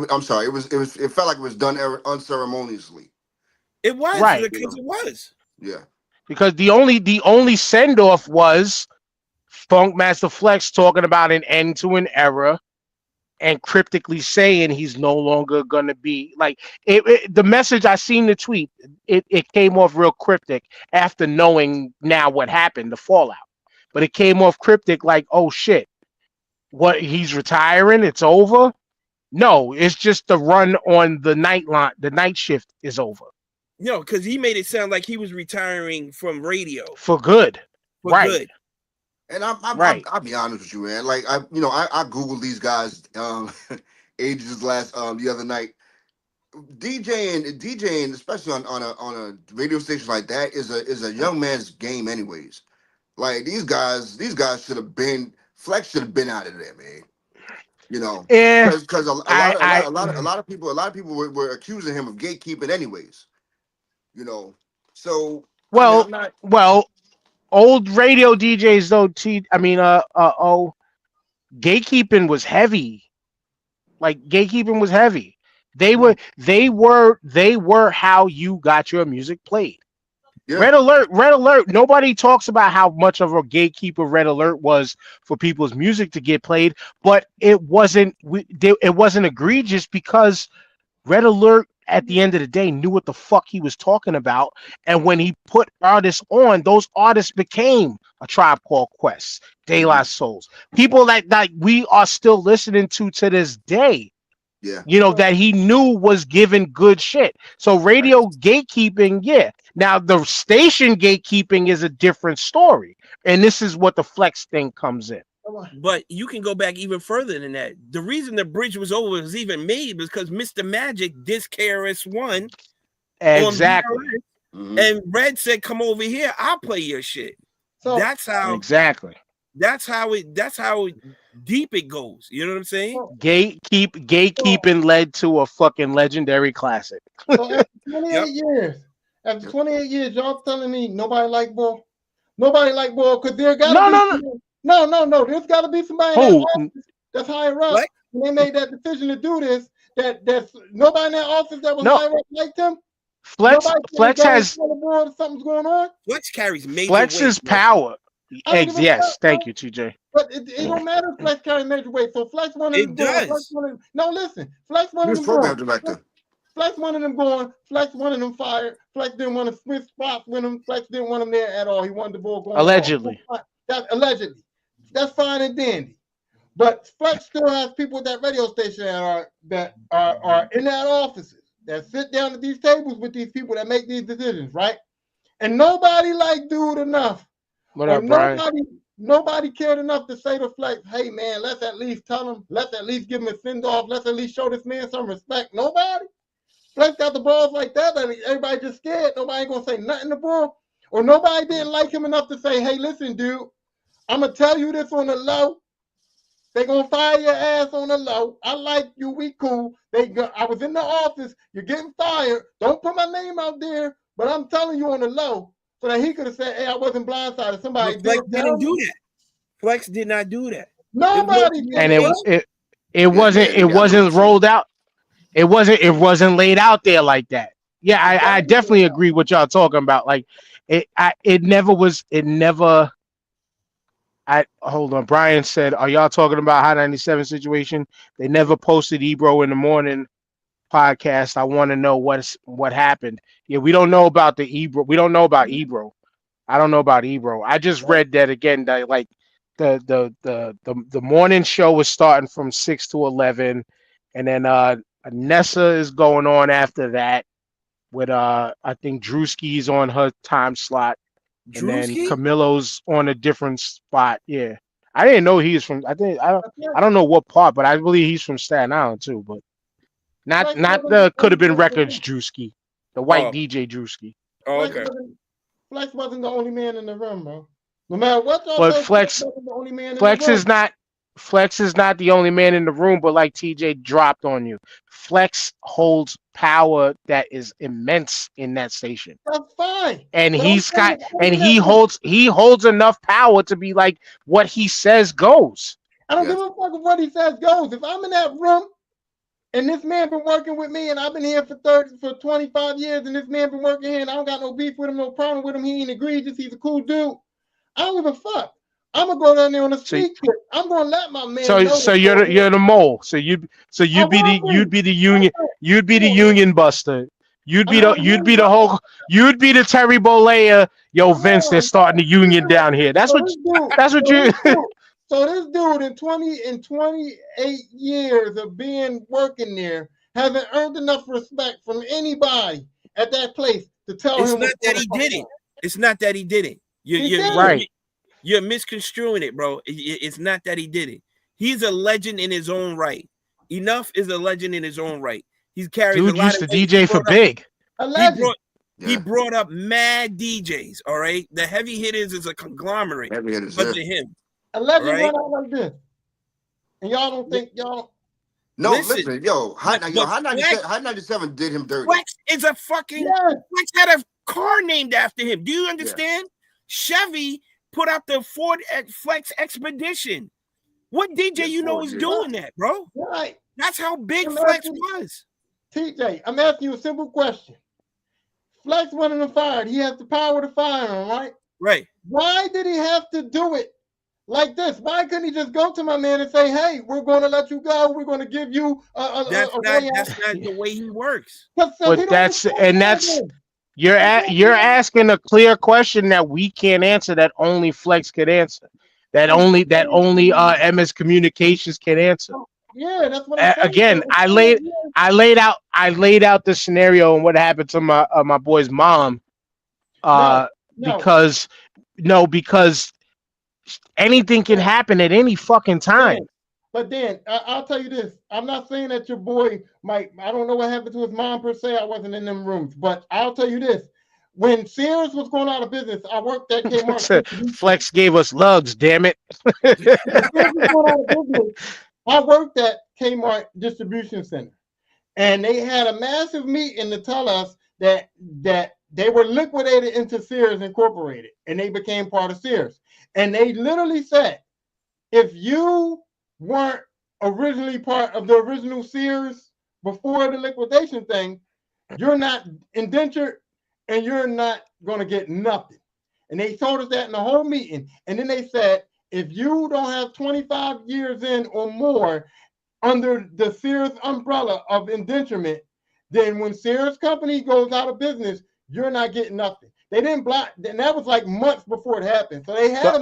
I'm sorry. It felt like it was done unceremoniously. It was Right. because it was. Yeah. Because the only send off was Funk Master Flex talking about an end to an era and cryptically saying he's no longer gonna be like the message I seen the tweet, it came off real cryptic after knowing now what happened, the fallout. But it came off cryptic like, oh shit, what, he's retiring, it's over? No, it's just the run on the night shift is over. No, because he made it sound like he was retiring from radio For good. for Right. good. And Right. I'll be honest with you, man. Like I Googled these guys ages last the other night. DJing, especially on a radio station like that, is a young man's game, anyways. Like these guys should have been Flex should have been out of there, man. You know, Yeah. because a lot of people were accusing him of gatekeeping, anyways. You know, so Well, I'm not. well, old radio DJs though, gatekeeping was heavy. Like gatekeeping was heavy. They were how you got your music played. Yeah. Red Alert. Nobody talks about how much of a gatekeeper Red Alert was for people's music to get played, but it wasn't egregious because Red Alert at the end of the day knew what the fuck he was talking about, and when he put artists on, those artists became A Tribe Called Quest, De La Souls, people that we are still listening to this day. Yeah. You know, that he knew was giving good shit. So radio gatekeeping, yeah. Now the station gatekeeping is a different story, and this is what the Flex thing comes in. But you can go back even further than that. The reason the bridge was over was even made because Mr. Magic dissed KRS-One. Exactly. Mhm. And Red said, "Come over here. I'll play your shit." So That's how. Exactly. That's how deep it goes. You know what I'm saying? Gatekeeping led to a fucking legendary classic. so after 28 years, y'all telling me nobody like Ball? Nobody like Ball because there got no. There's got to be somebody in that office that's higher up. What? When they made that decision to do this, that's nobody in that office that was higher up like them. Flex has something's going on. Flex carries major Flex's weight, man. power. I don't give a Yes, fuck, thank bro. you, TJ. But it don't matter if Flex carry major weight. So Flex one of It them. does. No, listen. Flex one He of was them. program Going. director. Flex one of them going. Flex one of them fired. Flex didn't want to switch spots with him. Flex didn't want him there at all. He wanted the ball going. Allegedly. Allegedly. That's fine and dandy. But Flex still has people at that radio station that are in that offices that sit down at these tables with these people that make these decisions, right? And nobody like Dude enough. What Or up, Brian? nobody cared enough to say to Flex, hey man, let's at least tell him, let's at least give him a send-off, let's at least show this man some respect. Nobody. Flex got the balls like that, and everybody just scared. Nobody gonna say nothing to Ball. Or nobody didn't like him enough to say, hey, listen, dude, I'm gonna tell you this on the low. They gonna fire your ass on the low. I like you, we cool. I was in the office, you're getting fired. Don't put my name out there, but I'm telling you on the low. So that he could have said, hey, I wasn't blindsided. Somebody But Flex didn't do that. Flex did not do that. Nobody did. And it wasn't rolled out. It wasn't laid out there like that. Yeah, I definitely agree with y'all talking about. Like it never. Hold on. Brian said, "Are y'all talking about Hot 97 situation? They never posted Ebro in the morning podcast. I want to know what happened." Yeah, we don't know about the Ebro. We don't know about Ebro. I don't know about Ebro. I just read that again. That like the morning show was starting from 6 to 11, and then Nessa is going on after that with I think Drewski's on her time slot. And then Drewski? Camilo's on a different spot. Yeah, I didn't know he's from. I don't know what part, but I believe he's from Staten Island too. But not the Could Have Been Records Drewski, the white DJ Drewski. Oh, okay. Flex wasn't the only man in the room, bro. No matter what y'all But say, Flex Flex is the only man in the Flex room. is not Flex is not the only man in the room, but like TJ dropped on you, Flex holds power that is immense in that station. That's fine. And But I'm saying, if I'm in that room, he holds enough power to be like what he says goes. I don't Yes. give a fuck if what he says goes. If I'm in that room and this man been working with me and I've been here for 25 years and this man been working here and I don't got no beef with him, no problem with him, he ain't egregious, he's a cool dude. I don't give a fuck. I'm gonna go down there on a speed trip. I'm gonna let my man know. So you're the mole. So you'd be the union buster. You'd be the Terry Bollea. Yo, Vince, they're starting the union down here. That's what you. So this dude in 28 years of being working there hasn't earned enough respect from anybody at that place to tell It's him. not that he did it. It's not that he did it. You're misconstruing it, bro. It's not that he did it. He's a legend in his own right. Enough is a legend in his own right. He's carried a lot of weight. DJ for Big. He brought up mad DJs. All right, the heavy hitters is a conglomerate. Heavy hitters, but to him, a legend run out like this, and y'all don't think y'all. No, listen, yo, Hot 97 did him dirty. Flex is a fucking. Flex had a car named after him. Do you understand? Chevy put out the Ford Flex Expedition. What DJ is doing that, bro? Right. That's how big Flex was. TJ, I'm asking you a simple question. Flex wanted him fired. He has the power to fire him, right? Right. Why did he have to do it like this? Why couldn't he just go to my man and say, "Hey, we're going to let you go. We're going to give you that's not the way he works." But you're asking a clear question that we can't answer. That only Flex could answer. That only MS Communications can answer. Yeah, that's what I'm saying. Again, I laid out the scenario and what happened to my boy's mom. Because anything can happen at any fucking time. But then I'll tell you this: I'm not saying that your boy might. I don't know what happened to his mom per se. I wasn't in them rooms, but I'll tell you this: when Sears was going out of business, I worked at Kmart. Flex gave us lugs, damn it. I worked at Kmart Distribution Center, and they had a massive meeting to tell us that they were liquidated into Sears Incorporated, and they became part of Sears. And they literally said, if you weren't originally part of the original Sears before the liquidation thing, you're not indentured and you're not going to get nothing. And they told us that in the whole meeting. And then they said, if you don't have 25 years in or more under the Sears umbrella of indenturement, then when Sears company goes out of business, you're not getting nothing. They didn't block, and that was like months before it happened. So they had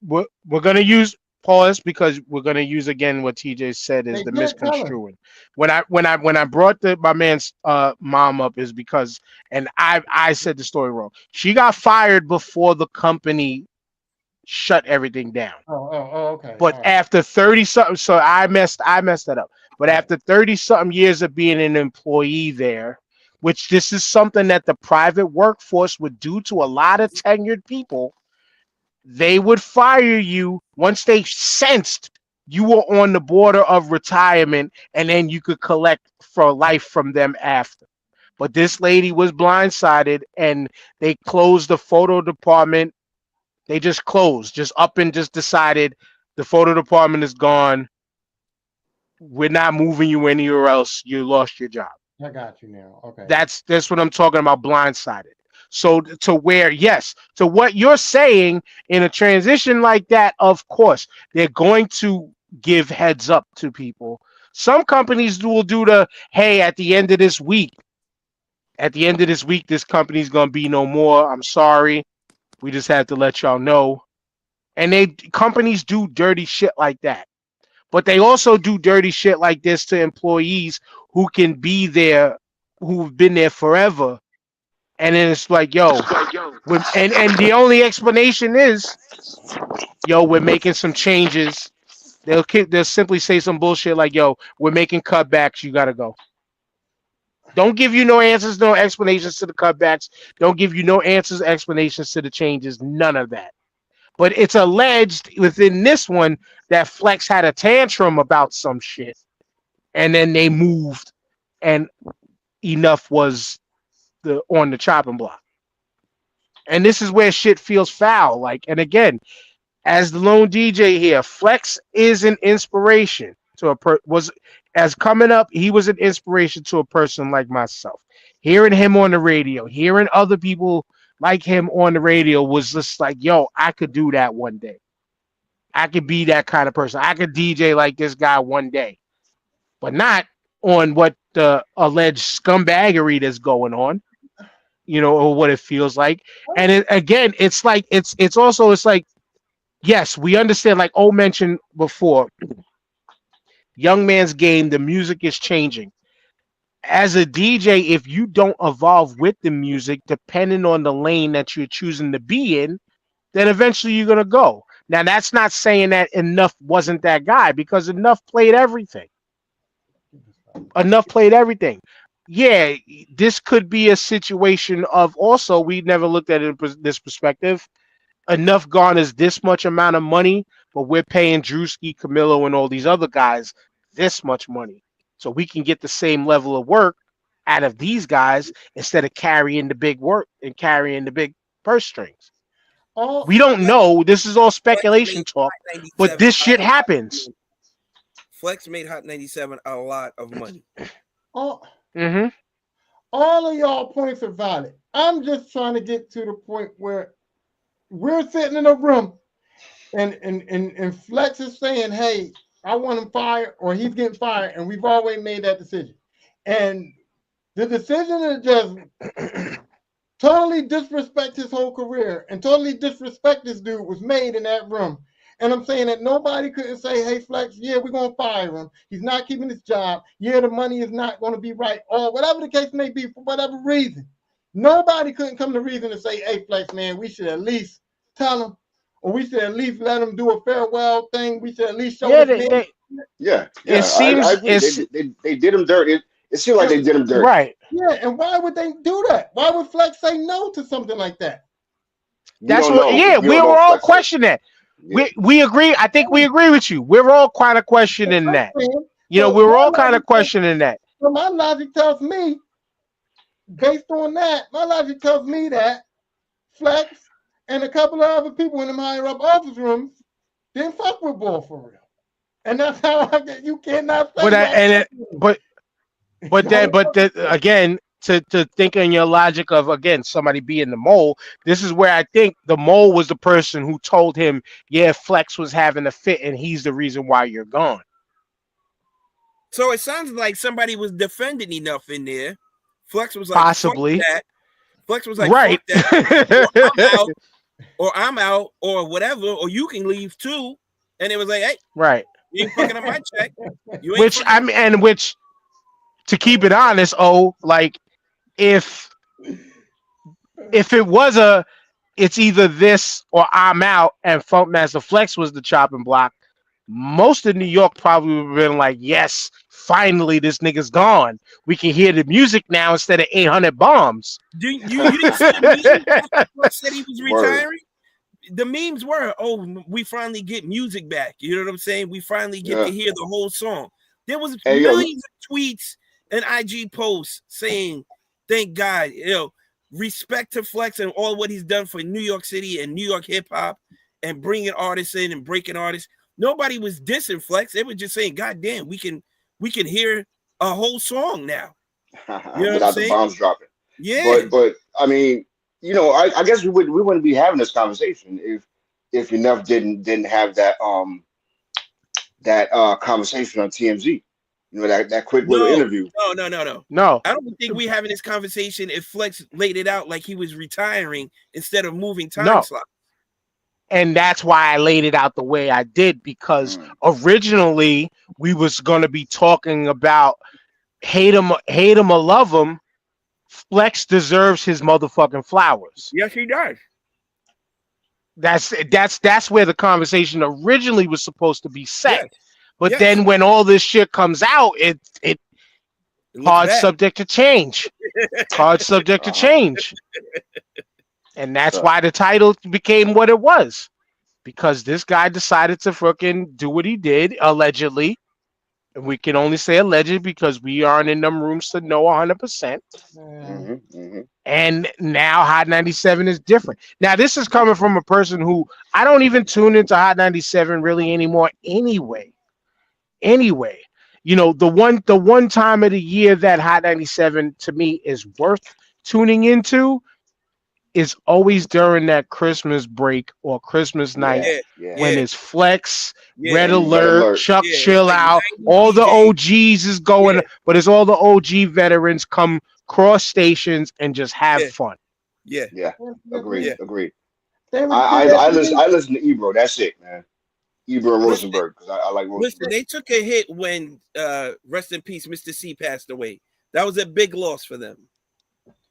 we're gonna use pause because we're gonna use again what TJ said is the misconstruing. When I brought my man's mom up is because, and I said the story wrong. She got fired before the company shut everything down. Okay. But after 30 something, so I messed that up. But after 30 something years of being an employee there, which this is something that the private workforce would do to a lot of tenured people, they would fire you once they sensed you were on the border of retirement, and then you could collect for life from them after. But this lady was blindsided, and they closed the photo department. They just closed, just decided the photo department is gone. We're not moving you anywhere else. You lost your job. I got you now. Okay. That's what I'm talking about, blindsided. So to what you're saying in a transition like that, of course, they're going to give heads up to people. Some companies will do hey, at the end of this week, this company's going to be no more. I'm sorry. We just have to let y'all know. And companies do dirty shit like that. But they also do dirty shit like this to employees who can be there, who've been there forever. And then it's like, and the only explanation is, we're making some changes. They'll simply say some bullshit like, we're making cutbacks. You got to go. Don't give you no answers, no explanations to the cutbacks. Don't give you no answers, explanations to the changes. None of that. But it's alleged within this one that Flex had a tantrum about some shit, and then they moved, and enough was on the chopping block. And this is where shit feels foul. Like, and again, as the lone DJ here, Flex is an inspiration to as coming up, he was an inspiration to a person like myself. Hearing him on the radio, hearing other people like him on the radio was just like, yo, I could do that one day. I could be that kind of person. I could DJ like this guy one day, but not on what the alleged scumbaggery that's going on, or what it feels like. And again, it's like, it's like, yes, we understand, like O mentioned before, young man's game, the music is changing. As a DJ, if you don't evolve with the music, depending on the lane that you're choosing to be in, then eventually you're going to go. Now, that's not saying that Enough wasn't that guy, because Enough played everything. Enough played everything. Yeah, this could be a situation of also, we never looked at it in this perspective. Enough garners this much amount of money, but we're paying Drewski, Camilo, and all these other guys this much money. So we can get the same level of work out of these guys instead of carrying the big work and carrying the big purse strings. We don't know. This is all speculation talk, but this shit happens. Flex made Hot 97 a lot of money. All of y'all points are valid. I'm just trying to get to the point where we're sitting in a room and Flex is saying, hey, I want him fired, or he's getting fired, and we've already made that decision. And the decision to just totally disrespect his whole career and totally disrespect this dude was made in that room. And I'm saying that nobody couldn't say, hey, Flex, yeah, we're going to fire him. He's not keeping his job. Yeah, the money is not going to be right, or whatever the case may be, for whatever reason. Nobody couldn't come to reason to say, hey, Flex, man, we should at least tell him, or we should at least let him do a farewell thing. We should at least show him. It seems they did him dirty. It seemed like they did him dirty. Right. Yeah, and why would they do that? Why would Flex say no to something like that? That's what. Yeah, we were all questioning that. We agree. I think we agree with you. We're all kind of questioning that. We were all kind of questioning that. So my logic tells me, based on that, that Flex and a couple of other people in them higher up office rooms didn't fuck with Ball for real. And that's how you cannot say that. Again, to think in your logic of, again, somebody being the mole, this is where I think the mole was the person who told him, yeah, Flex was having a fit and he's the reason why you're gone. So it sounds like somebody was defending Enough in there. Flex was like, possibly. That. Flex was like, right. That. Or I'm out, or whatever, or you can leave too. And it was like, hey, right. You ain't fucking up my check. Which to keep it honest, like if it was it's either this or I'm out, and Funkmaster Flex was the chopping block, most of New York probably would have been like, yes, finally this nigga's gone. We can hear the music now instead of 800 bombs. You didn't see the memes said he was retiring? The memes were, we finally get music back. You know what I'm saying? We finally get to hear the whole song. There was millions of tweets and IG posts saying, thank God, respect to Flex and all what he's done for New York City and New York hip hop and bringing artists in and breaking artists. Nobody was dissing Flex. They were just saying, God damn, we can hear a whole song now. You know without the bombs dropping. Yeah. But I mean, I guess we wouldn't be having this conversation if Enough didn't have that conversation on TMZ. That quick little interview. No. I don't think we're having this conversation if Flex laid it out like he was retiring instead of moving time slots. And that's why I laid it out the way I did, because originally we was going to be talking about hate him or love him. Flex deserves his motherfucking flowers. Yes, he does. That's where the conversation originally was supposed to be set. Yes. But then when all this shit comes out, it hard subject to change. Hard subject to change. And that's why the title became what it was. because this guy decided to fucking do what he did, allegedly. And we can only say alleged because we aren't in them rooms to know 100%. And now Hot 97 is different. Now, this is coming from a person who I don't even tune into Hot 97 really anymore anyway. You know, the one time of the year that Hot 97 to me is worth tuning into is always during that Christmas break or Christmas night when it's Flex, Red Alert, Chuck Chill Out, all the OGs is going, but it's all the OG veterans come cross stations and just have fun. Agreed. I listen to Ebro. That's it, man. Ebro and Rosenberg, because I like Rosenberg. Listen, they took a hit when rest in peace, Mr. C passed away. That was a big loss for them.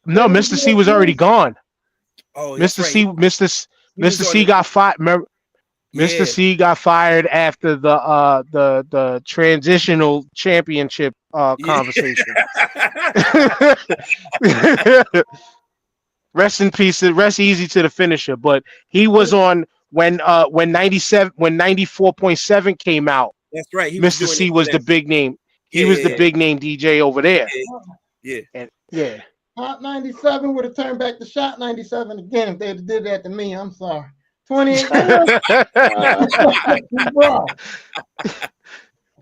No, Mr. C was already gone. Oh, Mr. C, Mr. C got fired. Mr. C got fired after the transitional championship conversation. Rest in peace. Rest easy to the finisher. But he was on when 94.7 came out. That's right. Mr. C was the big name. He was the big name DJ over there. Hot 97 would have turned back to Shot 97 again if they did that to me. I'm sorry. 28 years. Bro.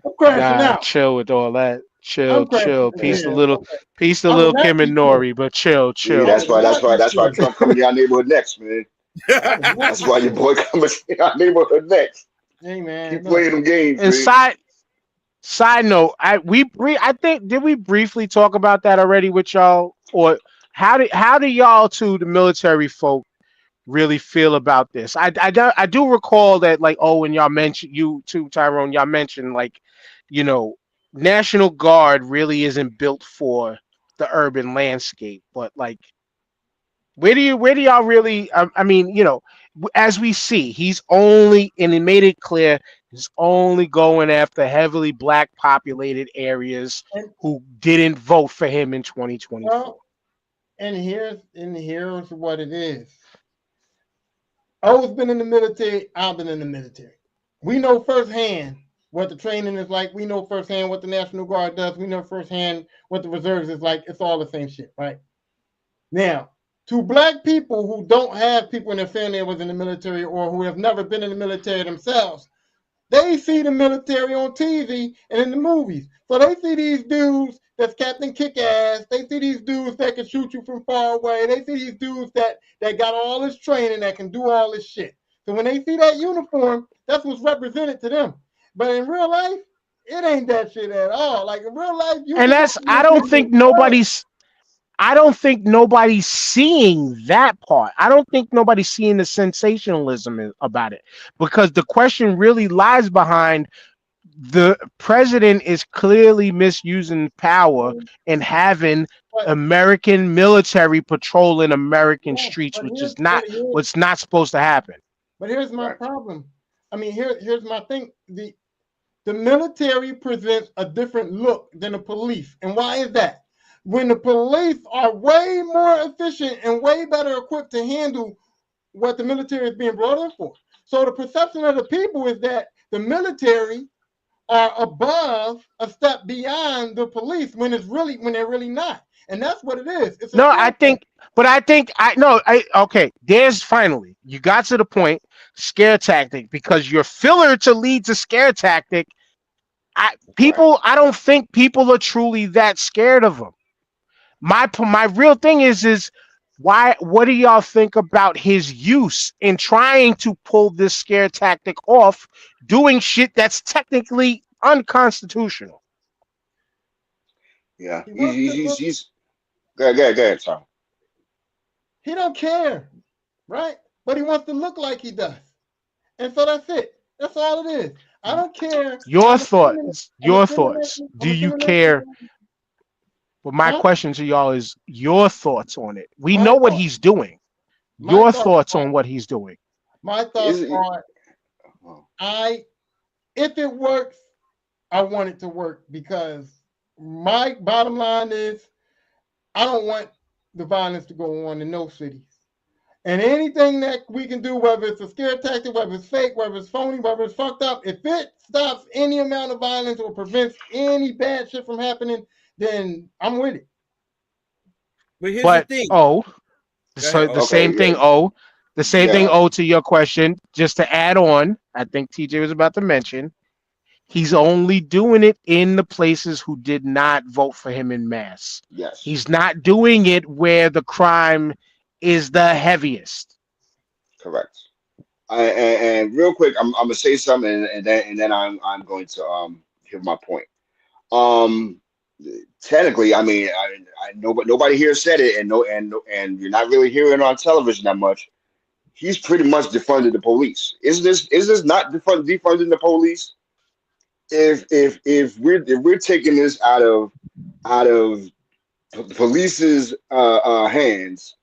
I'm crashing out. Chill with all that. Chill. Peace to little Kim and Nori, but chill. Yeah, that's why Trump coming to our neighborhood next, man. That's why your boy coming to our neighborhood next. Hey, man. Keep playing them games. And man. Side note, I think did we briefly talk about that already with y'all, or how do y'all the military folk really feel about this? I do recall that, like, when y'all mentioned, you too, Tyrone, y'all mentioned, like, you know, National Guard really isn't built for the urban landscape, but like, where do y'all really? I mean, you know, as we see, he's only, and he made it clear, he's only going after heavily black populated areas who didn't vote for him in 2024. Well, and here's what it is. O's been in the military. I've been in the military. We know firsthand what the training is like. We know firsthand what the National Guard does. We know firsthand what the reserves is like. It's all the same shit, right? Now, to black people who don't have people in their family that was in the military or who have never been in the military themselves, they see the military on TV and in the movies. So they see these dudes that's Captain Kick-Ass. They see these dudes that can shoot you from far away. They see these dudes that got all this training, that can do all this shit. So when they see that uniform, that's what's represented to them. But in real life, it ain't that shit at all. Like in real life, I don't think nobody's seeing that part. I don't think nobody's seeing the sensationalism about it, because the question really lies behind the president is clearly misusing power and having American military patrolling American streets, which is not what's not supposed to happen. But here's my problem. I mean, here's my thing. The military presents a different look than the police. And why is that? When the police are way more efficient and way better equipped to handle what the military is being brought in for. So the perception of the people is that the military are above, a step beyond the police when they're really not. And that's what it is. Okay, there's finally, you got to the point, scare tactic, because your filler to lead to scare tactic, I don't think people are truly that scared of them. My real thing is what do y'all think about his use in trying to pull this scare tactic off, doing shit that's technically unconstitutional? Yeah, he's go ahead, Tom. He don't care, right? But he wants to look like he does. And so that's it. That's all it is. I don't care. Your thoughts. Do you care? Well, my question to y'all is your thoughts on it. We know what he's doing. Your thoughts on what he's doing. My thoughts are, if it works, I want it to work, because my bottom line is I don't want the violence to go on in no cities. And anything that we can do, whether it's a scare tactic, whether it's fake, whether it's phony, whether it's fucked up, if it stops any amount of violence or prevents any bad shit from happening, then I'm with it. But here's But the thing. So the same thing. The same thing. To your question, just to add on, I think TJ was about to mention, he's only doing it in the places who did not vote for him in mass. Yes. He's not doing it where the crime is the heaviest. Correct. And real quick, I'm gonna say something, and then I'm going to give my point. Technically, I mean, I nobody here said it, and you're not really hearing it on television that much. He's pretty much defunded the police. Is this not defunding the police? If we're taking this out of the police's hands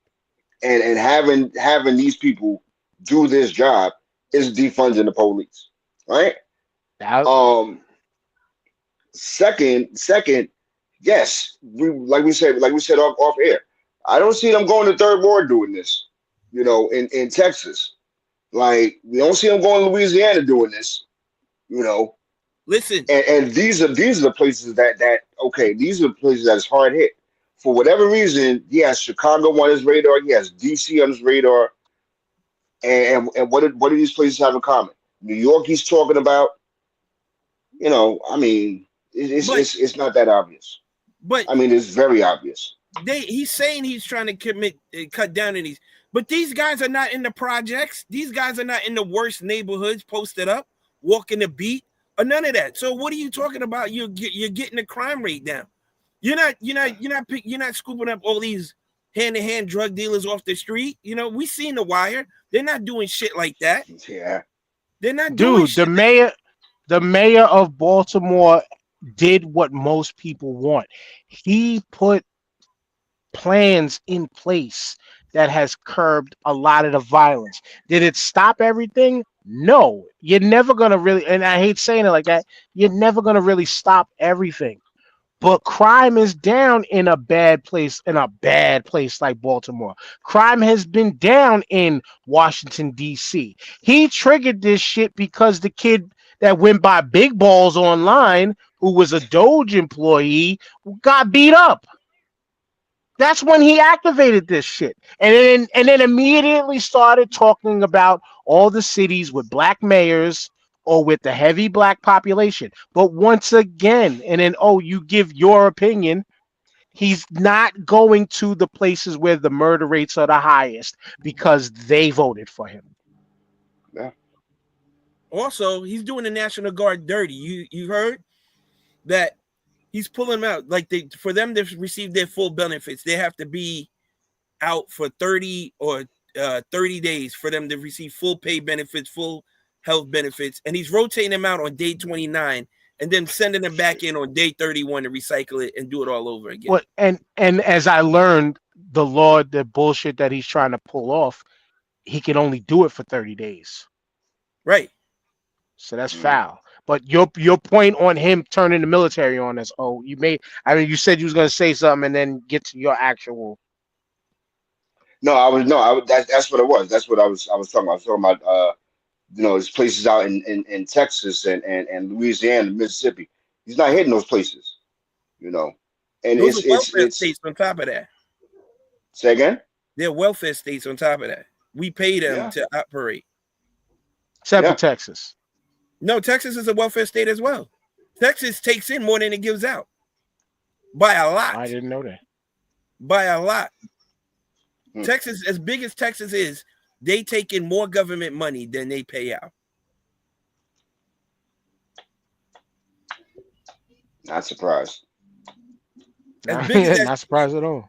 and having these people do this job, is defunding the police, right? Second, yes, we said off air. I don't see them going to Third Ward doing this, in Texas. Like, we don't see them going to Louisiana doing this, Listen, and these are the places that these are the places that's hard hit. For whatever reason, he has Chicago on his radar, he has DC on his radar, and what do these places have in common? New York, he's talking about. I mean, it's not that obvious. But I mean, it's very obvious. He's saying he's trying to cut down in these, but these guys are not in the projects. These guys are not in the worst neighborhoods, posted up, walking the beat, or none of that. So what are you talking about? You're getting the crime rate down. You're not scooping up all these hand-to-hand drug dealers off the street. We seen The Wire. They're not doing shit like that. Yeah, they're not doing shit. The mayor of Baltimore did what most people want. He put plans in place that has curbed a lot of the violence. Did it stop everything? No. You're never going to really, and I hate saying it like that, you're never going to really stop everything. But crime is down in a bad place like Baltimore. Crime has been down in Washington, D.C. He triggered this shit because the kid that went by Big Balls online, who was a Doge employee, got beat up. That's when he activated this shit. And then immediately started talking about all the cities with black mayors or with the heavy black population. But once again, and then, you give your opinion, he's not going to the places where the murder rates are the highest because they voted for him. Yeah. Also, he's doing the National Guard dirty. You heard that he's pulling them out. Like, for them to receive their full benefits, they have to be out for 30 or 30 days for them to receive full pay benefits, full health benefits. And he's rotating them out on day 29 and then sending them back in on day 31 to recycle it and do it all over again. Well, and as I learned, the bullshit that he's trying to pull off, he can only do it for 30 days. Right. So that's foul. But your point on him turning the military on us, you said you was going to say something and then get to your actual. That's what it was. That's what I was talking about. I was talking about there's places out in Texas and Louisiana, Mississippi. He's not hitting those places, And those are welfare states on top of that. Say again? They're welfare states on top of that. We pay them to operate. Except for Texas. No, Texas is a welfare state as well. Texas takes in more than it gives out. By a lot. I didn't know that. By a lot. Texas, as big as Texas is, they take in more government money than they pay out. Not surprised. Not surprised at all.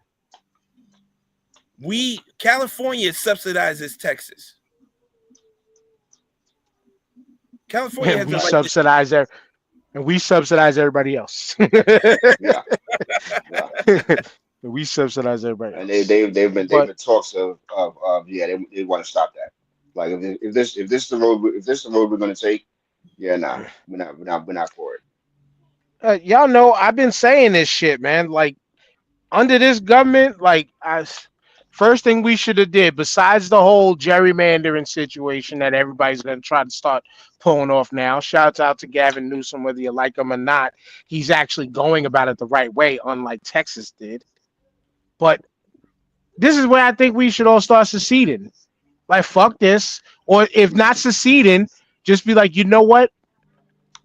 California subsidizes Texas. California has we subsidize everybody else. Yeah. We subsidize everybody And else. they've been talks of they want to stop that. Like if this is the road we're going to take, we're not for it. Y'all know I've been saying this shit, man. Like, under this government, like first thing we should have did, besides the whole gerrymandering situation that everybody's going to try to start pulling off now. Shouts out to Gavin Newsom, whether you like him or not. He's actually going about it the right way, unlike Texas did. But this is where I think we should all start seceding. Like, fuck this. Or if not seceding, just be like, you know what?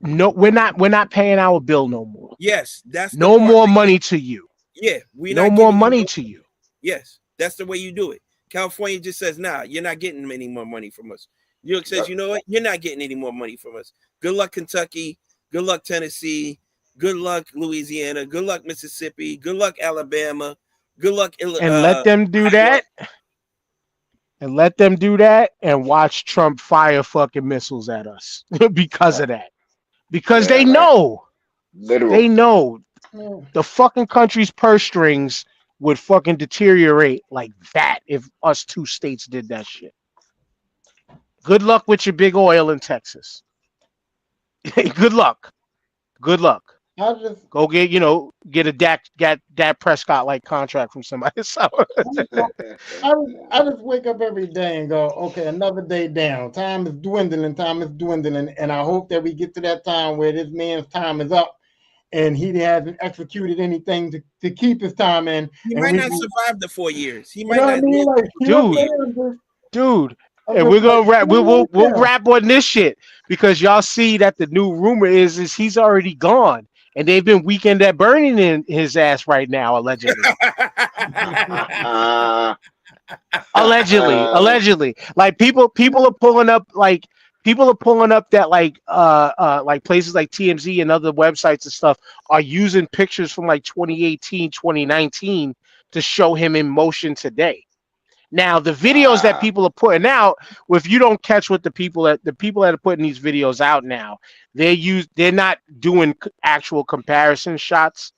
No, we're not paying our bill no more. Yes, that's no more money to you. Yeah, we no more money to you. Yes, that's the way you do it. California just says, nah, you're not getting any more money from us. New York says, you know what? You're not getting any more money from us. Good luck, Kentucky. Good luck, Tennessee. Good luck, Louisiana. Good luck, Mississippi. Good luck, Alabama. Good luck, and let them do that. And let them do that and watch Trump fire fucking missiles at us because of that. Because they know. Literally. They know the fucking country's purse strings would fucking deteriorate like that if us two states did that shit. Good luck with your big oil in Texas. Good luck. Good luck. Go get a Dak Prescott like contract from somebody. So I just wake up every day and go, okay, another day down. Time is dwindling, and I hope that we get to that time where this man's time is up and he hasn't executed anything to keep his time in. He might not survive the 4 years. He might not. I mean? Like, dude. And we're gonna wrap. We'll wrap on this shit because y'all see that the new rumor is he's already gone, and they've been weekend at burning in his ass right now, allegedly. Allegedly. Like people are pulling up that like places like TMZ and other websites and stuff are using pictures from like 2018, 2019 to show him in motion today. Now the videos that people are putting out, if you don't catch what the people that are putting these videos out now, they're not doing actual comparison shots,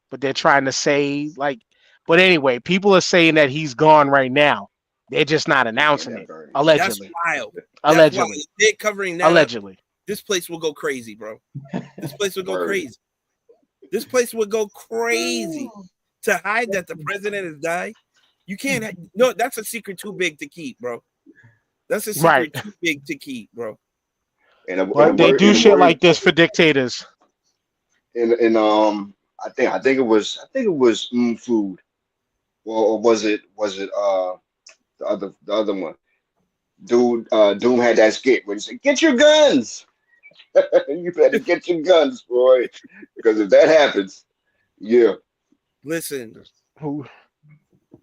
but they're trying to say like. But anyway, people are saying that he's gone right now. They're just not announcing it. Allegedly. That's wild. Allegedly. That's wild. They're covering that. Allegedly. This place will go crazy, bro. This place will go crazy. This place would go crazy to hide that the president has died. You can't. No, that's a secret too big to keep, bro. That's a secret too big to keep, bro. But they do shit like this for dictators. And I think it was food, or was it the other one? Dude, Doom had that skit where he said, "Get your guns." You better get your guns, boy, because if that happens, yeah. Listen,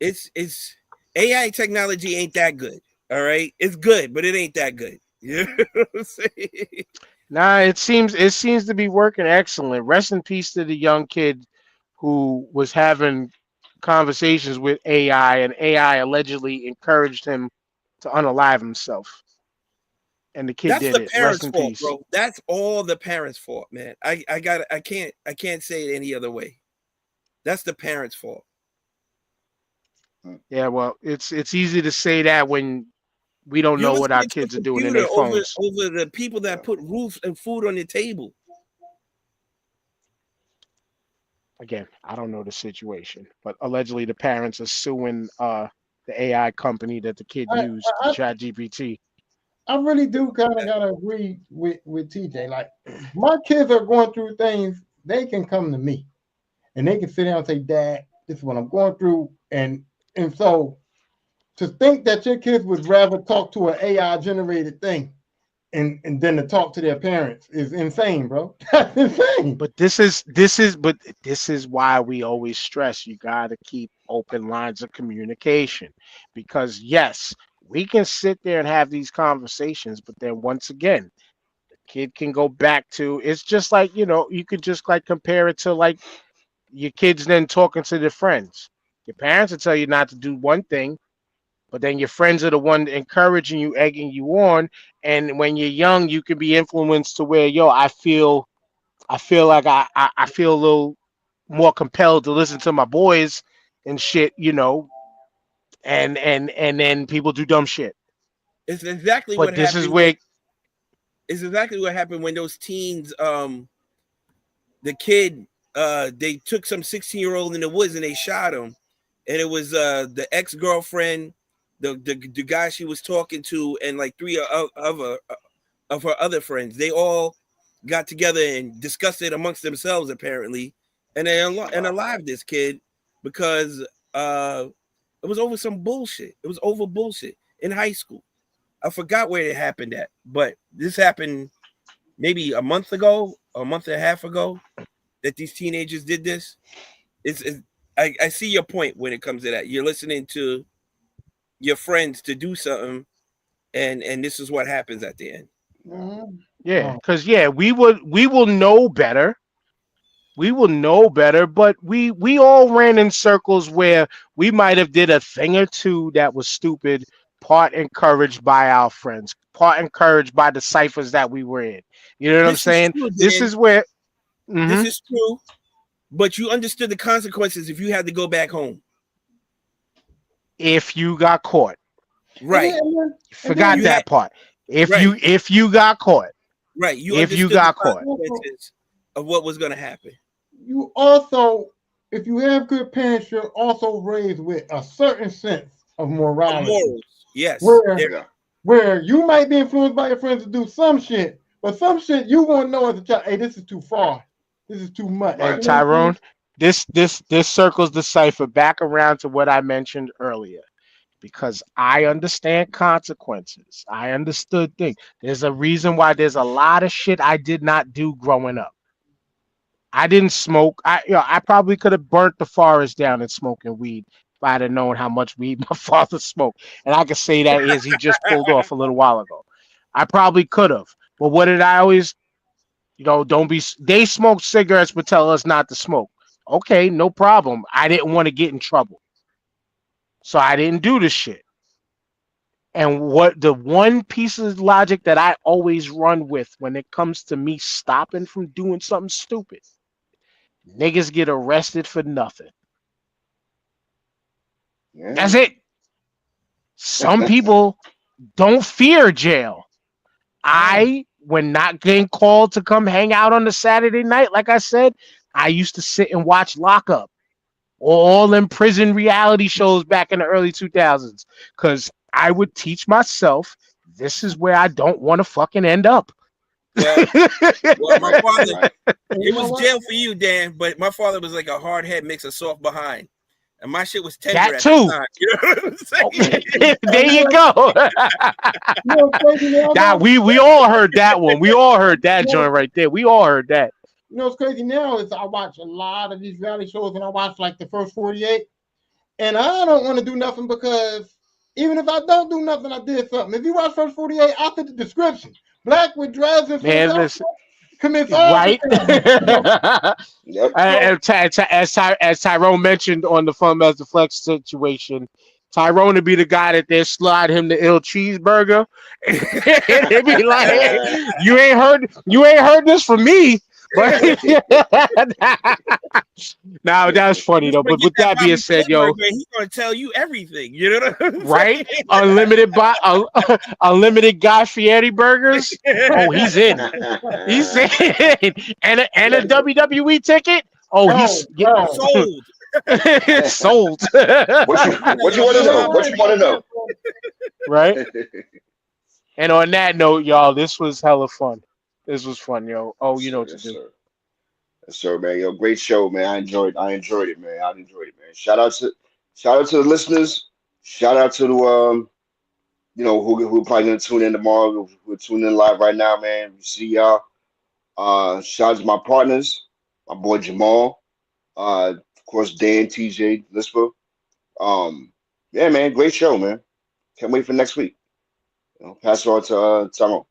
it's AI technology ain't that good. All right, it's good, but it ain't that good. You know what I'm saying? Nah, it seems to be working excellent. Rest in peace to the young kid who was having conversations with AI, and AI allegedly encouraged him to unalive himself. And the kid did it. Rest in peace, bro. That's all the parents' fault, man. I can't say it any other way. That's the parents' fault. Yeah, well, it's easy to say that when we don't know what our kids are doing in their phones. Over the people that put roofs and food on your table. Again, I don't know the situation, but allegedly the parents are suing the AI company that the kid used, ChatGPT. I really do kind of gotta agree with TJ. Like, my kids are going through things, they can come to me and they can sit down and say, "Dad, this is what I'm going through," and so to think that your kids would rather talk to an AI generated thing and then to talk to their parents is insane, bro. That's insane. But this is why we always stress you gotta keep open lines of communication. Because yes, we can sit there and have these conversations, but then once again, the kid can go back to it's just like, you could just like compare it to like your kids then talking to their friends. Your parents will tell you not to do one thing, but then your friends are the one encouraging you, egging you on. And when you're young, you can be influenced to where, I feel like I feel a little more compelled to listen to my boys and shit, and then people do dumb shit. It's exactly but what this happened. Is where it's exactly what happened when those teens, the kid, they took some 16-year-old in the woods and they shot him. and it was the ex-girlfriend, the guy she was talking to, and like three of her other friends. They all got together and discussed it amongst themselves, apparently, and they alive this kid because it was over some bullshit. It was over bullshit in high school. I forgot where it happened at, but this happened maybe a month ago, a month and a half ago, that these teenagers did this. I see your point when it comes to that. You're listening to your friends to do something, and this is what happens at the end. Yeah, because we will know better. We will know better, but we all ran in circles where we might have did a thing or two that was stupid, part encouraged by our friends, part encouraged by the ciphers that we were in. You know what I'm saying? This is where this is true, but you understood the consequences if you had to go back home. If you got caught. Right. Forgot that part. If you got caught. Right. If you got caught. Of what was going to happen. You also, if you have good parents, you're also raised with a certain sense of morality. Morals. Yes. Where you might be influenced by your friends to do some shit, but some shit you won't know as a child. Hey, this is too far. This is too much. Right, Tyrone, this circles the cipher back around to what I mentioned earlier. Because I understand consequences. I understood things. There's a reason why there's a lot of shit I did not do growing up. I didn't smoke. I probably could have burnt the forest down in smoking weed if I'd have known how much weed my father smoked. And I can say that as he just pulled off a little while ago. I probably could have. But what did I always, they smoke cigarettes but tell us not to smoke. Okay, no problem. I didn't want to get in trouble. So I didn't do this shit. And what the one piece of logic that I always run with when it comes to me stopping from doing something stupid, niggas get arrested for nothing. Yeah. That's it. Some people don't fear jail. When not getting called to come hang out on the Saturday night, like I said, I used to sit and watch Lockup. All them prison reality shows back in the early 2000s, because I would teach myself this is where I don't want to fucking end up. Well, my father, it was jail for you, Dan, but my father was like a hard head mix of soft behind. And my shit was tender that at too. the time. You know what I'm saying? There you go. We all heard that one. We all heard that joint right there. We all heard that. You know what's crazy now is I watch a lot of these reality shows and I watch like the first 48. And I don't want to do nothing because even if I don't do nothing, I did something. If you watch first 48, I put the description. Black with dreads and commits all right. As Tyrone mentioned on the Fun as the Flex situation, Tyrone would be the guy that they slide him the ill cheeseburger. They'd be like, hey, you ain't heard this from me. But now that's funny though. But with that being said, yo, he's gonna tell you everything. You know what I'm right? Unlimited Guy Fieri burgers. Oh, he's in. He's in. And a WWE ticket. Oh, he's sold. Sold. What you want to know? What you want to know? Right. And on that note, y'all, this was hella fun. This was fun, yo. Oh, you know what to do. Sir. Yes, sir, man. Yo, great show, man. I enjoyed it, man. Shout out to the listeners. Shout out to the who probably gonna tune in tomorrow. We're tuning in live right now, man. We see y'all. Shout out to my partners, my boy Jamal. Of course, Dan, TJ, Lisper. Yeah, man, great show, man. Can't wait for next week. Pass it on to Tyrone.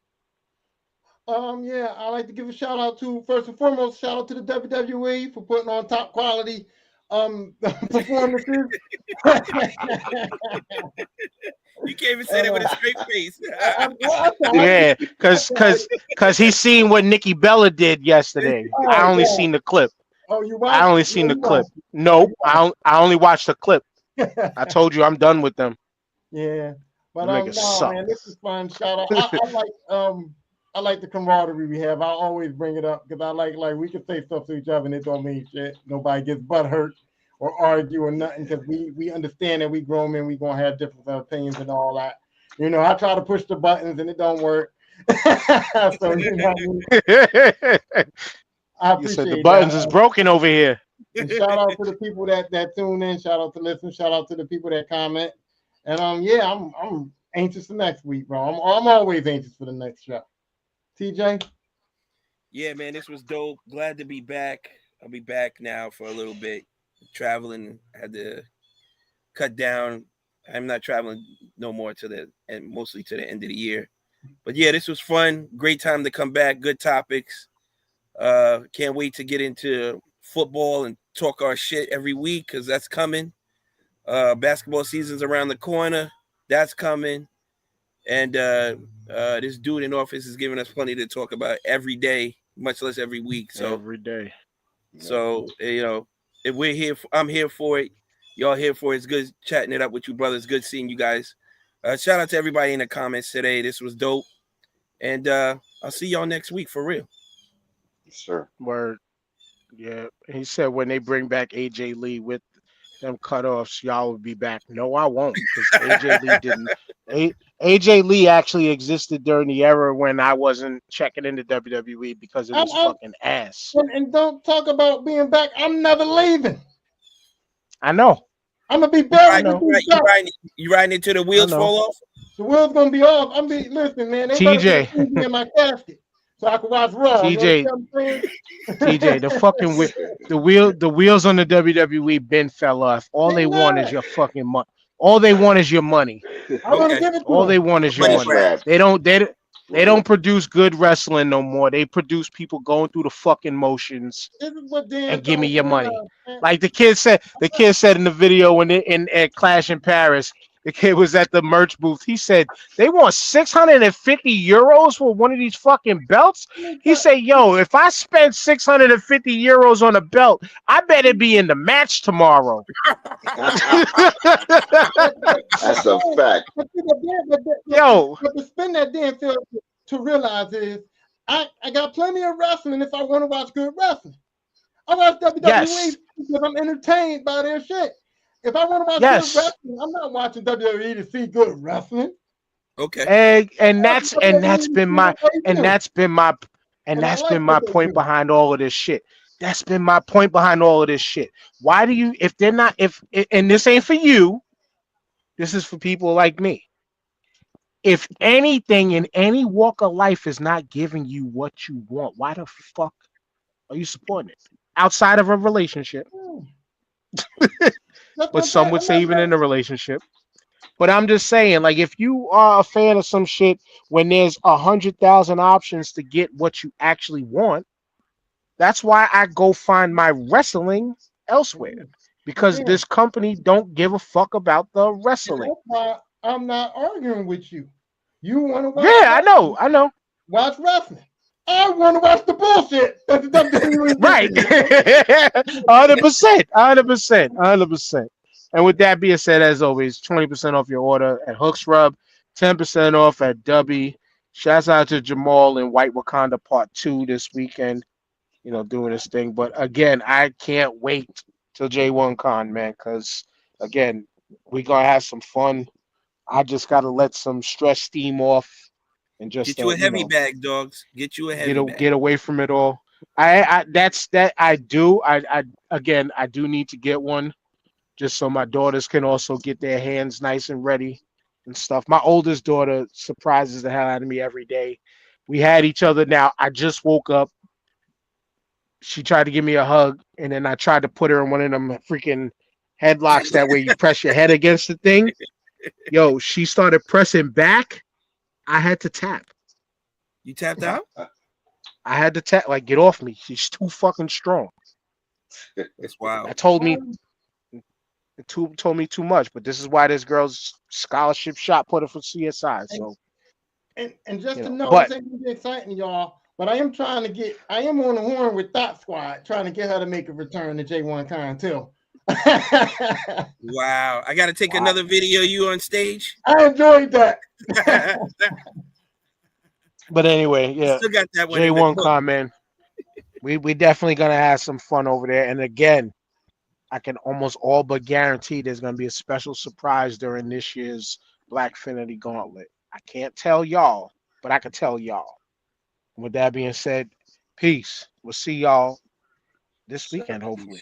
Yeah, I like to give a shout out to, first and foremost, shout out to the WWE for putting on top quality performances. You can't even say that with a straight face. Yeah, because he's seen what Nikki Bella did yesterday. I only seen the clip. Oh, you watched? I only seen the clip. Nope, I only watched the clip. I told you I'm done with them. Yeah, but no, man, this is fun. Shout out. I like the camaraderie we have. I always bring it up because I like we can say stuff to each other and it don't mean shit. Nobody gets butt hurt or argue or nothing because we understand that we grown men, we gonna have different opinions and all that. You know, I try to push the buttons and it don't work. So you know, I You said appreciate the buttons that. is broken over here. And shout out to the people that tune in. Shout out to listen. Shout out to the people that comment. And yeah, I'm anxious for next week, bro. I'm always anxious for the next show. TJ. Yeah, man, this was dope. Glad to be back. I'll be back now for a little bit. Traveling, had to cut down. I'm not traveling no more mostly to the end of the year. But yeah, this was fun. Great time to come back. Good topics. Can't wait to get into football and talk our shit every week because that's coming. Basketball season's around the corner. That's coming. And this dude in office is giving us plenty to talk about every day, much less every week. So every day. So you know, if we're here, I'm here for it. Y'all here for it. It's good chatting it up with you, brothers. Good seeing you guys. Shout out to everybody in the comments today. This was dope. And I'll see y'all next week for real. Yes, sir. Word. Yeah. He said when they bring back AJ Lee with them cutoffs, y'all will be back. No, I won't, because AJ Lee didn't. AJ Lee actually existed during the era when I wasn't checking into WWE because it was fucking ass. And don't talk about being back. I'm never leaving. I know. I'm gonna be buried. You riding until the wheels fall off? The wheels gonna be off. Listen, man. They TJ. better put in my casket so I can watch Raw. TJ. You know what I'm saying? TJ, the fucking the wheels on the WWE been fell off. All they want is your fucking money. All they want is your money. All they want is your money. They don't produce good wrestling no more. They produce people going through the fucking motions and give me your money. Like the kid said in the video when at Clash in Paris, the kid was at the merch booth. He said they want 650 euros for one of these fucking belts. He said, "Yo, if I spend 650 euros on a belt, I better be in the match tomorrow." That's a fact. Yo, but to spend that damn film to realize is I got plenty of wrestling if I want to watch good wrestling. I watch WWE because I'm entertained by their shit. If I want to watch good wrestling, I'm not watching WWE to see good wrestling. Okay. And that's been my point behind all of this shit. That's been my point behind all of this shit. Why do you, if they're not, and this ain't for you, this is for people like me. If anything in any walk of life is not giving you what you want, why the fuck are you supporting it? Outside of a relationship. But some would say even in a relationship. But I'm just saying, like, if you are a fan of some shit when there's 100,000 options to get what you actually want, that's why I go find my wrestling elsewhere. Because this company don't give a fuck about the wrestling. That's why I'm not arguing with you. You want to watch wrestling? I know. Watch wrestling. I want to watch the bullshit. That's the WWE. Right. 100%. And with that being said, as always, 20% off your order at Hooks Rub, 10% off at Dubby. Shouts out to Jamal in White Wakanda Part 2 this weekend, you know, doing this thing. But again, I can't wait till J1 Con, man, because again, we're going to have some fun. I just got to let some stress steam off. And just get you a heavy bag, dogs. Get you a heavy bag. Get away from it all. I do need to get one, just so my daughters can also get their hands nice and ready and stuff. My oldest daughter surprises the hell out of me every day. We had each other now. I just woke up. She tried to give me a hug, and then I tried to put her in one of them freaking headlocks that way you press your head against the thing. Yo, she started pressing back. I had to tap. You tapped out? I had to tap, like, get off me. She's too fucking strong. That's wild. Told me too much, but this is why this girl's scholarship shot put her for CSI. So, and just to know, this ain't gonna be exciting, y'all. But I am on the horn with Thought Squad, trying to get her to make a return to J1 Con too. Wow. I got to take another video of you on stage. I enjoyed that. But anyway, yeah. Still got that one. J1 Con, man. We definitely gonna have some fun over there. And again, I can almost all but guarantee there's going to be a special surprise during this year's Blackfinity Gauntlet. I can't tell y'all, but I can tell y'all. With that being said, peace. We'll see y'all this weekend, hopefully.